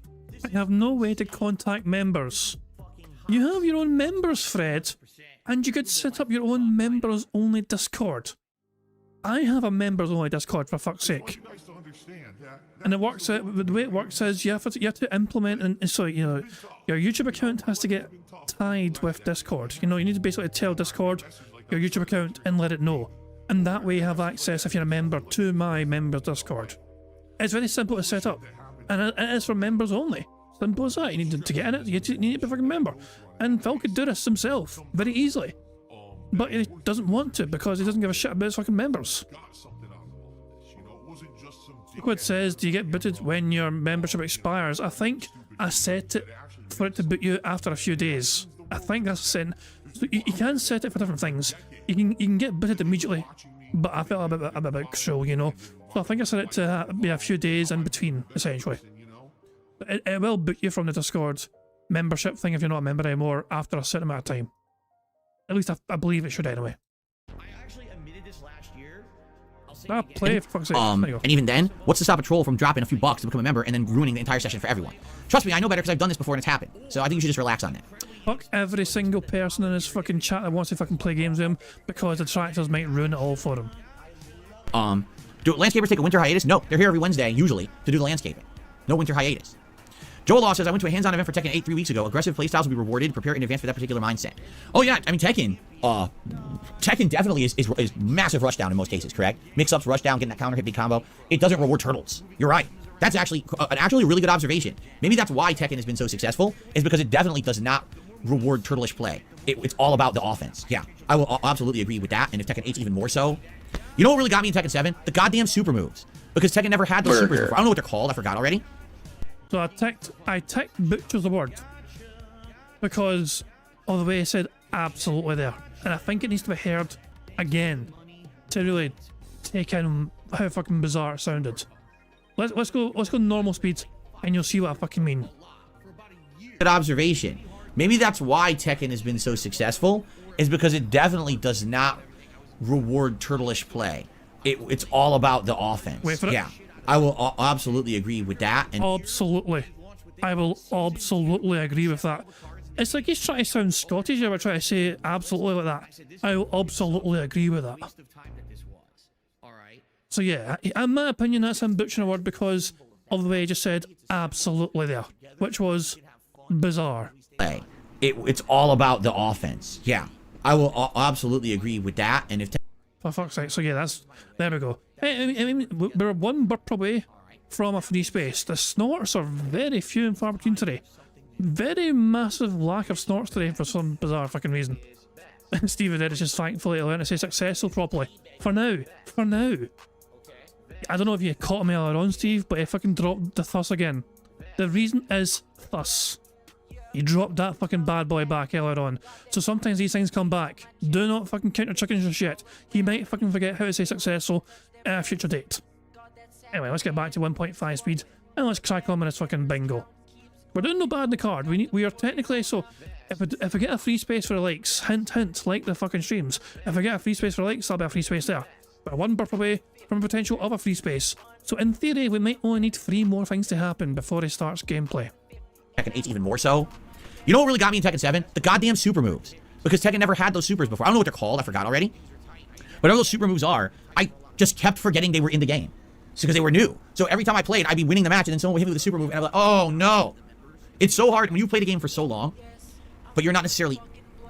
I have no way to contact members. You have your own members thread, and you could set up your own members-only Discord. I have a members-only Discord, for fuck's sake. And it works. The way it works is you have to implement, and so you know your YouTube account has to get tied with Discord. You know, you need to basically tell Discord your YouTube account and let it know, and that way you have access, if you're a member, to my members Discord. It's very simple to set up. And it is for members only. Simple as that. You need to get in it, you need to be a fucking member. And Phil could do this himself, very easily. But he doesn't want to, because he doesn't give a shit about his fucking members. Liquid says, do you get booted when your membership expires? I think I set it for it to boot you after a few days. I think that's sin. So you can set it for different things. You can get booted immediately, but I felt a bit cruel, you know. So I think I set it to be a few days in between, essentially. It will boot you from the Discord membership thing if you're not a member anymore after a certain amount of time. At least I believe it should anyway. I actually admitted this last year. Play for fuck's sake. And even then, what's to stop a troll from dropping a few bucks to become a member and then ruining the entire session for everyone? Trust me, I know better because I've done this before and it's happened. So I think you should just relax on that. Fuck every single person in his fucking chat that wants to fucking play games with him, because the Detractors might ruin it all for him. Do landscapers take a winter hiatus? No, they're here every Wednesday, usually, to do the landscaping. No winter hiatus. Joel Law says, I went to a hands-on event for Tekken 8 3 weeks ago. Aggressive playstyles will be rewarded. Prepare in advance for that particular mindset. Oh, yeah. I mean, Tekken definitely is massive rushdown in most cases, correct? Mix-ups, rushdown, getting that counter hit, big combo. It doesn't reward turtles. You're right. That's actually a really good observation. Maybe that's why Tekken has been so successful, is because it definitely does not reward turtleish play. It's all about the offense. Yeah, I will absolutely agree with that. And if Tekken 8's even more so. You know what really got me in Tekken 7? The goddamn super moves. Because Tekken never had those supers before. I don't know what they're called. I forgot already. So I ticked Butcher's Award because of the way I said absolutely there. And I think it needs to be heard again to really take in how fucking bizarre it sounded. Let's go normal speed and you'll see what I fucking mean. Good observation. Maybe that's why Tekken has been so successful, is because it definitely does not reward turtleish play. It's all about the offense. Wait for it. Yeah, I will absolutely agree with that. And absolutely. I will absolutely agree with that. It's like he's trying to sound Scottish, I would try to say absolutely like that. I will absolutely agree with that. So yeah, in my opinion, that's him butchering a word because of the way he just said absolutely there, which was bizarre. It's all about the offense. Yeah, I will absolutely agree with that. And if for fuck's sake, so yeah, there we go. I mean, we're one burp away from a free space. The snorts are very few and far between today. Very massive lack of snorts today for some bizarre fucking reason. And Steve Ed is just thankfully learning to say successful properly. For now. I don't know if you caught me earlier on, Steve, but I fucking dropped the thus again. The reason is thus. He dropped that fucking bad boy back earlier on. So sometimes these things come back. Do not fucking count your chickens or shit. He might fucking forget how to say successful at a future date. Anyway, let's get back to 1.5 speed and let's crack on with this fucking bingo. We're doing no bad in the card. We are technically, so if I get a free space for the likes, hint hint, like the fucking streams. If I get a free space for the likes, there'll be a free space there. But one burp away from a potential of a free space. So in theory, we might only need 3 more things to happen before he starts gameplay. Tekken 8's even more so. You know what really got me in Tekken 7? The goddamn super moves. Because Tekken never had those supers before. I don't know what they're called. I forgot already. Whatever those super moves are, I just kept forgetting they were in the game. It's because they were new. So every time I played, I'd be winning the match, and then someone would hit me with a super move, and I'd be like, oh no. It's so hard when you play the game for so long, but you're not necessarily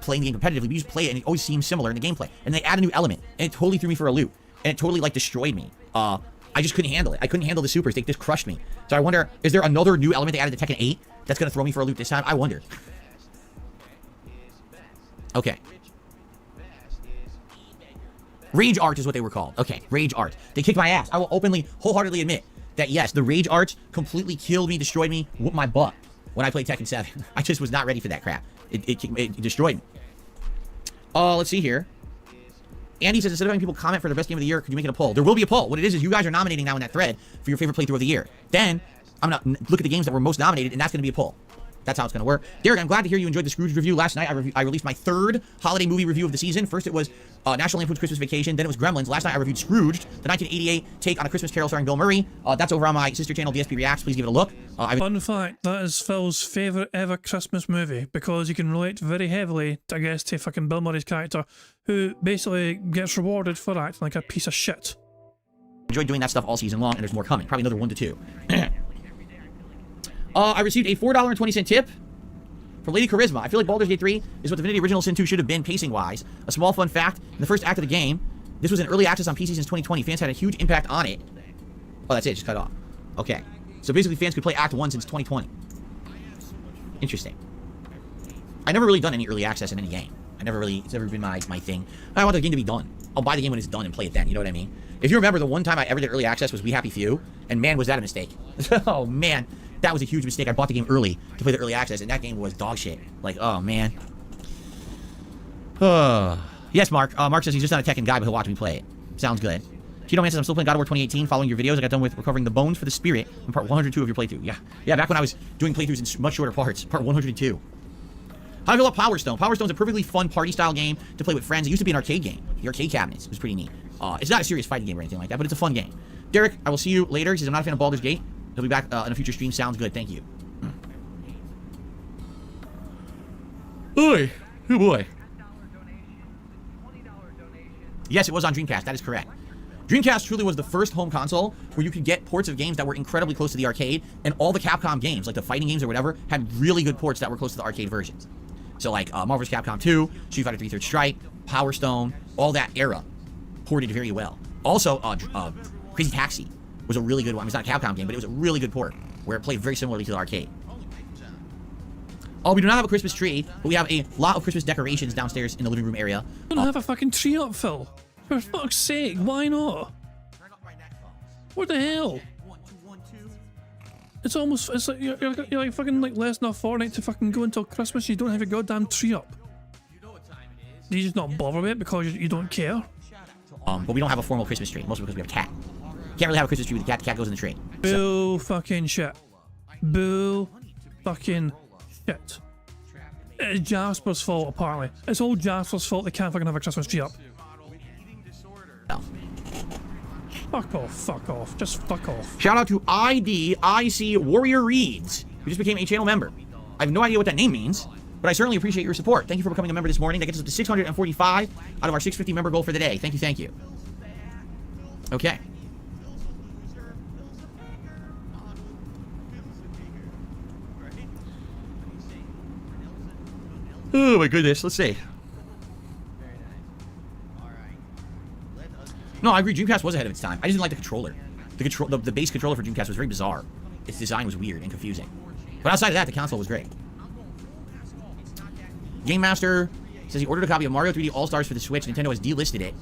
playing the game competitively. You just play it, and it always seems similar in the gameplay. And they add a new element, and it totally threw me for a loop. And it totally, like, destroyed me. I just couldn't handle it. I couldn't handle the supers. They just crushed me. So I wonder, is there another new element they added to Tekken 8 that's going to throw me for a loop this time? I wonder. Okay. Rage Art is what they were called. Okay, Rage Art. They kicked my ass. I will openly, wholeheartedly admit that, yes, the Rage Art completely killed me, destroyed me, whooped my butt when I played Tekken 7. I just was not ready for that crap. It destroyed me. Let's see here. Andy says, instead of having people comment for their best game of the year, could you make it a poll? There will be a poll. What it is you guys are nominating now in that thread for your favorite playthrough of the year. Then, I'm going to look at the games that were most nominated, and that's going to be a poll. That's how it's going to work. Derek, I'm glad to hear you enjoyed the Scrooge review. Last night, I released my 3rd holiday movie review of the season. First, it was National Lampoon's Christmas Vacation. Then it was Gremlins. Last night, I reviewed Scrooged, the 1988 take on A Christmas Carol starring Bill Murray. That's over on my sister channel, DSP Reacts. Please give it a look. Fun fact, that is Phil's favourite ever Christmas movie because you can relate very heavily, I guess, to fucking Bill Murray's character, who basically gets rewarded for acting like a piece of shit. Enjoyed doing that stuff all season long, and there's more coming. Probably another 1 to 2. I received a $4.20 tip from Lady Charisma. I feel like Baldur's Gate 3 is what Divinity Original Sin 2 should have been pacing-wise. A small fun fact, in the first act of the game, this was an early access on PC since 2020. Fans had a huge impact on it. Oh, that's it. Just cut off. Okay. So basically, fans could play Act 1 since 2020. Interesting. I've never really done any early access in any game. It's never been my thing. I want the game to be done. I'll buy the game when it's done and play it then. You know what I mean? If you remember, the one time I ever did early access was We Happy Few, and man, was that a mistake. Oh, man. That was a huge mistake. I bought the game early to play the early access, and that game was dog shit. Like, oh, man. Yes, Mark. Mark says he's just not a Tekken guy, but he'll watch me play it. Sounds good. Cheeto Man says, I'm still playing God of War 2018, following your videos. I got done with recovering the bones for the spirit in part 102 of your playthrough. Yeah, back when I was doing playthroughs in much shorter parts. Part 102. How do I feel about Power Stone? Power Stone's a perfectly fun party-style game to play with friends. It used to be an arcade game. The arcade cabinets. It was pretty neat. It's not a serious fighting game or anything like that, but it's a fun game. Derek, I will see you later. He says, I'm not a fan of Baldur's Gate. He'll be back in a future stream. Sounds good. Thank you. Oy. Oh boy. Yes, it was on Dreamcast. That is correct. Dreamcast truly was the first home console where you could get ports of games that were incredibly close to the arcade, and all the Capcom games, like the fighting games or whatever, had really good ports that were close to the arcade versions. So like Marvel vs. Capcom 2, Street Fighter 3 Third Strike, Power Stone, all that era ported very well. Also, Crazy Taxi was a really good one. It's not a Capcom game, but it was a really good port where it played very similarly to the arcade. Oh, we do not have a Christmas tree, but we have a lot of Christmas decorations downstairs in the living room area. You don't have a fucking tree up, Phil. For fuck's sake, why not? What the hell? It's almost, it's like, you're like fucking like less than a fortnight to fucking go until Christmas, you don't have your goddamn tree up. Do you just not bother with it because you don't care? But we don't have a formal Christmas tree, mostly because we have a cat. Can't really have a Christmas tree with the cat. The cat goes in the tree. Bull fucking shit. Bull fucking shit. It's Jasper's fault, apparently. It's all Jasper's fault they can't fucking have a Christmas tree up. No. Fuck off. Just fuck off. Shout out to IDIC Warrior Reads, who just became a channel member. I have no idea what that name means, but I certainly appreciate your support. Thank you for becoming a member this morning. That gets us up to 645 out of our 650 member goal for the day. Thank you. Okay. Oh my goodness, let's see. No, I agree, Dreamcast was ahead of its time. I just didn't like the controller. The base controller for Dreamcast was very bizarre. Its design was weird and confusing. But outside of that, the console was great. Game Master says he ordered a copy of Mario 3D All-Stars for the Switch. Nintendo has delisted it.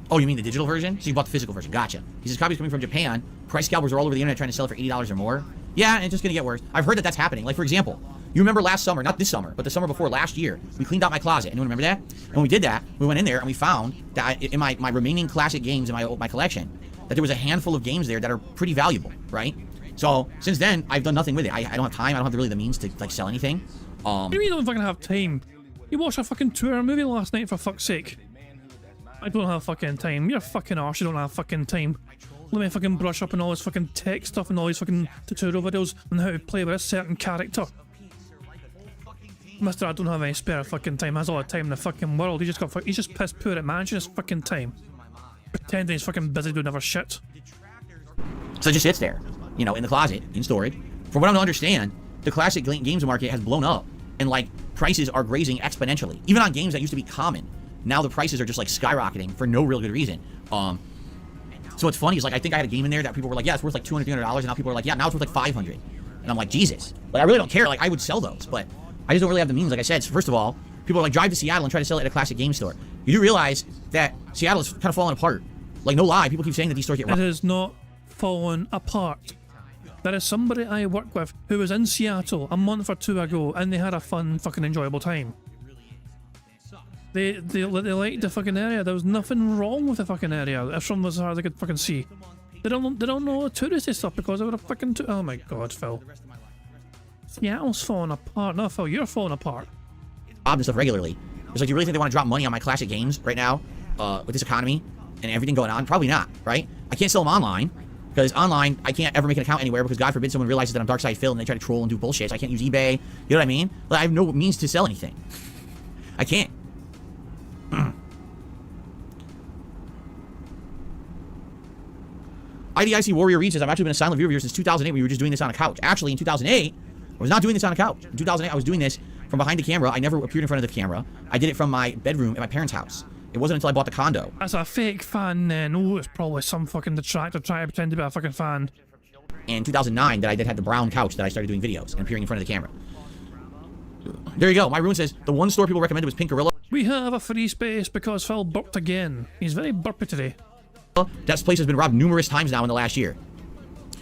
Oh, you mean the digital version? So you bought the physical version. Gotcha. He says copies coming from Japan. Price scalpers are all over the internet trying to sell it for $80 or more. Yeah, and it's just going to get worse. I've heard that that's happening. Like, for example, you remember last summer, not this summer, but the summer before last year, we cleaned out my closet. Anyone remember that? And when we did that, we went in there and we found that in my remaining classic games in my collection, that there was a handful of games there that are pretty valuable, right? So, since then, I've done nothing with it. I don't have time. I don't have really the means to, like, sell anything. What do you mean you don't fucking have time? You watched a fucking 2-hour movie last night, for fuck's sake. I don't have fucking time. You're a fucking arse, you don't have fucking time. Let me fucking brush up on all this fucking tech stuff and all these fucking tutorial videos on how to play with a certain character. Mister, I don't have any spare fucking time. Has all the time in the fucking world. He's just piss poor at managing his fucking time. Pretending he's fucking busy doing other shit. So it just sits there, you know, in the closet, in storage. From what I don't understand, the classic games market has blown up, and like prices are grazing exponentially. Even on games that used to be common, now the prices are just like skyrocketing for no real good reason. So what's funny is like I think I had a game in there that people were like, yeah, it's worth like $200, $300, and now people are like, yeah, now it's worth like $500. And I'm like, Jesus. Like I really don't care. Like I would sell those, but I just don't really have the means. Like I said, so first of all, people are like drive to Seattle and try to sell it at a classic game store. You do realize that Seattle is kind of falling apart. Like no lie, people keep saying that these stores get robbed. It is not fallen apart. There is somebody I work with who was in Seattle a month or two ago, and they had a fun, fucking enjoyable time. They liked the fucking area. There was nothing wrong with the fucking area. If from as far as I could fucking see, they don't know touristy stuff because they were a fucking. Oh my god, Phil. Seattle's falling apart. No, Phil, you're falling apart. And stuff regularly. It's like, do you really think they want to drop money on my classic games right now, with this economy and everything going on? Probably not, right? I can't sell them online. Because online, I can't ever make an account anywhere because God forbid someone realizes that I'm Dark Side Phil and they try to troll and do bullshit. So I can't use eBay. You know what I mean? Like, I have no means to sell anything. I can't. IDIC Warrior Reads says, I've actually been a silent viewer since 2008 when you were just doing this on a couch. Actually, in 2008, I was not doing this on a couch. In 2008, I was doing this from behind the camera. I never appeared in front of the camera. I did it from my bedroom at my parents' house. It wasn't until I bought the condo. As a fake fan then. Oh, it's probably some fucking detractor trying to pretend to be a fucking fan. In 2009 that I did have the brown couch that I started doing videos and appearing in front of the camera. There you go. My ruin says, the one store people recommended was Pink Gorilla. We have a free space because Phil burped again. He's very burpy today. That place has been robbed numerous times now in the last year.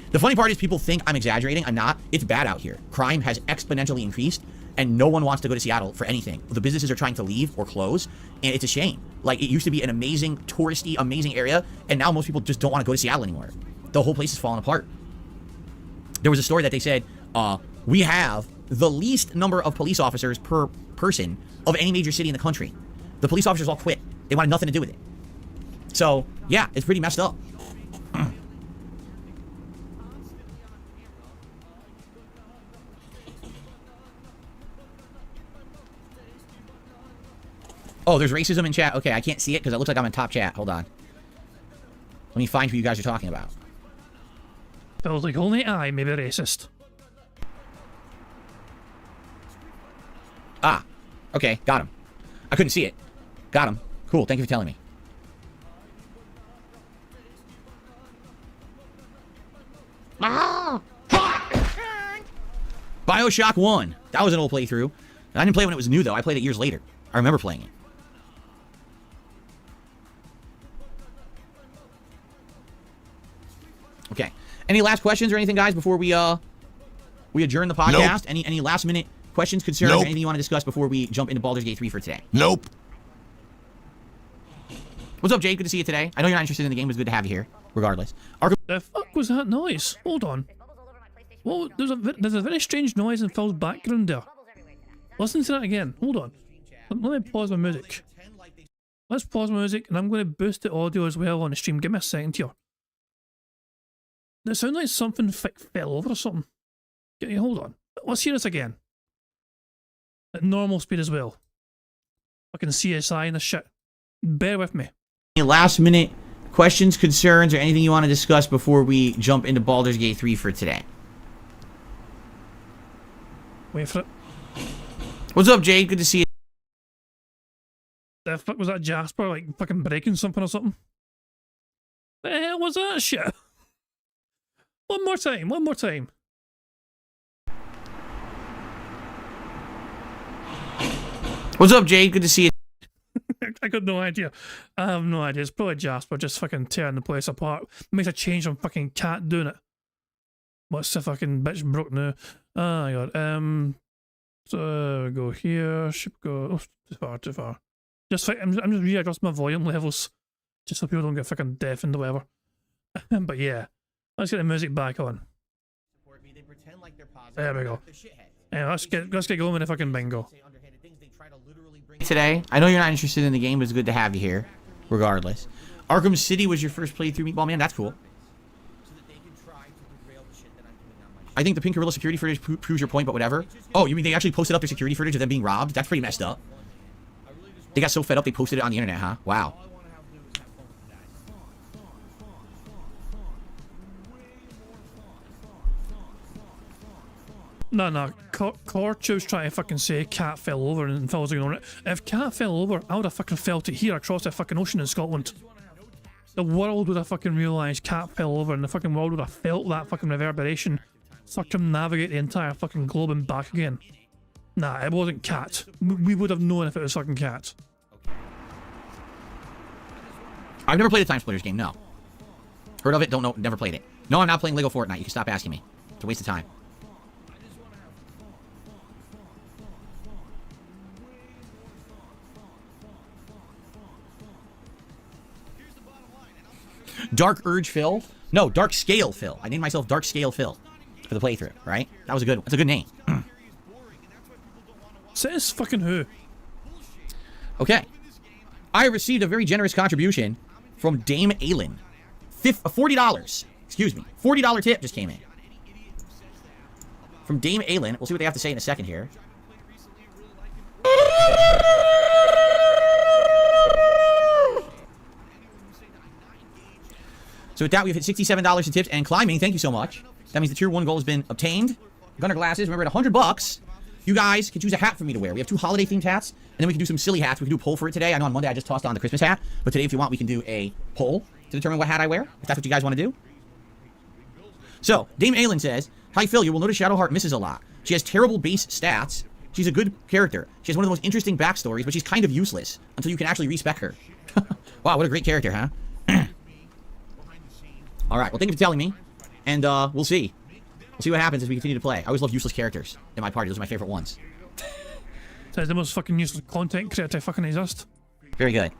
The funny part is people think I'm exaggerating. I'm not. It's bad out here. Crime has exponentially increased, and no one wants to go to Seattle for anything. The businesses are trying to leave or close, and it's a shame. Like, it used to be an amazing, touristy, amazing area, and now most people just don't want to go to Seattle anymore. The whole place is falling apart. There was a story that they said, we have the least number of police officers per person of any major city in the country. The police officers all quit. They wanted nothing to do with it. So, yeah, it's pretty messed up. Oh, there's racism in chat. Okay, I can't see it because it looks like I'm in top chat. Hold on. me find who you guys are talking about. Feels like only I may be racist. Ah, okay, got him. I couldn't see it. Got him. Cool, thank you for telling me. Ah! Bioshock 1. That was an old playthrough. I didn't play it when it was new, though. I played it years later. I remember playing it. Okay. Any last questions or anything, guys, before we adjourn the podcast? Nope. Any last minute questions, concerns, Nope. or anything you want to discuss before we jump into Baldur's Gate 3 for today? Nope. What's up, Jay? Good to see you today. I know you're not interested in the game, but it's good to have you here, regardless. The fuck was that noise? Hold on. Well, there's a very strange noise in Phil's background there. Listen to that again. Hold on. Let me pause my music. Let's pause my music, and I'm going to boost the audio as well on the stream. Give me a second here. It sounds like something fell over or something. Hold on. Let's hear this again. At normal speed as well. Fucking CSI and this shit. Bear with me. Any last minute questions, concerns, or anything you want to discuss before we jump into Baldur's Gate 3 for today? Wait for it. What's up, Jay? Good to see you. The fuck was that Jasper, like, fucking breaking something or something? The hell was that shit? One more time, one more time. What's up, Jay? Good to see you. I got no idea. I have no idea. It's probably Jasper just fucking tearing the place apart. Makes a change on fucking cat doing it. What's the fucking bitch broke now? Oh my god. So we go here. Should go. Oh, too far, too far. I'm just readjusting my volume levels, just so people don't get fucking deafened or whatever. But yeah, let's get the music back on. There we go. Yeah, let's get going with the fucking bingo. Today, I know you're not interested in the game, but it's good to have you here, regardless. Arkham City was your first playthrough, Meatball Man. That's cool. I think the pink gorilla security footage proves your point, but whatever. Oh, you mean they actually posted up their security footage of them being robbed? That's pretty messed up. They got so fed up they posted it on the internet, huh? Wow. No. Corchu's trying to fucking say cat fell over and Phil's ignoring it. If cat fell over, I would have fucking felt it here across the fucking ocean in Scotland. The world would have fucking realised cat fell over and the fucking world would have felt that fucking reverberation circumnavigate the entire fucking globe and back again. Nah, it wasn't cat. We would have known if it was fucking cat. I've never played a Time Splitters game, no. Heard of it, don't know, never played it. No, I'm not playing Lego Fortnite. You can stop asking me. It's a waste of time. Dark Urge Phil? No, Dark Scale Phil. I named myself Dark Scale Phil for the playthrough, right? That's a good name. Says fucking who? Okay. I received a very generous contribution from Dame Aylin. $40. Excuse me. $40 tip just came in. From Dame Aylin. We'll see what they have to say in a second here. So with that, we've hit $67 in tips and climbing. Thank you so much. That means the tier 1 goal has been obtained. Gunner glasses, remember, at $100, you guys can choose a hat for me to wear. We have 2 holiday-themed hats, and then we can do some silly hats. We can do a poll for it today. I know on Monday I just tossed on the Christmas hat, but today, if you want, we can do a poll to determine what hat I wear, if that's what you guys want to do. So, Dame Aylin says, "Hi, Phil, you will notice Shadowheart misses a lot. She has terrible base stats. She's a good character. She has one of the most interesting backstories, but she's kind of useless until you can actually respec her." Wow, what a great character, huh? All right, well, thank you for telling me, and we'll see. We'll see what happens as we continue to play. I always love useless characters in my party. Those are my favorite ones. Says the most fucking useless content creator to fucking exist. Very good.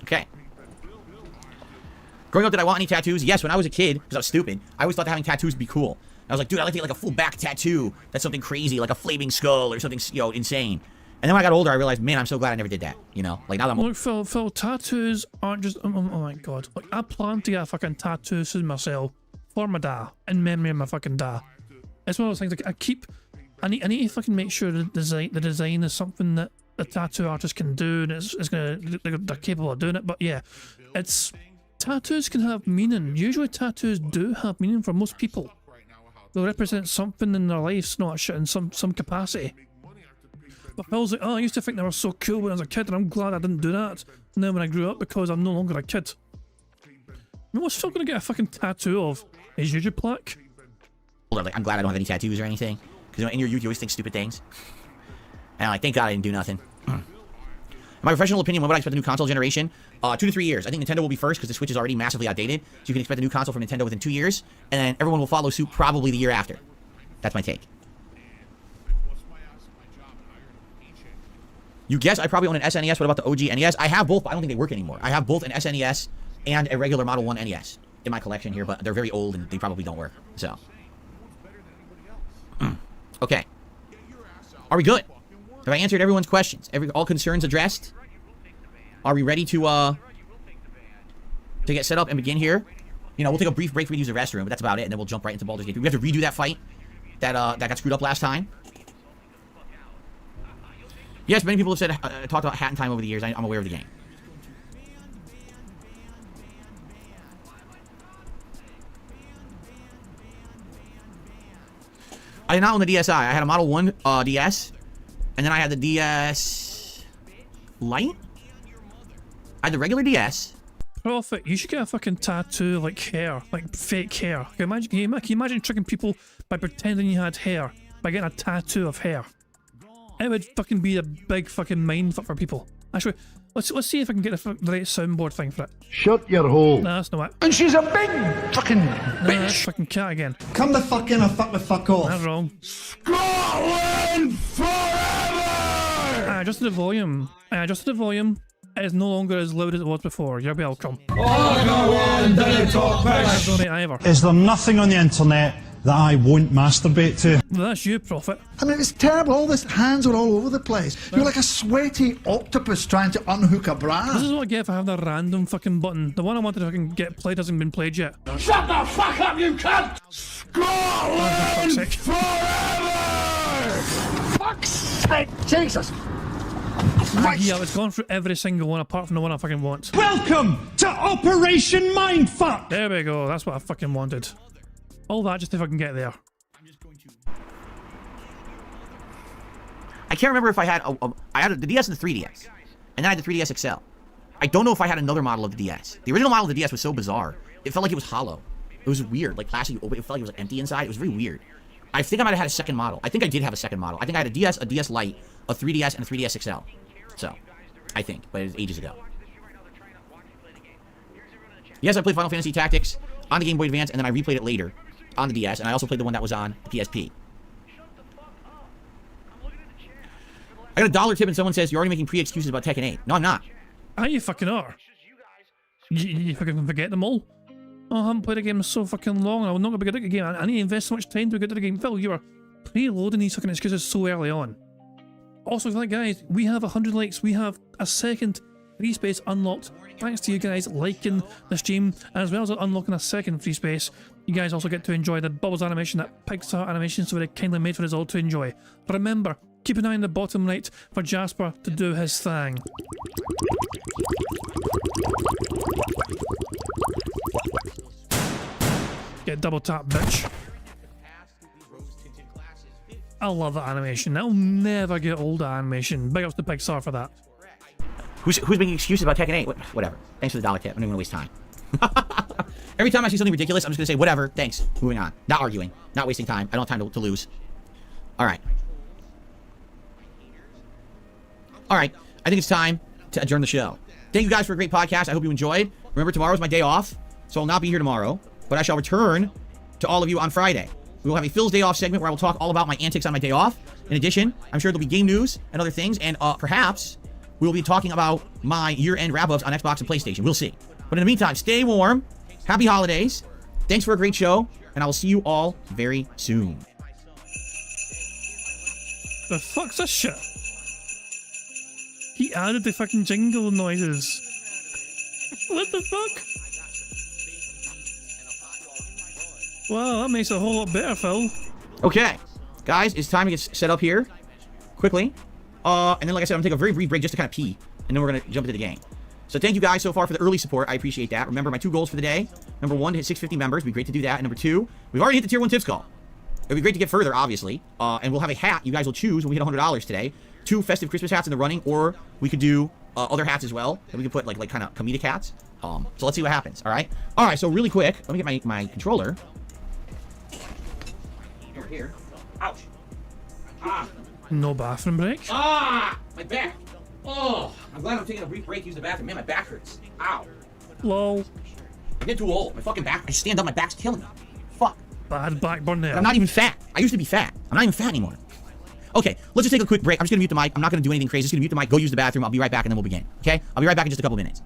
Okay. Growing up, did I want any tattoos? Yes, when I was a kid, because I was stupid, I always thought that having tattoos would be cool. I was like, dude, I'd like to get like a full back tattoo. That's something crazy, like a flaming skull or something, insane. And then when I got older, I realized, man, I'm so glad I never did that. You know, like now that I'm... Look, Phil, tattoos aren't just... Oh my god. Like, I plan to get a fucking tattoo soon myself for my dad, in memory of my fucking dad. It's one of those things, like, I need to fucking make sure the design is something that a tattoo artist can do, and they're capable of doing it. But yeah, tattoos can have meaning. Usually tattoos do have meaning for most people. They'll represent something in their lives, not shit, in some capacity. But Phil's like, oh, I used to think they were so cool when I was a kid, and I'm glad I didn't do that. And then when I grew up, because I'm no longer a kid. I mean, what's Phil gonna get a fucking tattoo of? His YouTube plaque? Like, I'm glad I don't have any tattoos or anything. Because in your youth, you always think stupid things. And I'm like, thank God I didn't do nothing. My professional opinion, when would I expect the new console generation? 2 to 3 years. I think Nintendo will be first because the Switch is already massively outdated. So you can expect a new console from Nintendo within 2 years. And then everyone will follow suit probably the year after. That's my take. You guess I probably own an SNES. What about the OG NES? I have both, but I don't think they work anymore. I have both an SNES and a regular Model 1 NES in my collection here, but they're very old and they probably don't work. So. Okay. Are we good? Have I answered everyone's questions? All concerns addressed? Are we ready to get set up and begin here? You know, we'll take a brief break for me to use the restroom, but that's about it, and then we'll jump right into Baldur's Gate 3. We have to redo that fight that got screwed up last time. Yes, many people have said talked about Hat in Time over the years. I'm aware of the game. I did not own the DSi. I had a Model 1 DS, and then I had the DS Lite. I had the regular DS. Prophet, you should get a fucking tattoo like hair, like fake hair. Can you imagine tricking people by pretending you had hair by getting a tattoo of hair? It would fucking be a big fucking mindfuck for people. Actually, let's see if I can get the right soundboard thing for it. Shut your hole. Nah, that's not it. And she's a big fucking Nah, that's fucking cat again. Come the fuck in or fuck the fuck off. That's wrong. Scotland forever! I adjusted the volume. It is no longer as loud as it was before. You're welcome. Oh, go on, don't talk I don't either. Is there nothing on the internet that I won't masturbate to? Well, that's you, Prophet. I mean, it's terrible. All this hands are all over the place. You're like a sweaty octopus trying to unhook a bra. This is what I get for having a random fucking button. The one I wanted to fucking get played hasn't been played yet. Shut the fuck up, you cunt! Scotland forever! Fuck's sake, Jesus! Yeah, it's gone through every single one apart from the one I fucking want. Welcome to Operation Mindfuck! There we go, that's what I fucking wanted. All that just if I can get there. I can't remember if I had I had the DS and the 3DS, and then I had the 3DS XL. I don't know if I had another model of the DS. The original model of the DS was so bizarre. It felt like it was hollow. It was weird, like plastic. It felt like it was like empty inside. It was very weird. I think I might have had a second model. I think I did have a second model. I think I had a DS Lite, a 3DS, and a 3DS XL. So, I think, but it was ages ago. Yes, I played Final Fantasy Tactics on the Game Boy Advance, and then I replayed it later on the DS, and I also played the one that was on the PSP. I got a dollar tip, and someone says, you're already making pre-excuses about Tekken 8. No, I'm not. Ah, you fucking are. You fucking forget them all. Oh, I haven't played a game in so fucking long, I'm not going to be good at the game. I need to invest so much time to be good at the game. Phil, you were preloading these fucking excuses so early on. Also, like, guys, we have 100 likes. We have a second free space unlocked. Thanks to you guys liking the stream, as well as unlocking a second free space. You guys also get to enjoy the Bubbles animation, that Pixar animation, so they kindly made for us all to enjoy. But remember, keep an eye on the bottom right for Jasper to do his thing. Get double tap, bitch. I love that animation. That'll never get old, that animation. Big ups to Pixar for that. Who's making excuses about Tekken 8? Whatever. Thanks for the dollar tip. I'm not going to waste time. Every time I see something ridiculous, I'm just going to say, whatever, thanks. Moving on. Not arguing. Not wasting time. I don't have time to lose. Alright. Alright. I think it's time to adjourn the show. Thank you guys for a great podcast. I hope you enjoyed. Remember, tomorrow's my day off, so I'll not be here tomorrow, but I shall return to all of you on Friday. We will have a Phil's Day Off segment where I will talk all about my antics on my day off. In addition, I'm sure there'll be game news and other things, and perhaps we will be talking about my year-end wrap-ups on Xbox and PlayStation. We'll see. But in the meantime, stay warm. Happy holidays. Thanks for a great show, and I will see you all very soon. The fuck's this shit? He added the fucking jingle noises. What the fuck? Wow, that makes it a whole lot better, Phil. Okay, guys, it's time to get set up here. Quickly. And then, like I said, I'm gonna take a very brief break just to kind of pee, and then we're gonna jump into the game. So thank you guys so far for the early support. I appreciate that. Remember my 2 goals for the day. Number 1, to hit 650 members. It'd be great to do that. And number 2, we've already hit the tier 1 tips call. It'd be great to get further, obviously. And we'll have a hat you guys will choose when we hit $100 today. 2 festive Christmas hats in the running, or we could do other hats as well. And we could put like kind of comedic hats. So let's see what happens. All right. All right. So really quick, let me get my controller over here. Ouch. Ah. No bathroom break. Ah, my back. Oh, I'm glad I'm taking a brief break to use the bathroom. Man, my back hurts. Ow. Lol. I get too old. My fucking back. I stand up. My back's killing me. Fuck. Bad backburn there. I'm not even fat. I used to be fat. I'm not even fat anymore. Okay, let's just take a quick break. I'm just gonna mute the mic. I'm not gonna do anything crazy. Just gonna mute the mic. Go use the bathroom. I'll be right back, and then we'll begin. Okay? I'll be right back in just a couple minutes.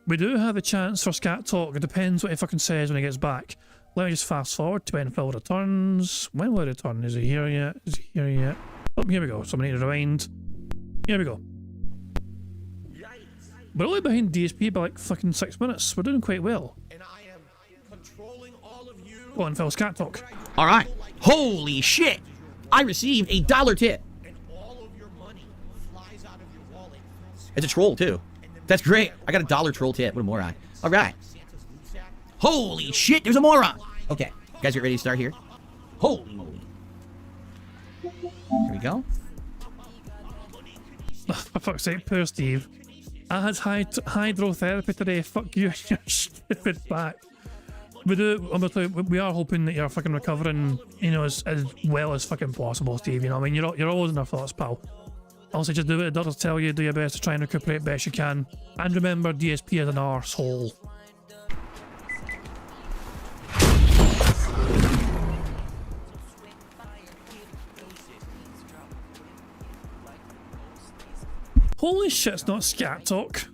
We do have a chance for Scat Talk. It depends what he fucking says when he gets back. Let me just fast forward to when Phil returns. When will he return? Is he here yet? Is he here yet? Oh, here we go. So I need to rewind. Here we go. We're only behind DSP by like fucking 6 minutes. We're doing quite well. Go on, Phil. Scat Talk. All right. Holy shit! I received a $1 tip. It's a troll too. That's great. I got a $1 troll tip. What a moron. All right. Holy shit! There's a moron. Okay, guys, get ready to start here. Holy moly. Here we go. Oh, for fuck's sake, poor Steve. I had hydrotherapy today. Fuck you, your stupid back. We are hoping that you're fucking recovering, you know, as well as fucking possible, Steve. You know, I mean, you're always in our thoughts, pal. Also, just do what the doctors tell you. Do your best to try and recuperate best you can. And remember, DSP is an arsehole. Holy shit, it's not Scat Talk.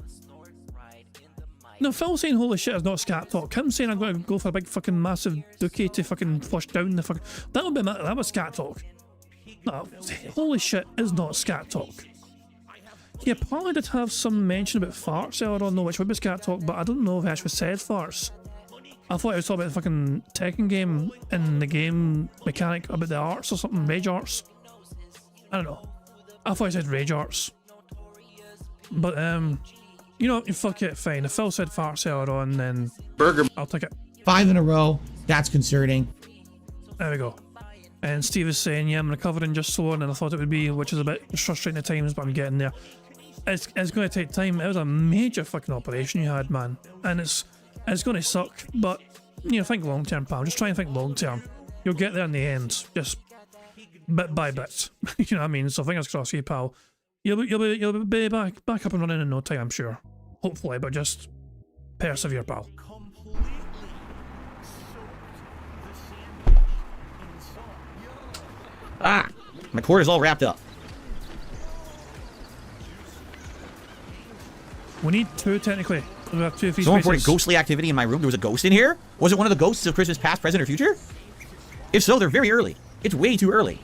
No, Phil saying holy shit is not Scat Talk. Him saying I'm going to go for a big fucking massive dookie to fucking flush down the fucking... That was Scat Talk. No, holy shit is not Scat Talk. He apparently did have some mention about farts earlier on though, which would be Scat Talk, but I don't know if he actually said farts. I thought he was talking about the fucking Tekken game and the game mechanic about the arts or something, rage arts. I don't know. I thought he said rage arts. But, you know, fuck it, fine. If Phil said farts earlier on, then Burger. I'll take it. 5 in a row. That's concerning. There we go. And Steve is saying, yeah, I'm recovering just slower than I thought it would be, which is a bit frustrating at times, but I'm getting there. It's going to take time. It was a major fucking operation you had, man. And it's going to suck, but, you know, think long term, pal. Just try and think long term. You'll get there in the end, just bit by bit. You know what I mean? So fingers crossed for you, pal. You'll be back up and running in no time, I'm sure. Hopefully, but just persevere, pal. Ah, my cord is all wrapped up. We need 2 technically. We have 2 free Someone spaces. reported ghostly activity in my room. There was a ghost in here? Was it one of the ghosts of Christmas past, present, or future? If so, they're very early. It's way too early.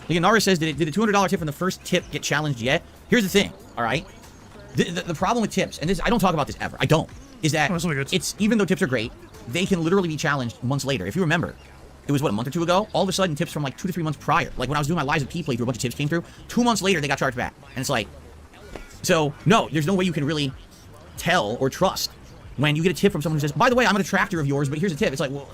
Leonara says, did a $200 tip from the first tip get challenged yet? Here's the thing, all right? The problem with tips, and this I don't talk about this ever, I don't, is that it's, even though tips are great, they can literally be challenged months later. If you remember, it was, what, a month or 2 ago? All of a sudden, tips from like 2 to 3 months prior, like when I was doing my Lies of P playthrough, a bunch of tips came through, 2 months later, they got charged back. And it's like, so, no, there's no way you can really tell or trust when you get a tip from someone who says, by the way, I'm a detractor of yours, but here's a tip. It's like, well,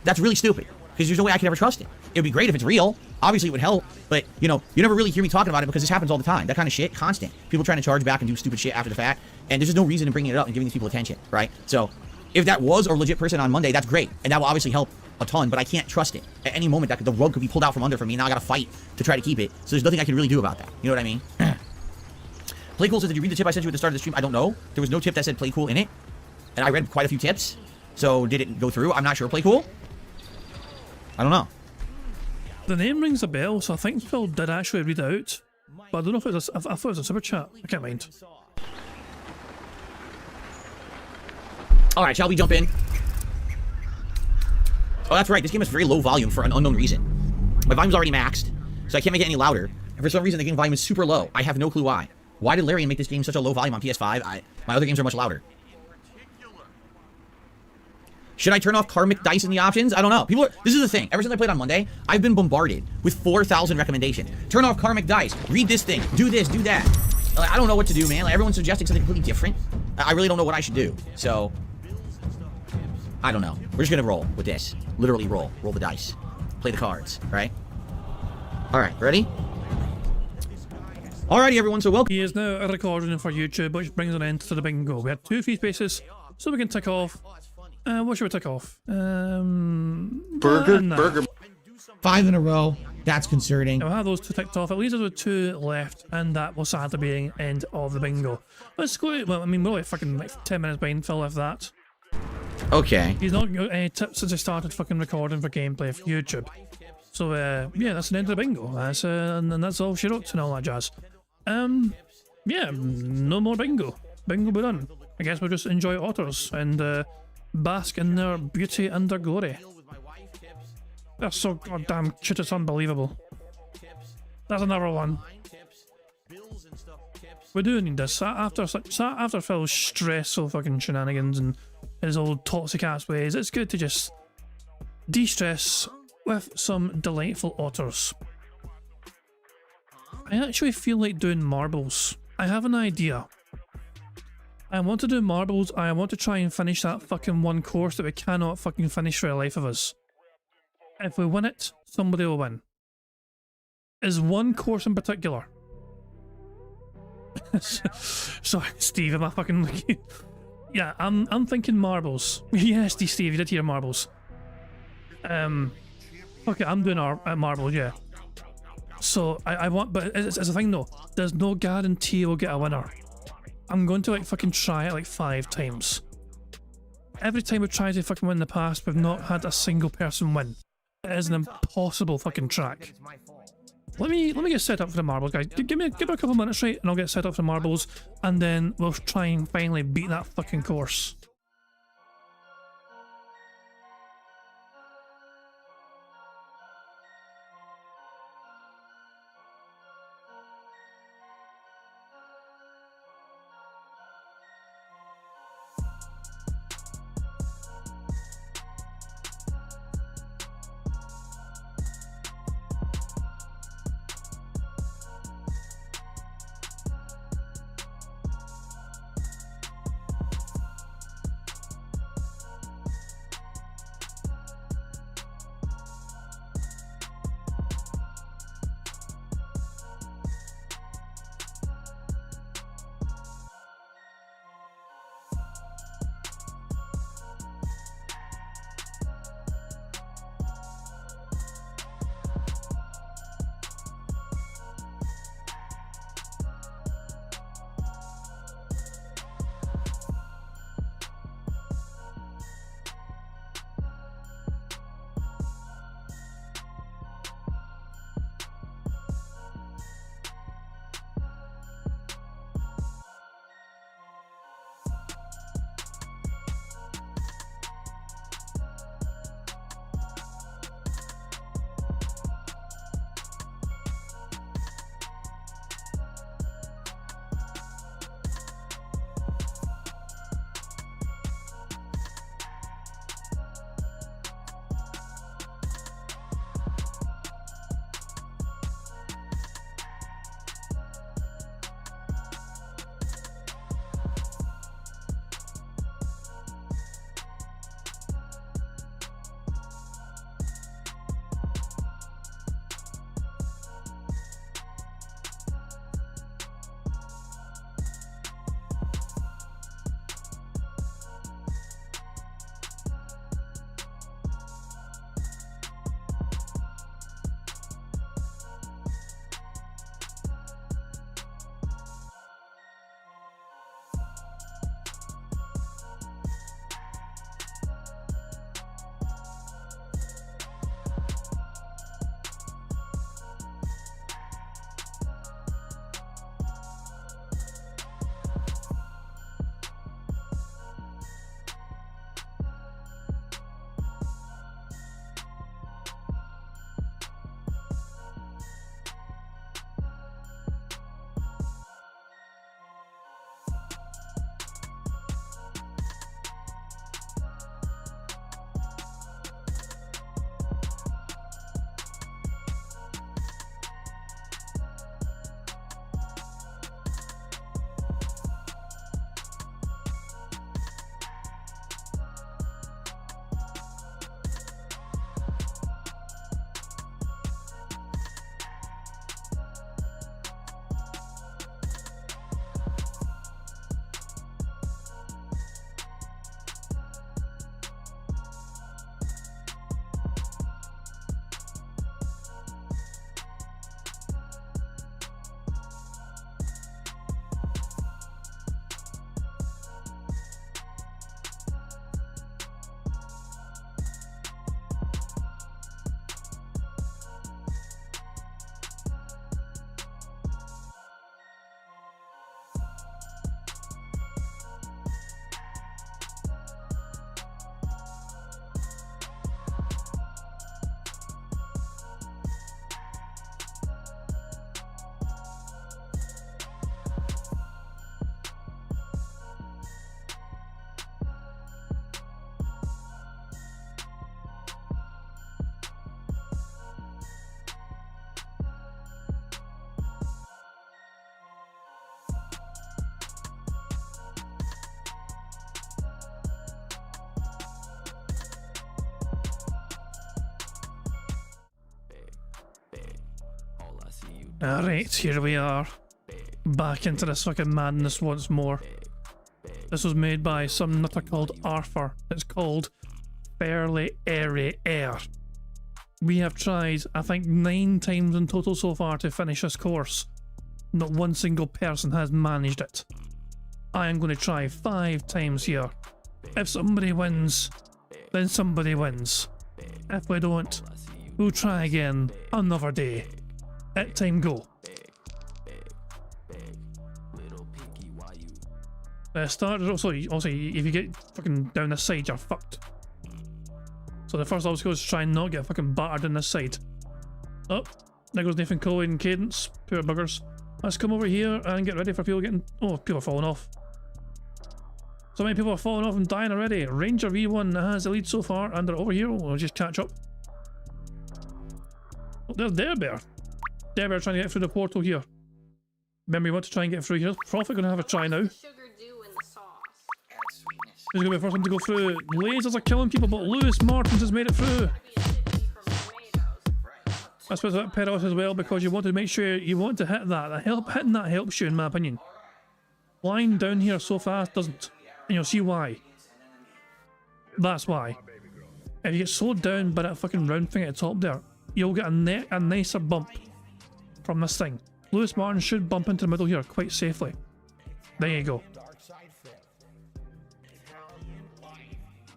that's really stupid, because there's no way I can ever trust it. It would be great if it's real. Obviously, it would help, but, you know, you never really hear me talking about it because this happens all the time. That kind of shit, constant. People trying to charge back and do stupid shit after the fact, and there's just no reason in bringing it up and giving these people attention, right? So, if that was a legit person on Monday, that's great, and that will obviously help a ton, but I can't trust it. At any moment, the rug could be pulled out from under for me, and now I gotta fight to try to keep it, so there's nothing I can really do about that. You know what I mean? Play Cool says, did you read the tip I sent you at the start of the stream? I don't know. There was no tip that said Play Cool in it, and I read quite a few tips, so did it go through? I'm not sure. Play Cool? I don't know. The name rings a bell, so I think Phil did actually read it out. But I don't know if it was I thought it was a super chat. I can't mind. Alright, shall we jump in? Oh, that's right. This game is very low volume for an unknown reason. My volume's already maxed, so I can't make it any louder. And for some reason, the game volume is super low. I have no clue why. Why did Larian make this game such a low volume on PS5? My other games are much louder. Should I turn off karmic dice in the options? I don't know. This is the thing. Ever since I played on Monday, I've been bombarded with 4,000 recommendations. Turn off karmic dice. Read this thing. Do this. Do that. I don't know what to do, man. Like, everyone's suggesting something completely different. I really don't know what I should do. So, I don't know. We're just gonna roll with this. Literally roll. Roll the dice. Play the cards. Right? All right. Ready? Alrighty, everyone. So welcome. He is now recording for YouTube, which brings an end to the bingo. We had 2 free spaces, so we can tick off. What should we tick off? Burger. 5 in a row. That's concerning. We'll have those 2 ticked off. At least there's 2 left, and that will sadly be the end of the bingo. Let's go. Well, I mean, we're like fucking like 10 minutes behind Phil if that. Okay. He's not got any tips since he started fucking recording for gameplay for YouTube. So yeah, that's the end of the bingo. That's and that's all she wrote and all that jazz. Yeah, no more bingo. Bingo be done. I guess we'll just enjoy otters and bask in their beauty and their glory. They're so goddamn cute, it's unbelievable. That's another one. We do need this. After Phil's stressful fucking shenanigans and his old toxic ass ways, it's good to just de-stress with some delightful otters. I actually feel like doing marbles. I have an idea. I want to do marbles. I want to try and finish that fucking one course that we cannot fucking finish for the life of us. If we win it, somebody will win. Is one course in particular? Sorry, Steve, am I fucking... Yeah, I'm thinking marbles. Yes, Steve, you did hear marbles. Okay, I'm doing our marbles, yeah. So, I want, but it's a thing though, there's no guarantee we'll get a winner. I'm going to like fucking try it like 5 times. Every time we've tried to fucking win in the past, we've not had a single person win. It is an impossible fucking track. Let me get set up for the marbles, guys. Give me a couple minutes, right, and I'll get set up for the marbles, and then we'll try and finally beat that fucking course. Alright, here we are. Back into this fucking madness once more. This was made by some nutter called Arthur. It's called Fairly Airy Air. We have tried, I think, 9 times in total so far to finish this course. Not one single person has managed it. I am going to try 5 times here. If somebody wins, then somebody wins. If we don't, we'll try again another day. At time go. Start also if you get fucking down this side, you're fucked. So the first obstacle is to try and not get fucking battered on this side. Oh, there goes Nathan Cohen and Cadence. Poor buggers. Let's come over here and get ready for people getting... Oh, people are falling off. So many people are falling off and dying already. Ranger V1 has the lead so far, and they're over here. We'll just catch up. Oh, there's Darebear. Darebear trying to get through the portal here. Remember, you want to try and get through here. Prophet gonna have a try now. Who's gonna be the first one to go through? Lasers are killing people, but Lewis Martins has made it through. I suppose that paid off as well because you want to make sure you want to hit that. Hitting that helps you, in my opinion. Flying down here so fast doesn't, and you'll see why. That's why. If you get slowed down by that fucking round thing at the top there, you'll get a nicer bump from this thing. Lewis Martin should bump into the middle here quite safely. There you go.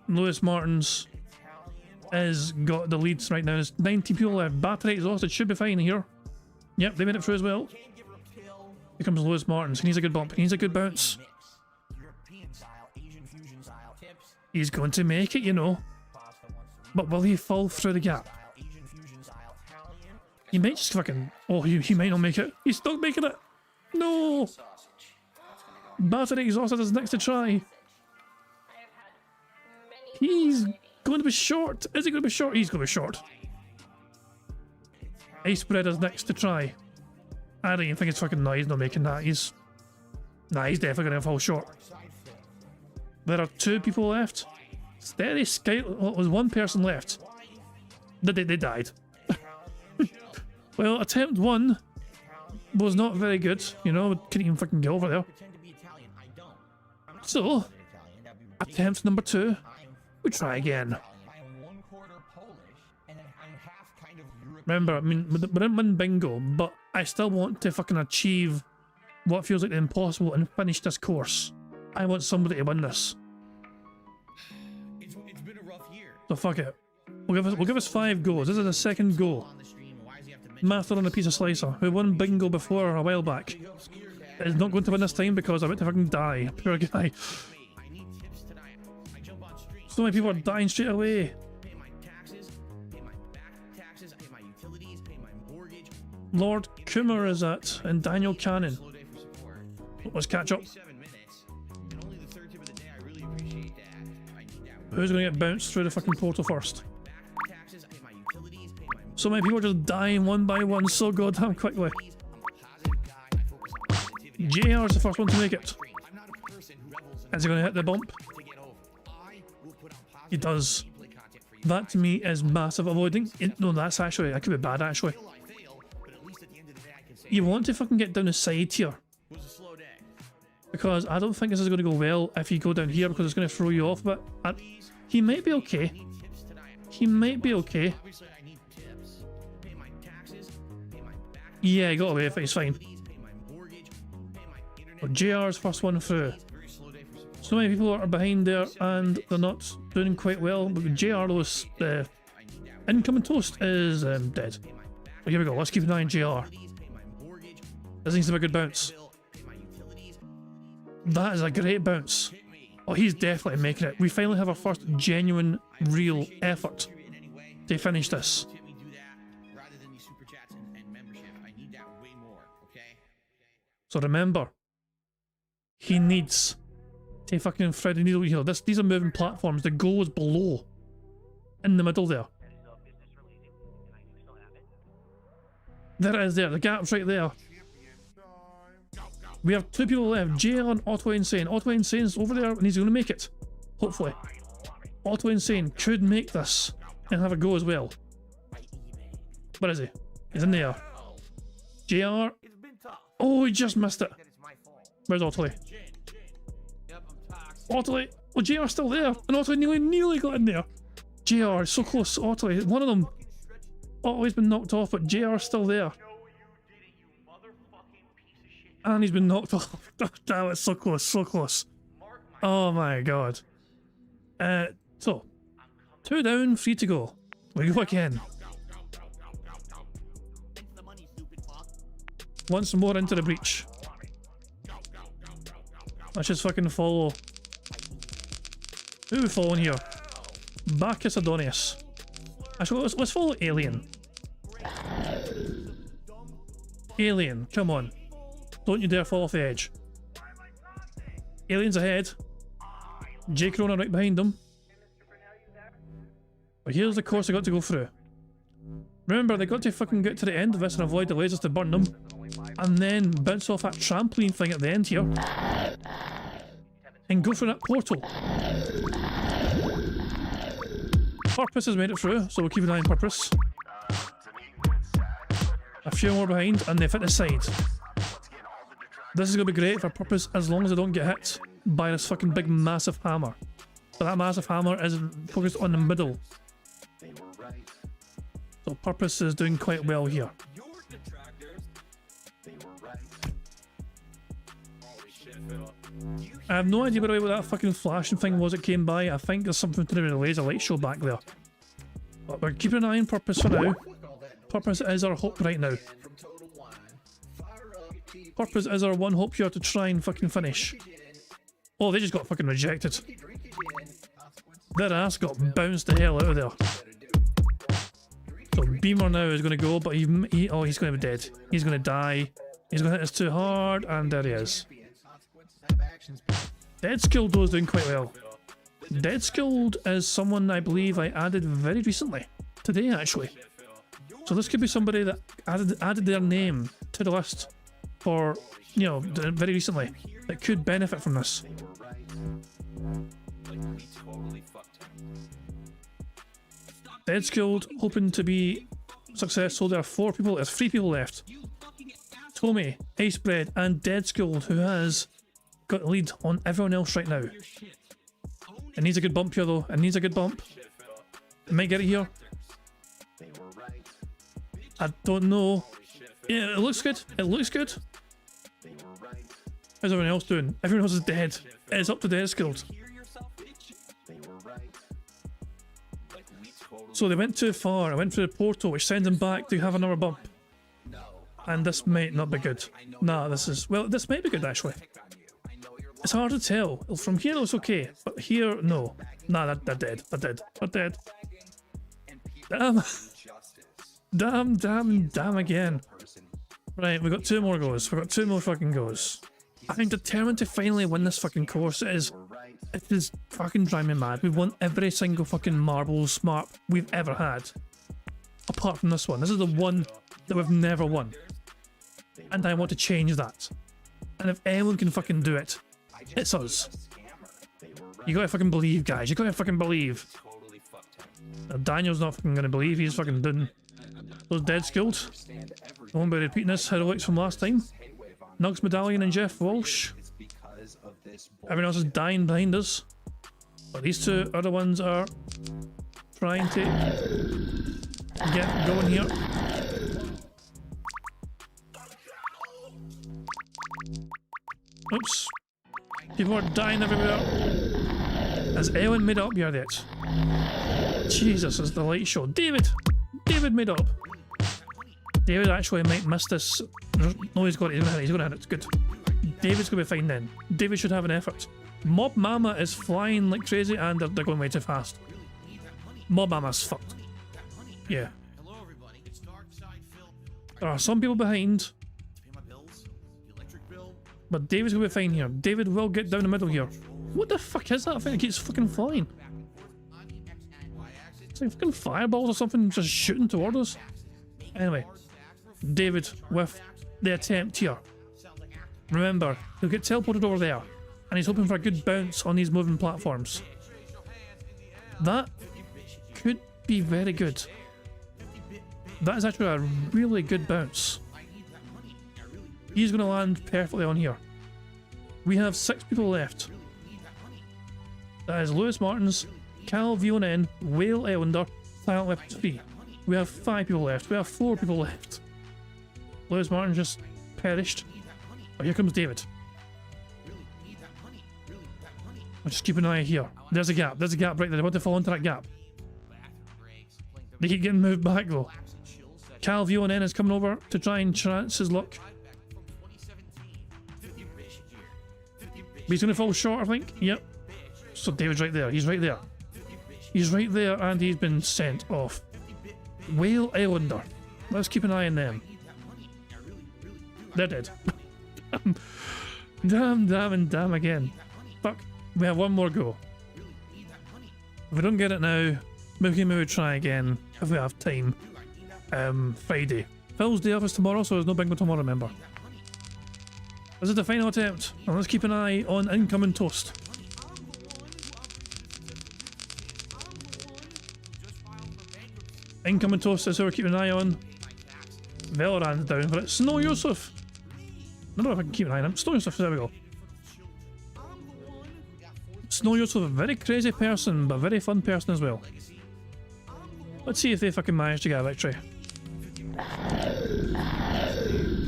Lewis Martin's has got the leads right now. There's 90 people left. Battery exhausted should be fine here. Yep, they made it through as well. Here comes Lewis Martins. He needs a good bump. He needs a good bounce. He's going to make it, you know. But will he fall through the gap? He might just fucking... Oh, he might not make it. He's still making it. No! Battery exhausted is next to try. He's going to be short. Is he going to be short? He's going to be short. Ice Spreader's next to try. I don't even think it's fucking... No, he's not making that. He's definitely going to fall short. There are 2 people left. Steady Sky... Well, it was 1 person left. They died. Well, attempt 1 was not very good. You know, couldn't even fucking get over there. So, attempt number 2. We try again. Remember, I mean, we didn't win bingo, but I still want to fucking achieve what feels like the impossible and finish this course. I want somebody to win this. It's been a rough year. So fuck it. We'll give us 5 goes. This is the 2nd go. Master on a piece of slicer, who won bingo before a while back, is not going to win this time because I'm about to fucking die. Poor guy. So many people are dying straight away. Lord Coomer is at, and Daniel Cannon. Let's catch up. Who's going to get bounced through the fucking portal first? So many people are just dying one by one so goddamn quickly. JR's the first one to make it. Is he going to hit the bump? He does. That to me is massive avoiding. No, that could be bad actually. You want to fucking get down the side here. Because I don't think this is going to go well if you go down here because it's going to throw you off a bit. He might be okay. He might be okay. Yeah, he got away with it, he's fine. But JR's first one through. So many people are behind there and they're not doing quite well, but JR, the incoming toast is dead. So here we go, let's keep an eye on JR. This needs to be a good bounce. That is a great bounce. Oh, he's definitely making it. We finally have our first genuine, real effort to finish this. So remember, he needs to fucking thread the needle here. These are moving platforms. The goal is below, in the middle there. There it is there. The gap's right there. We have 2 people left. JL and Auto Insane. Auto Insane's over there and he's going to make it. Hopefully. Auto Insane could make this and have a go as well. Where is he? He's in there. JR. Oh, he just missed it. Where's Otterley? Otterley. Oh, JR's still there. And Otterley nearly got in there. JR is so close. Otterley. One of them. Otterley's been knocked off, but JR's still there. And he's been knocked off. Damn, it's so close, so close. Oh my god. So, 2 down, 3 to go. We go again. Once more into the breach. Let's just fucking follow. Who are we following here? Bacchus Adonis. Actually, let's follow Alien. Alien, come on. Don't you dare fall off the edge. Alien's ahead. J. Corona right behind them. But here's the course they got to go through. Remember, they got to fucking get to the end of this and avoid the lasers to burn them. And then bounce off that trampoline thing at the end here. And go through that portal. Purpose has made it through, so we'll keep an eye on Purpose. A few more behind, and they've hit the side. This is going to be great for Purpose as long as they don't get hit by this fucking big massive hammer. But that massive hammer is focused on the middle. So Purpose is doing quite well here. I have no idea by the way what that fucking flashing thing was that came by. I think there's something to do with the laser light show back there. But we're keeping an eye on Purpose for now. Purpose is our hope right now. Purpose is our one hope here to try and fucking finish. Oh, they just got fucking rejected. Their ass got bounced the hell out of there. So Beamer now is going to go, but he's going to be dead. He's going to die. He's going to hit us too hard, and there he is. Dead Skilled though is doing quite well. Dead Skilled is someone I believe I added very recently. Today actually. So this could be somebody that added their name to the list for, you know, very recently. That could benefit from this. Dead Skilled hoping to be successful. There are 4 people, there's 3 people left. Tommy, Icebread, and Dead Skilled, who has got the lead on everyone else right now. It needs a good bump here though. It needs a good bump. It might get it here. I don't know. Yeah, it looks good. It looks good. How's everyone else doing? Everyone else is dead. It's up to Dead Skilled. So they went too far. I went through the portal, which sends them back to have another bump. And this might not be good. Nah, this might be good actually. It's hard to tell. From here it looks okay, but here, no. Nah, they're dead. They're dead. They're dead. Damn. Damn again. Right, we got 2 more goes. We got 2 more fucking goes. I'm determined to finally win this fucking course. It is fucking driving me mad. We've won every single fucking marbles smart we've ever had. Apart from this one. This is the one that we've never won. And I want to change that. And if anyone can fucking do it, it's us. You gotta fucking believe, guys. You gotta fucking believe. Now, Daniel's not fucking gonna believe. He's fucking done. Those Dead Skilled. I won't be repeating this heroics from last time. Nugs Medallion and Jeff Walsh. Everyone else is dying behind us. But these 2 other ones are trying to get going here. Oops. People are dying everywhere. Has anyone made up here yet? Jesus, it's the light show. David made up. David actually might miss this. No, he's got it. He's gonna hit it. Good. David's gonna be fine then. David should have an effort. Mob Mama is flying like crazy and they're going way too fast. Mob Mama's fucked. Yeah. There are some people behind. But David's gonna be fine here. David will get down the middle here. What the fuck is that thing? It keeps fucking flying. It's like fucking fireballs or something just shooting toward us. Anyway, David with the attempt here. Remember, he'll get teleported over there. And he's hoping for a good bounce on these moving platforms. That could be very good. That is actually a really good bounce. He's going to land perfectly on here. We have 6 people left. That is Lewis Martins, Cal VON, Whale Ellender, Silent Weapons 3. We have 5 people left. We have 4 people left. Lewis Martin just perished. Oh, here comes David. I'll just keep an eye here. There's a gap. There's a gap right there. I want to fall into that gap. They keep getting moved back though. Cal VON is coming over to try and chance his luck. But he's going to fall short, I think. Yep. So David's right there. He's right there. He's right there and he's been sent off. Whale Islander. Let's keep an eye on them. They're dead. Damn, damn, and damn again. Fuck. We have one more go. If we don't get it now, maybe we try again if we have time. Friday. Phil's day off is tomorrow, so there's no bingo tomorrow, remember. This is the final attempt. And let's keep an eye on incoming toast. Incoming toast is who we're keeping an eye on. Veloran's down for it. Snow Yusuf. I don't know if I can keep an eye on him. Snow Yusuf, there we go. Snow Yusuf, a very crazy person, but a very fun person as well. Let's see if they fucking manage to get a victory.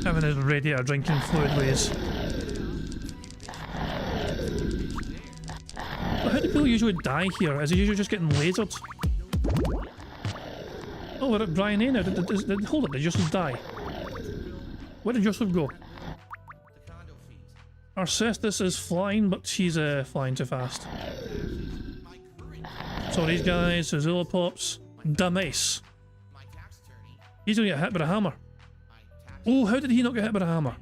Having his radiator drinking fluid ways. But how do people usually die here? Is he usually just getting lasered? Oh, we're at Brian A now. Hold it, did Joseph die? Where did Joseph go? Arcestus is flying, but she's flying too fast. So these guys, Zilla Pops, Damace. He's gonna get hit by a hammer. Oh, how did he not get hit by a hammer?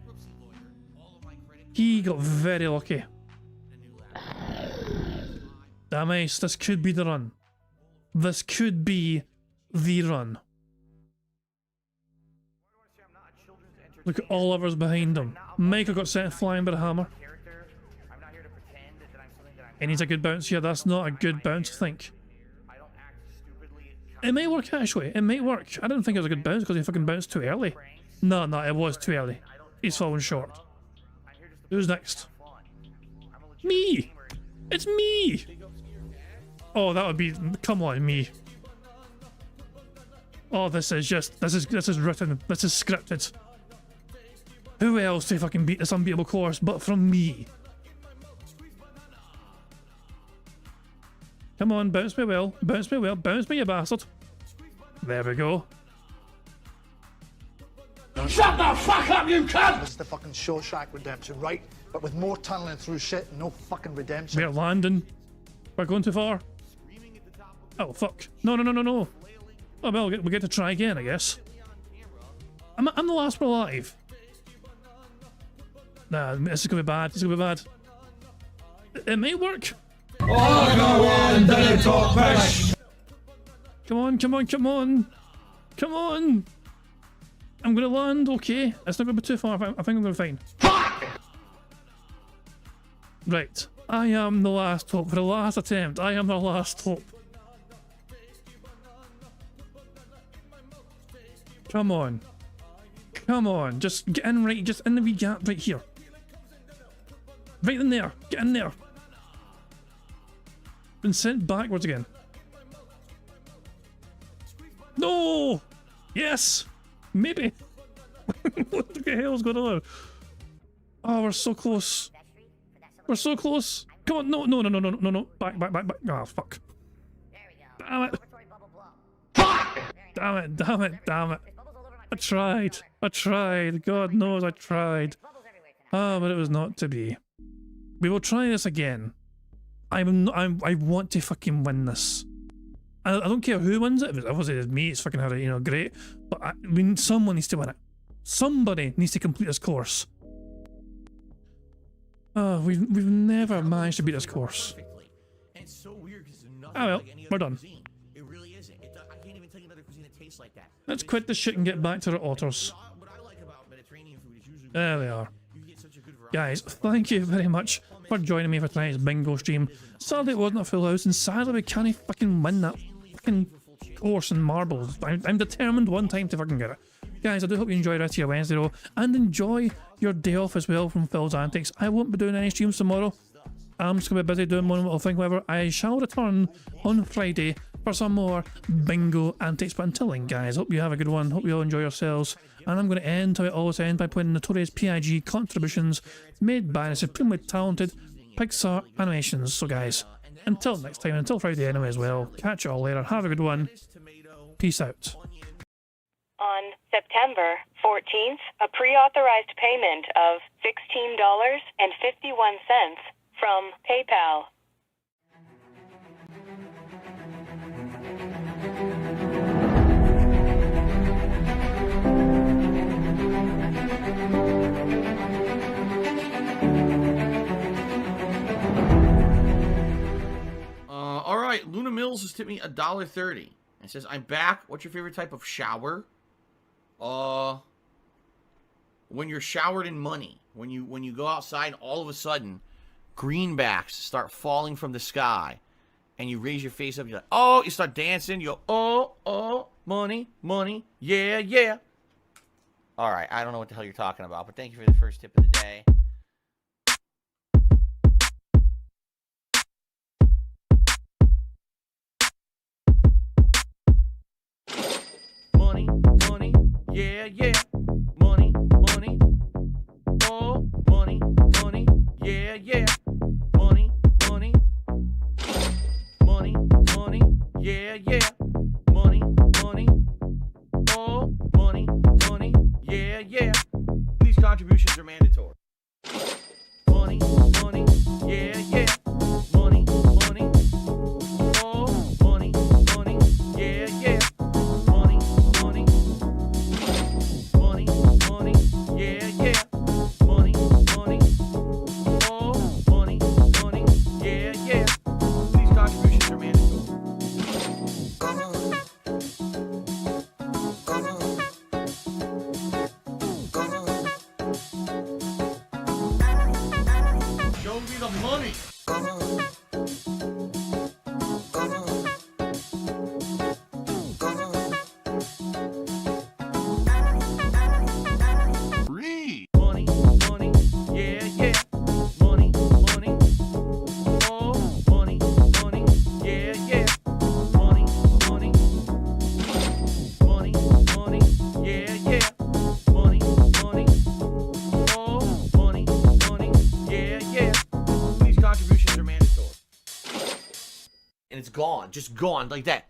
He got very lucky. Damace, this could be the run. This could be the run. Look at all others behind him. Michael got sent flying by the hammer. And he's a good bounce here. That's not a good bounce, I think. It might work actually. It might work. I didn't think it was a good bounce because he fucking bounced too early. No, it was too early. He's falling short. Who's next? Me! It's me! Oh, that would be... Come on, me. Oh, this is written. This is scripted. Who else to fucking beat this unbeatable course but from me? Come on, bounce me well. Bounce me well. Bounce me, you bastard. There we go. Shut the fuck up, you cunt! This is the fucking Shawshank Redemption, right? But with more tunneling through shit and no fucking redemption. We're landing. We're going too far. Oh, fuck. No. Oh, well, we get to try again, I guess. I'm the last one alive. Nah, this is gonna be bad. This is gonna be bad. It may work. Oh, go on, don't talk pish! Come on. I'm gonna land, okay. It's not gonna be too far. I think I'm gonna be fine. Fuck! Right. I am the last hope. For the last attempt, I am the last hope. Come on. Just get in right, just in the wee gap right here. Right in there. Get in there. Been sent backwards again. No! Yes! Maybe. What the hell's going on? Oh, we're so close. We're so close. Come on, no. Back. Oh, fuck. Damn it. Fuck! Damn it. I tried. God knows I tried. Ah, but it was not to be. We will try this again. I want to fucking win this. I don't care who wins it. If it's obviously it's me, it's fucking had it, great. But someone needs to win it. Somebody needs to complete this course. Oh, we've never managed to beat this course. Oh well, we're done. Let's quit this shit and get back to the otters. There they are. Guys, thank you very much for joining me for tonight's bingo stream. Sadly it wasn't a full house, and sadly we can't fucking win that fucking course in marbles. I'm determined one time to fucking get it. Guys, I do hope you enjoy the rest of your Wednesday, though, and enjoy your day off as well from Phil's Antics. I won't be doing any streams tomorrow. I'm just going to be busy doing one little thing, however. I shall return on Friday for some more bingo antics. But until then, guys, hope you have a good one. Hope you all enjoy yourselves. And I'm going to end how I always end by playing notorious PIG contributions made by the supremely talented Pixar Animations. So, guys, until next time, until Friday anyway as well, catch you all later. Have a good one. Peace out. On September 14th, a pre-authorized payment of $16.51 from PayPal. All right, Luna Mills has tipped me $1.30. It says, "I'm back. What's your favorite type of shower?" When you're showered in money. When you go outside, all of a sudden, greenbacks start falling from the sky, and you raise your face up. You're like, oh, you start dancing. You go, oh, money, money, yeah, yeah. All right, I don't know what the hell you're talking about, but thank you for the first tip of the day. Money, money, yeah, yeah. Money, money, oh, money, money, yeah, yeah. Money, money, money, money, yeah, yeah. Money, money, oh, money, money, yeah, yeah. These contributions are mandatory. Money, money, yeah, yeah. Money, money, oh, money, money, yeah, yeah. Money, money, money, money, yeah, yeah. Money, money, oh, money, money, yeah, yeah. These contributions are mandatory. Show me the money. Money, money, yeah, yeah. Money, money, oh, money, money, yeah, yeah. Money, money, money, money, yeah, yeah. Money, money, oh, money, money, yeah, yeah. These contributions are mandatory. And it's gone, just gone like that.